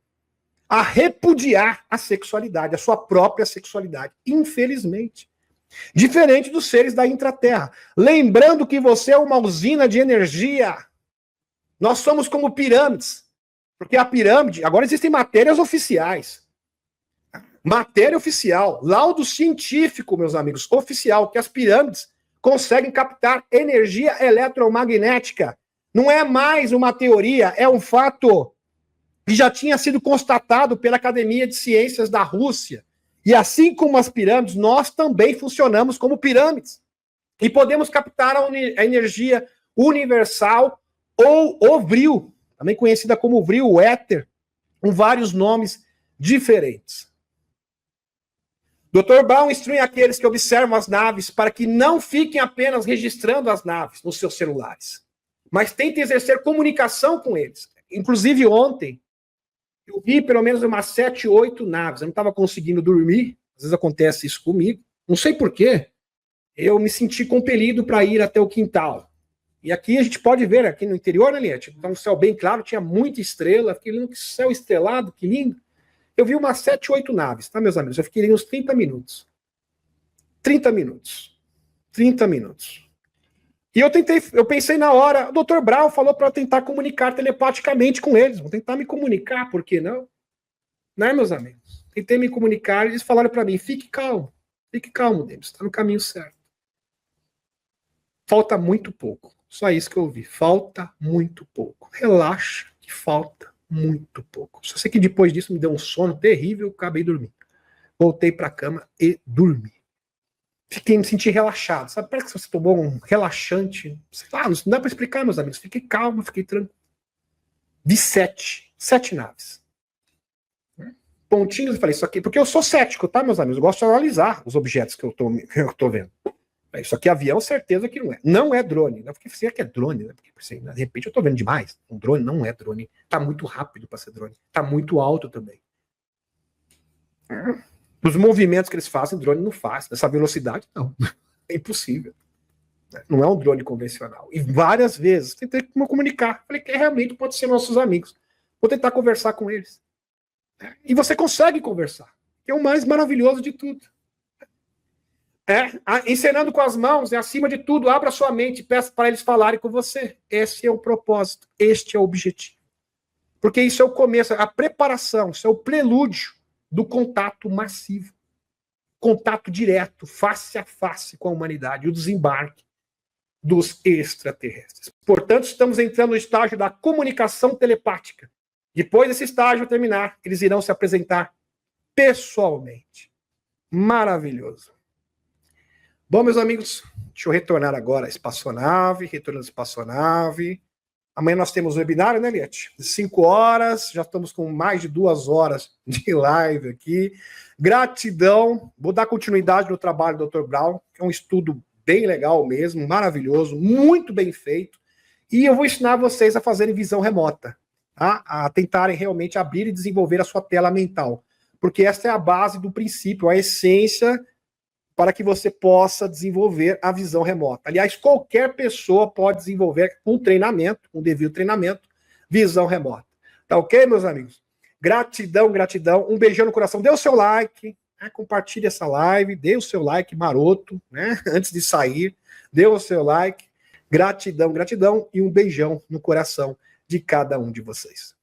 a repudiar a sexualidade, a sua própria sexualidade, infelizmente. Diferente dos seres da intraterra. Lembrando que você é uma usina de energia. Nós somos como pirâmides. Porque a pirâmide, agora existem matérias oficiais. Matéria oficial, laudo científico, meus amigos, oficial, que as pirâmides conseguem captar energia eletromagnética. Não é mais uma teoria, é um fato que já tinha sido constatado pela Academia de Ciências da Rússia. E assim como as pirâmides, nós também funcionamos como pirâmides. E podemos captar a energia universal ou o vril, também conhecida como vril, o éter, com vários nomes diferentes. Dr. Brown instrui aqueles que observam as naves para que não fiquem apenas registrando as naves nos seus celulares, mas tentem exercer comunicação com eles. Inclusive ontem, eu vi pelo menos umas 7, 8 naves. Eu não estava conseguindo dormir, às vezes acontece isso comigo, não sei porquê. Eu me senti compelido para ir até o quintal. E aqui a gente pode ver, aqui no interior, né, Liette? Então, um céu bem claro, tinha muita estrela, fiquei lindo, que céu estrelado, que lindo. Eu vi umas 7, 8 naves, tá, meus amigos? Eu fiquei uns 30 minutos. 30 minutos. 30 minutos. E eu pensei na hora, o Dr. Brown falou para eu tentar comunicar telepaticamente com eles. Vou tentar me comunicar, por que não? Né, meus amigos? Tentei me comunicar e eles falaram para mim, fique calmo, Demis, está no caminho certo. Falta muito pouco. Só isso que eu ouvi. Falta muito pouco. Relaxa, que falta muito pouco. Só sei que depois disso me deu um sono terrível, eu acabei dormindo. Voltei para a cama e dormi. Me senti relaxado. Sabe, parece que você tomou um relaxante. Sei lá, não dá para explicar, meus amigos. Fiquei calmo, fiquei tranquilo. Vi 7 naves. Pontinhos, eu falei, isso aqui, porque eu sou cético, tá, meus amigos? Eu gosto de analisar os objetos que eu tô vendo. Isso aqui é avião, certeza que não é. Não é drone. Não, porque você que é drone, né? Porque, de repente eu tô vendo demais. Um drone não é drone. Tá muito rápido para ser drone. Tá muito alto também. Os movimentos que eles fazem, drone não faz. Nessa velocidade, não. É impossível. Não é um drone convencional. E várias vezes tentei me comunicar. Falei que realmente pode ser nossos amigos. Vou tentar conversar com eles. E você consegue conversar. Que é o mais maravilhoso de tudo. Encenando com as mãos, acima de tudo, abra sua mente e peça para eles falarem com você. Esse é o propósito, este é o objetivo. Porque isso é o começo, a preparação, isso é o prelúdio do contato massivo. Contato direto, face a face com a humanidade, o desembarque dos extraterrestres. Portanto, estamos entrando no estágio da comunicação telepática. Depois desse estágio terminar, eles irão se apresentar pessoalmente. Maravilhoso. Bom, meus amigos, deixa eu retornar agora à espaçonave, retornando à espaçonave. Amanhã nós temos o webinário, né, Liette? 5 horas, já estamos com mais de 2 horas de live aqui. Gratidão, vou dar continuidade no trabalho do Dr. Brown, que é um estudo bem legal mesmo, maravilhoso, muito bem feito. E eu vou ensinar vocês a fazerem visão remota, tá? A tentarem realmente abrir e desenvolver a sua tela mental. Porque essa é a base do princípio, a essência para que você possa desenvolver a visão remota. Aliás, qualquer pessoa pode desenvolver com treinamento, com devido treinamento, visão remota. Tá ok, meus amigos? Gratidão, gratidão. Um beijão no coração. Dê o seu like, né? Compartilhe essa live, dê o seu like maroto, né? Antes de sair, dê o seu like. Gratidão, gratidão e um beijão no coração de cada um de vocês.